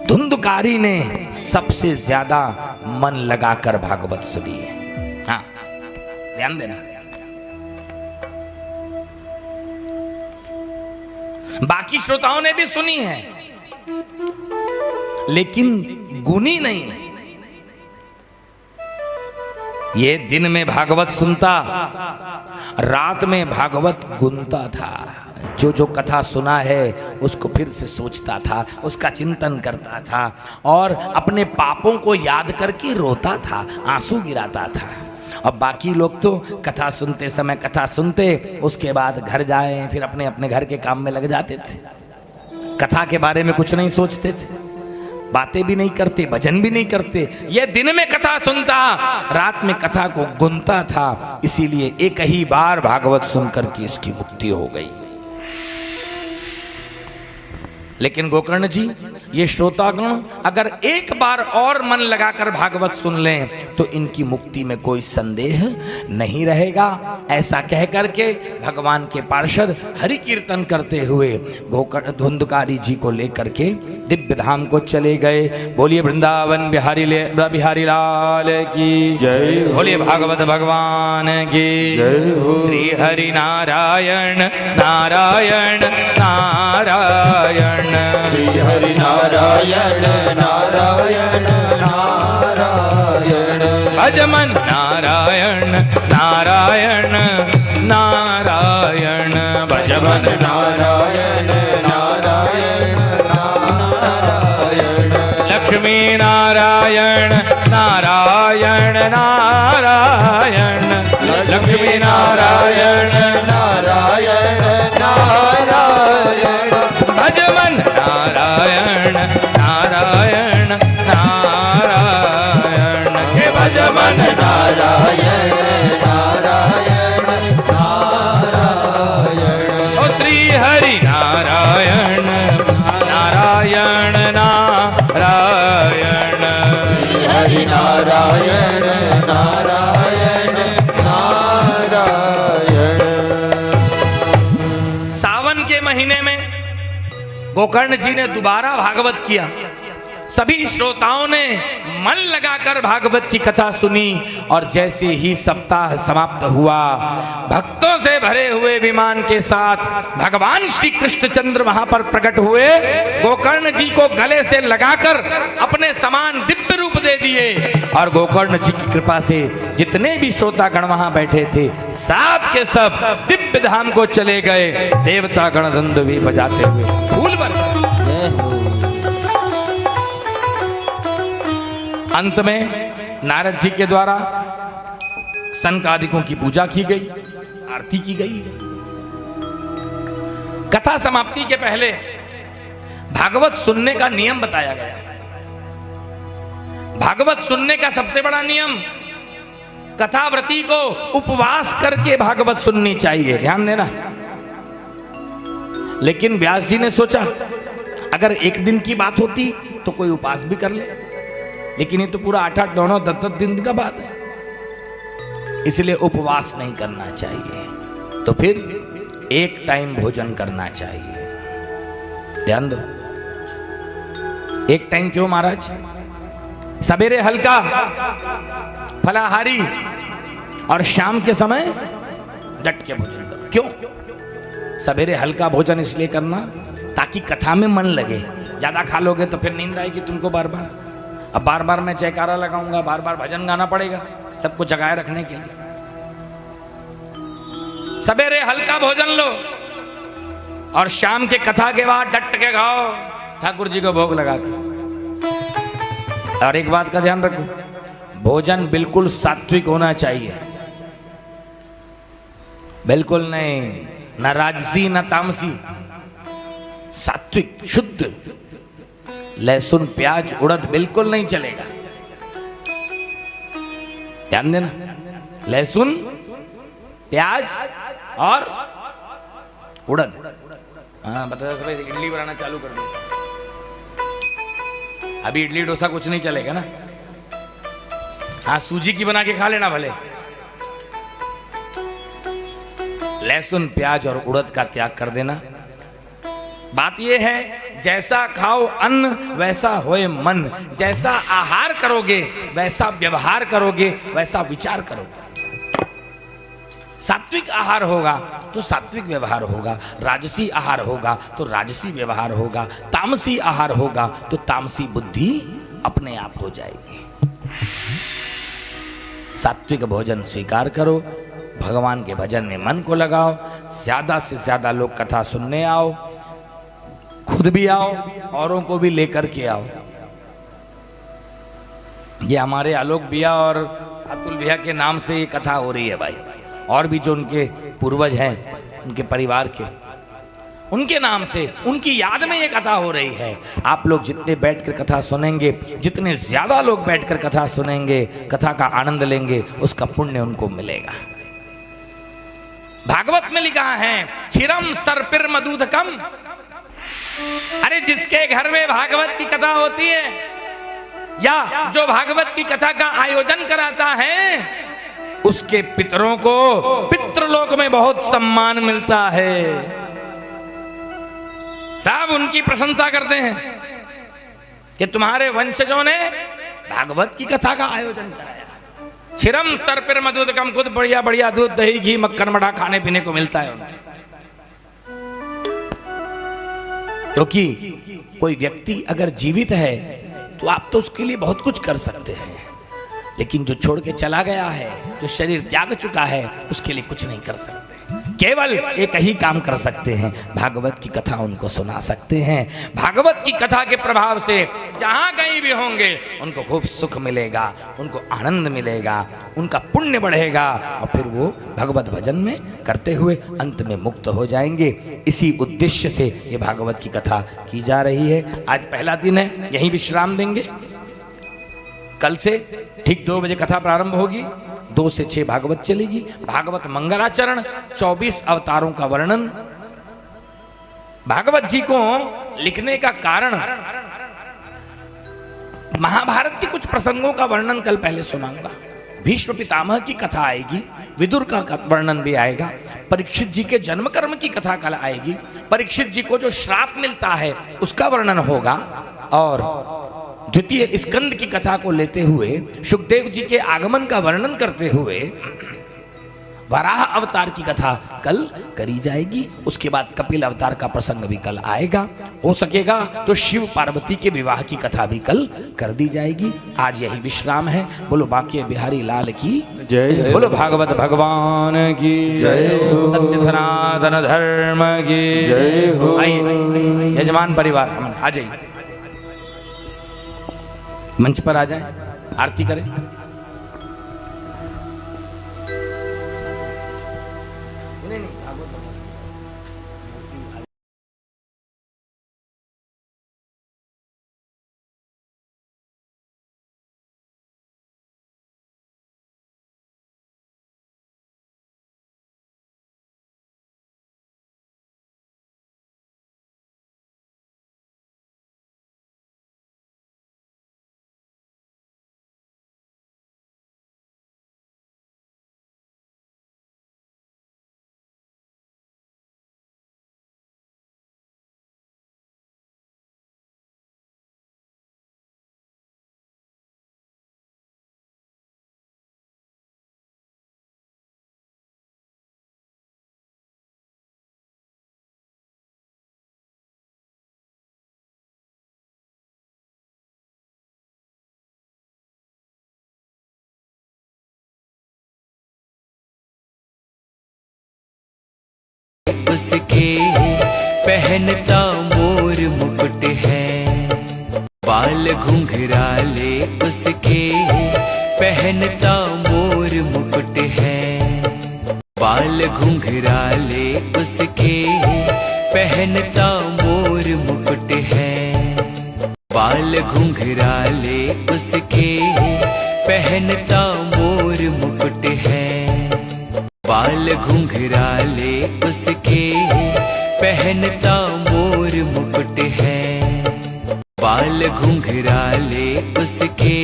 S3: धुंधुकारी ने सबसे ज्यादा मन लगाकर भागवत सुनी है। हाँ, ध्यान देना। बाकी श्रोताओं ने भी सुनी है, लेकिन गुनी नहीं है। ये दिन में भागवत सुनता, रात में भागवत गुनता था। जो जो कथा सुना है उसको फिर से सोचता था, उसका चिंतन करता था और अपने पापों को याद करके रोता था, आंसू गिराता था। अब बाकी लोग तो कथा सुनते समय कथा सुनते, उसके बाद घर जाए, फिर अपने अपने घर के काम में लग जाते थे, कथा के बारे में कुछ नहीं सोचते थे, बातें भी नहीं करते, भजन भी नहीं करते। ये दिन में कथा सुनता, रात में कथा को गुनता था। इसीलिए एक ही बार भागवत सुनकर के इसकी मुक्ति हो गई। लेकिन गोकर्ण जी, ये श्रोतागण अगर एक बार और मन लगाकर भागवत सुन लें तो इनकी मुक्ति में कोई संदेह नहीं रहेगा। ऐसा कह करके भगवान के पार्षद हरि कीर्तन करते हुए गोकर्ण धुंधकारी जी को लेकर के दिव्य धाम को चले गए। बोलिए वृंदावन बिहारी लाल की
S1: जय हो।
S3: बोलिए भागवत भगवान की
S1: जय हो।
S3: श्री हरि नारायण नारायण नारायण
S1: श्री हरि नारायण नारायण नारायण
S3: भजमन नारायण नारायण नारायण भजमन
S1: नारायण नारायण नारायण
S3: लक्ष्मी नारायण नारायण नारायण लक्ष्मी नारायण
S1: नारायण नारायण
S3: भजमन नारायण नारायण नारायण हे भजमन
S1: नारायण नारायण नारायण
S3: ओ श्री हरि नारायण नारायण नारायण
S1: हरि नारायण नारायण नारायण
S3: सावन के महीने में गोकर्ण जी ने दोबारा भागवत किया। सभी श्रोताओं ने मन लगाकर भागवत की कथा सुनी और जैसे ही सप्ताह समाप्त हुआ, भक्तों से भरे हुए विमान के साथ भगवान श्री कृष्णचंद्र वहां पर प्रकट हुए। गोकर्ण जी को गले से लगाकर अपने समान दिव्य रूप दे दिए और गोकर्ण जी की कृपा से जितने भी श्रोतागण वहां बैठे थे सब के सब दिव्य धाम को चले गए। देवता गण धंध भी बजाते हुए फूल बरसाते। अंत में नारद जी के द्वारा सनकादिकों की पूजा की गई, आरती की गई। कथा समाप्ति के पहले भागवत सुनने का नियम बताया गया। भागवत सुनने का सबसे बड़ा नियम, कथाव्रती को उपवास करके भागवत सुननी चाहिए, ध्यान देना। लेकिन व्यास जी ने सोचा अगर एक दिन की बात होती तो कोई उपवास भी कर ले, लेकिन ये तो पूरा 8-8, 9-9, 10-10 दिन का बात है, इसलिए उपवास नहीं करना चाहिए। तो फिर एक टाइम भोजन करना चाहिए। ध्यान दो, एक टाइम क्यों महाराज? सवेरे हल्का फलाहारी और शाम के समय डट के भोजन करो। क्यों सवेरे हल्का भोजन इसलिए करना ताकि कथा में मन लगे। ज्यादा खा लोगे तो फिर नींद आएगी तुमको बार बार। अब बार बार मैं जयकारा लगाऊंगा, बार बार भजन गाना पड़ेगा सबको जगाए रखने के लिए। सवेरे हल्का भोजन लो और शाम के कथा के बाद डट के खाओ, ठाकुर जी को भोग लगा के। और एक बात का ध्यान रखो, भोजन बिल्कुल सात्विक होना चाहिए, बिल्कुल नहीं, न राजसी न तामसी, सात्विक शुद्ध। लहसुन प्याज उड़द बिल्कुल नहीं चलेगा, ध्यान देना। लहसुन प्याज और उड़द। हाँ बता सब इडली बनाना चालू कर दिया। अभी इडली डोसा कुछ नहीं चलेगा ना। हाँ सूजी की बना के खा लेना भले। लहसुन प्याज और उड़द का त्याग कर देना। बात यह है जैसा खाओ अन्न वैसा होए मन। जैसा आहार करोगे वैसा व्यवहार करोगे, वैसा विचार करोगे। सात्विक आहार होगा तो सात्विक व्यवहार होगा, राजसी आहार होगा तो राजसी व्यवहार होगा, तामसी आहार होगा तो तामसी बुद्धि अपने आप हो जाएगी। सात्विक भोजन स्वीकार करो, भगवान के भजन में मन को लगाओ, ज्यादा से ज्यादा लोग कथा सुनने आओ, खुद भी आओ, औरों को भी लेकर के आओ। ये हमारे आलोक भैया और अतुल भैया के नाम से ये कथा हो रही है भाई, और भी जो उनके पूर्वज हैं उनके परिवार के, उनके नाम से, उनकी याद में ये कथा हो रही है। आप लोग जितने बैठकर कथा सुनेंगे, जितने ज्यादा लोग बैठकर कथा सुनेंगे, कथा का आनंद लेंगे, उसका पुण्य उनको मिलेगा। भागवत में लिखा है, क्षीरम सर्पिर मधुधकम अरे जिसके घर में भागवत की कथा होती है या जो भागवत की कथा का आयोजन कराता है उसके पितरों को पितृलोक में बहुत सम्मान मिलता है। सब उनकी प्रशंसा करते हैं कि तुम्हारे वंशजों ने भागवत की कथा का आयोजन कराया। छिरम सर्पिर मधुदकम, खुद बढ़िया बढ़िया दूध दही घी मक्खन मठा खाने पीने को मिलता है उन्हें। क्योंकि कोई व्यक्ति अगर जीवित है तो आप तो उसके लिए बहुत कुछ कर सकते हैं, लेकिन जो छोड़ के चला गया है, जो शरीर त्याग चुका है, उसके लिए कुछ नहीं कर सकते। केवल एक ही काम कर सकते हैं, भागवत की कथा उनको सुना सकते हैं। भागवत की कथा के प्रभाव से जहां कहीं भी होंगे उनको खूब सुख मिलेगा, उनको आनंद मिलेगा, उनका पुण्य बढ़ेगा और फिर वो भगवत भजन में करते हुए अंत में मुक्त हो जाएंगे। इसी उद्देश्य से ये भागवत की कथा की जा रही है। आज पहला दिन है, यहीं विश्राम देंगे। कल से ठीक 2 बजे कथा प्रारंभ होगी, 2 से 6 भागवत चलेगी। भागवत मंगलाचरण, 24 अवतारों का वर्णन। भागवत जी को लिखने का कारण महाभारत के कुछ प्रसंगों का वर्णन कल पहले सुनाऊंगा। भीष्म पितामह की कथा आएगी, विदुर का वर्णन भी आएगा, परीक्षित जी के जन्म कर्म की कथा कल आएगी, परीक्षित जी को जो श्राप मिलता है उसका वर्णन होगा, और द्वितीय स्कंद की कथा को लेते हुए सुखदेव जी के आगमन का वर्णन करते हुए वराह अवतार की कथा कल करी जाएगी। उसके बाद कपिल अवतार का प्रसंग भी कल आएगा। हो सकेगा तो शिव पार्वती के विवाह की कथा भी कल कर दी जाएगी। आज यही विश्राम है। बोलो बांके बिहारी लाल की
S1: जय।
S3: बोलो भागवत भगवान की
S1: जय हो।
S3: सत्य सनातन धर्म की
S1: जय हो।
S3: आइए यजमान परिवार आ जाइए, मंच पर आ जाएं, आरती करें।
S5: उसके पहनता मोर मुकुट है, बाल घुंघराले उसके पहनता मोर मुकुट है, बाल घुंघराले उसके पहनता मोर मुकुट है, बाल घुंघराले उसके पहनता मोर मुकुट है, बाल घुंघराले उसके पहनता मोर मुकुट है, बाल घुंघराले उसके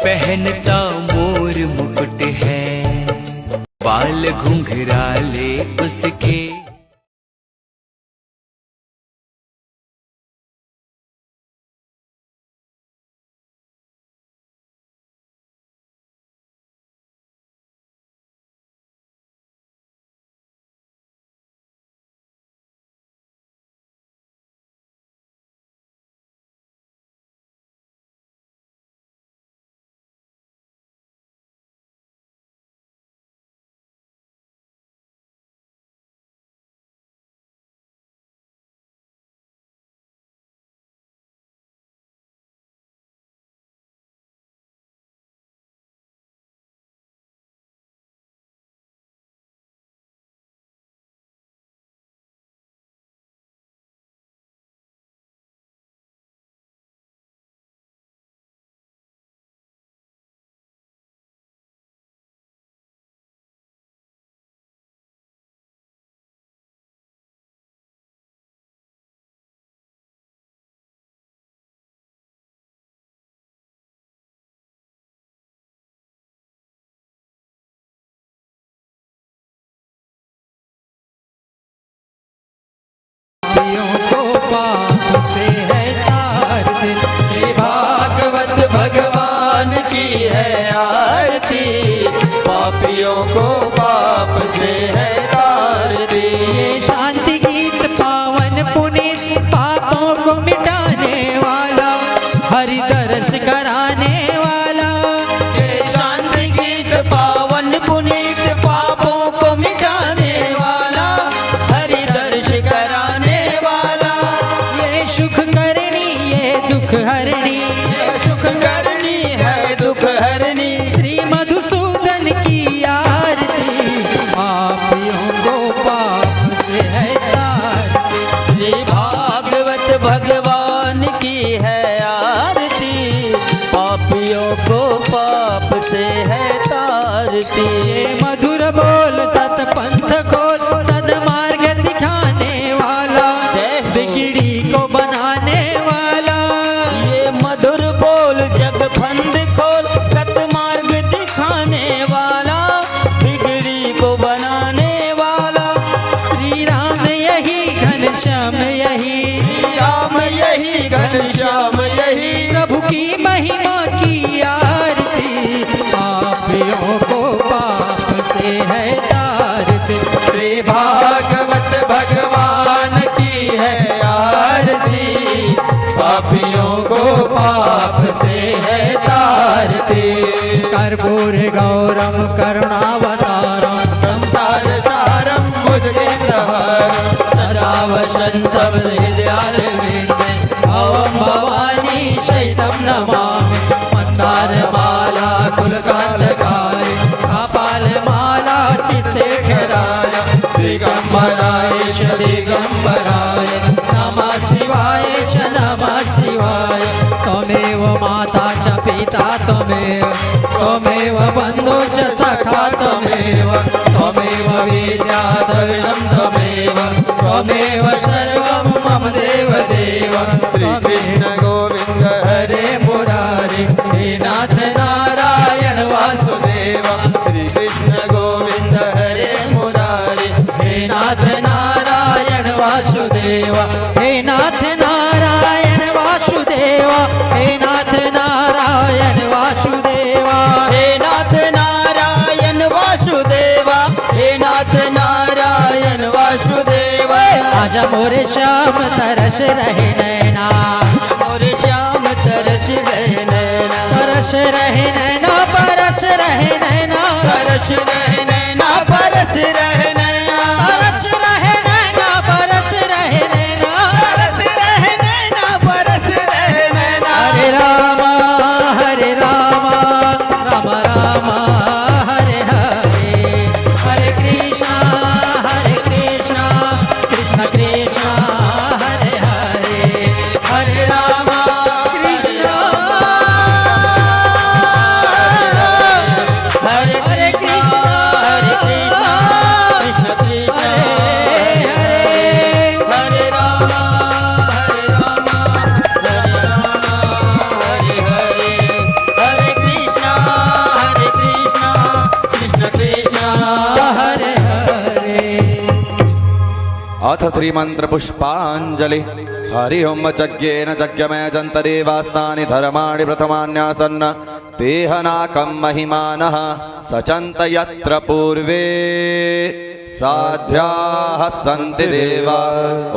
S5: पहनता मोर मुकुट है, बाल घुंघराले उसके
S4: पापियों को पाप से है तार दे।
S1: श्री भागवत भगवान की है आरती, पापियों को पाप से है तार दे।
S4: ये शांति गीत पावन पुनीत पापों को मिटाने वाला, हरि दर्श कराने वाला।
S1: ये शांति गीत पावन पुनीत पापों को मिटाने वाला, हरि दर्श कराने वाला।
S4: ये सुख करनी ये दुख हरणी,
S1: ये सुख करनी है दुख हरनी।
S4: श्री मधुसूदन की आरती, पापियों को पाप से है तार दे।
S1: श्री भागवत भगवान की है आरती, पापियों को पाप से है तारती।
S4: ये मधुर बोल सत पंथ को सदमार्ग दिखाने वाला,
S1: जय हो।
S4: बिगड़ी को बनाने वाला।
S1: ये मधुर बोल जग फंद खोल, सतमार्ग दिखाने वाला, बिगड़ी को बनाने वाला।
S4: श्री राम यही घनश्याम यही,
S1: राम यही घनश्याम यही,
S4: प्रभु की महिमा की आरती, पापियों को पाप से है तार दे।
S1: श्री भागवत भगवान की है आरती, पापियों को पाप से है तारती।
S4: कर्पूर गौरम करुणावतारम,
S1: संसार सारम भुजगेन्द्रहारम, सदा वसन्तं हृदयारविन्दे।
S4: ओम भवानी शैतम नमामि, मंदारमाला कुलकांतकाय, कपालमाला चित्तेखराय,
S1: दिगम्बराय च दिगम्बराय,
S4: नमः शिवाय च नमः शिवाय। त्वमेव माता च पिता त्वमेव, त्वमेव बन्धु च सखा त्वमेव, त्वमेव विद्याधरणं त्वमेव, त्वमेव सर्वं मम देव देव।
S1: श्री कृष्ण गोविंद हरे
S4: मुरारे, हे नाथ नारायण वासुदेव।
S1: श्री कृष्ण गोविंद हरे मुरारे,
S4: हे नाथ नारायण वासुदेव, हे नाथ नारायण वासुदेव, हे नाथ नारायण वासुदेव।
S1: हे नाथ नारायण वासुदेवा, हे नाथ नारायण वासुदेवा।
S4: आजा मोरे श्याम तरस रहे नैना,
S1: और श्याम तरस रहे नैना,
S4: तरस रहे नैना, बरस रहे नैना,
S1: तरस रहे नैना, बरस रहे नैना,
S4: तरस रहे नैना, बरस रहे नैना,
S1: बरस रहे नैना, बरस रहे नैना।
S4: हरे रामा राम रामा हरे हरे, हरे कृष्णा कृष्ण कृष्ण हरे हरे, हरे रामा कृष्ण
S1: हरे
S4: हरे कृष्ण
S1: हरे कृष्ण, कृष्ण कृष्ण
S4: हरे हरे।
S1: हरे राम हरे राम, हरे राम हरे हरे, हरे कृष्ण कृष्ण कृष्ण
S4: हरे हरे।
S2: अथ श्रीमंत्र पुष्पांजलि। हरि ओम यज्ञेन यज्ञमय जंत देवास्तानि धर्माणि प्रथमान्यासन्न तेहनाकं महिमानः सचन्त यत्र पूर्वे साध्याः सन्ति देवा।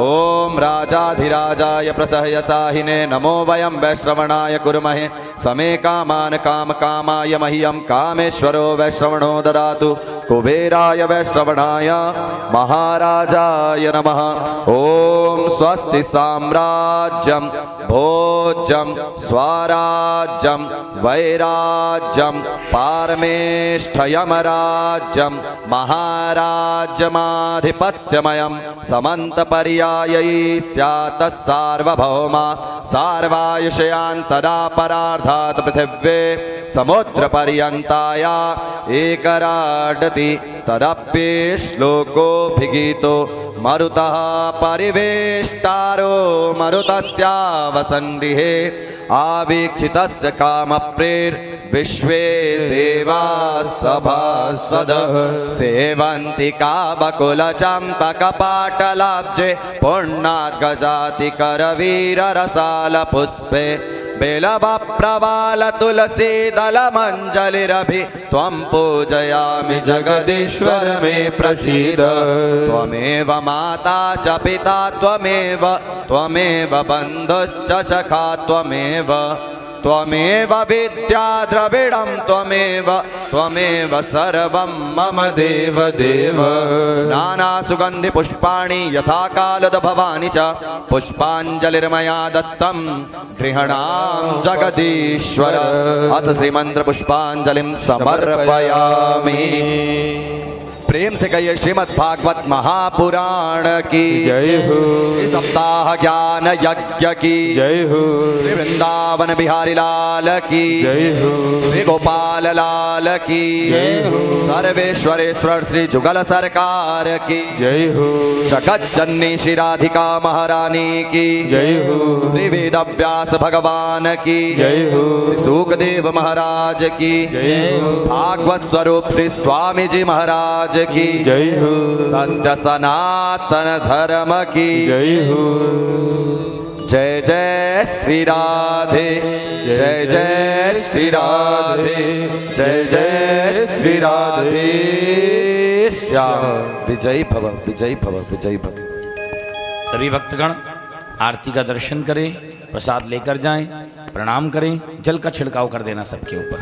S2: ओम राजाधिराजाय प्रसह्यसाहिने नमो वयं वैश्रवणाय कुर्महे समे कामान् कामकामाय मह्यं कामेश्वरो वैश्रवणो ददातु। कुबेराय वैश्रवणाय महाराजाय नमः। ओम स्वस्ति साम्राज्यं भोज्यं स्वराज्यं वैराज्यं पारमेष्ठयमराज्यं महाराज्यमाधिपत्यमयं समन्तपर्यायै स्यात् सार्वभौमा सार्वायुषयान् तदा परार्धात् पृथिव्ये समुद्रपर्यन्ताया एकराडति तदप्येश्लोकोऽभिगीतो मरुतः परिवेष्टारो मरुतस्यावसन्निहे आवीक्षितस्य कामप्रेर् विश्वे देवा सभासद सेवन्ति कामकुलचम्पकपाटलाब्जे पुण्णात् गजाति करवीररसालपुष्पे बेलवप्रवाल तुलसी दलमञ्जलिरभि त्वं पूजयामि जगदीश्वर मे प्रसीद त्वमेव माता च पिता त्वमेव बन्धुश्च सखा त्वमेव विद्या द्रविडं त्वमेव सर्वं मम देव नाना सुगन्धि पुष्पाणि यथा कालद भवानि च पुष्पाञ्जलिर्मया दत्तं गृह्णां जगदीश्वर अथ श्रीमंत्र पुष्पाञ्जलिं समर्पयामि। प्रेम से कहिए श्रीमद् भागवत महापुराण की
S1: जय हो,
S2: सप्ताह ज्ञान यज्ञ की
S1: जय हो,
S2: श्री वृंदावन बिहारी लाल की
S1: जय हो,
S2: श्री गोपाल लाल की
S1: जय हो,
S2: सर्वेश्वरेश्वर श्री जुगल सरकार की
S1: जय हो,
S2: जगत जननी श्री राधिका महारानी की
S1: जय हो,
S2: श्री वेद व्यास भगवान की
S1: जय हो,
S2: श्री सुखदेव महाराज की
S1: जय हो,
S2: भागवत स्वरूप श्री स्वामी जी महाराज की
S1: जय हो,
S2: सत्य सनातन धर्म की
S1: जय हो,
S2: जय जय श्री राधे, जय जय श्री राधे, जय जय श्री राधे श्याम। विजयी भव, विजयी भव, विजयी भव।
S3: सभी भक्तगण आरती का दर्शन करें, प्रसाद लेकर जाएं, प्रणाम करें, जल का छिड़काव कर देना सबके ऊपर।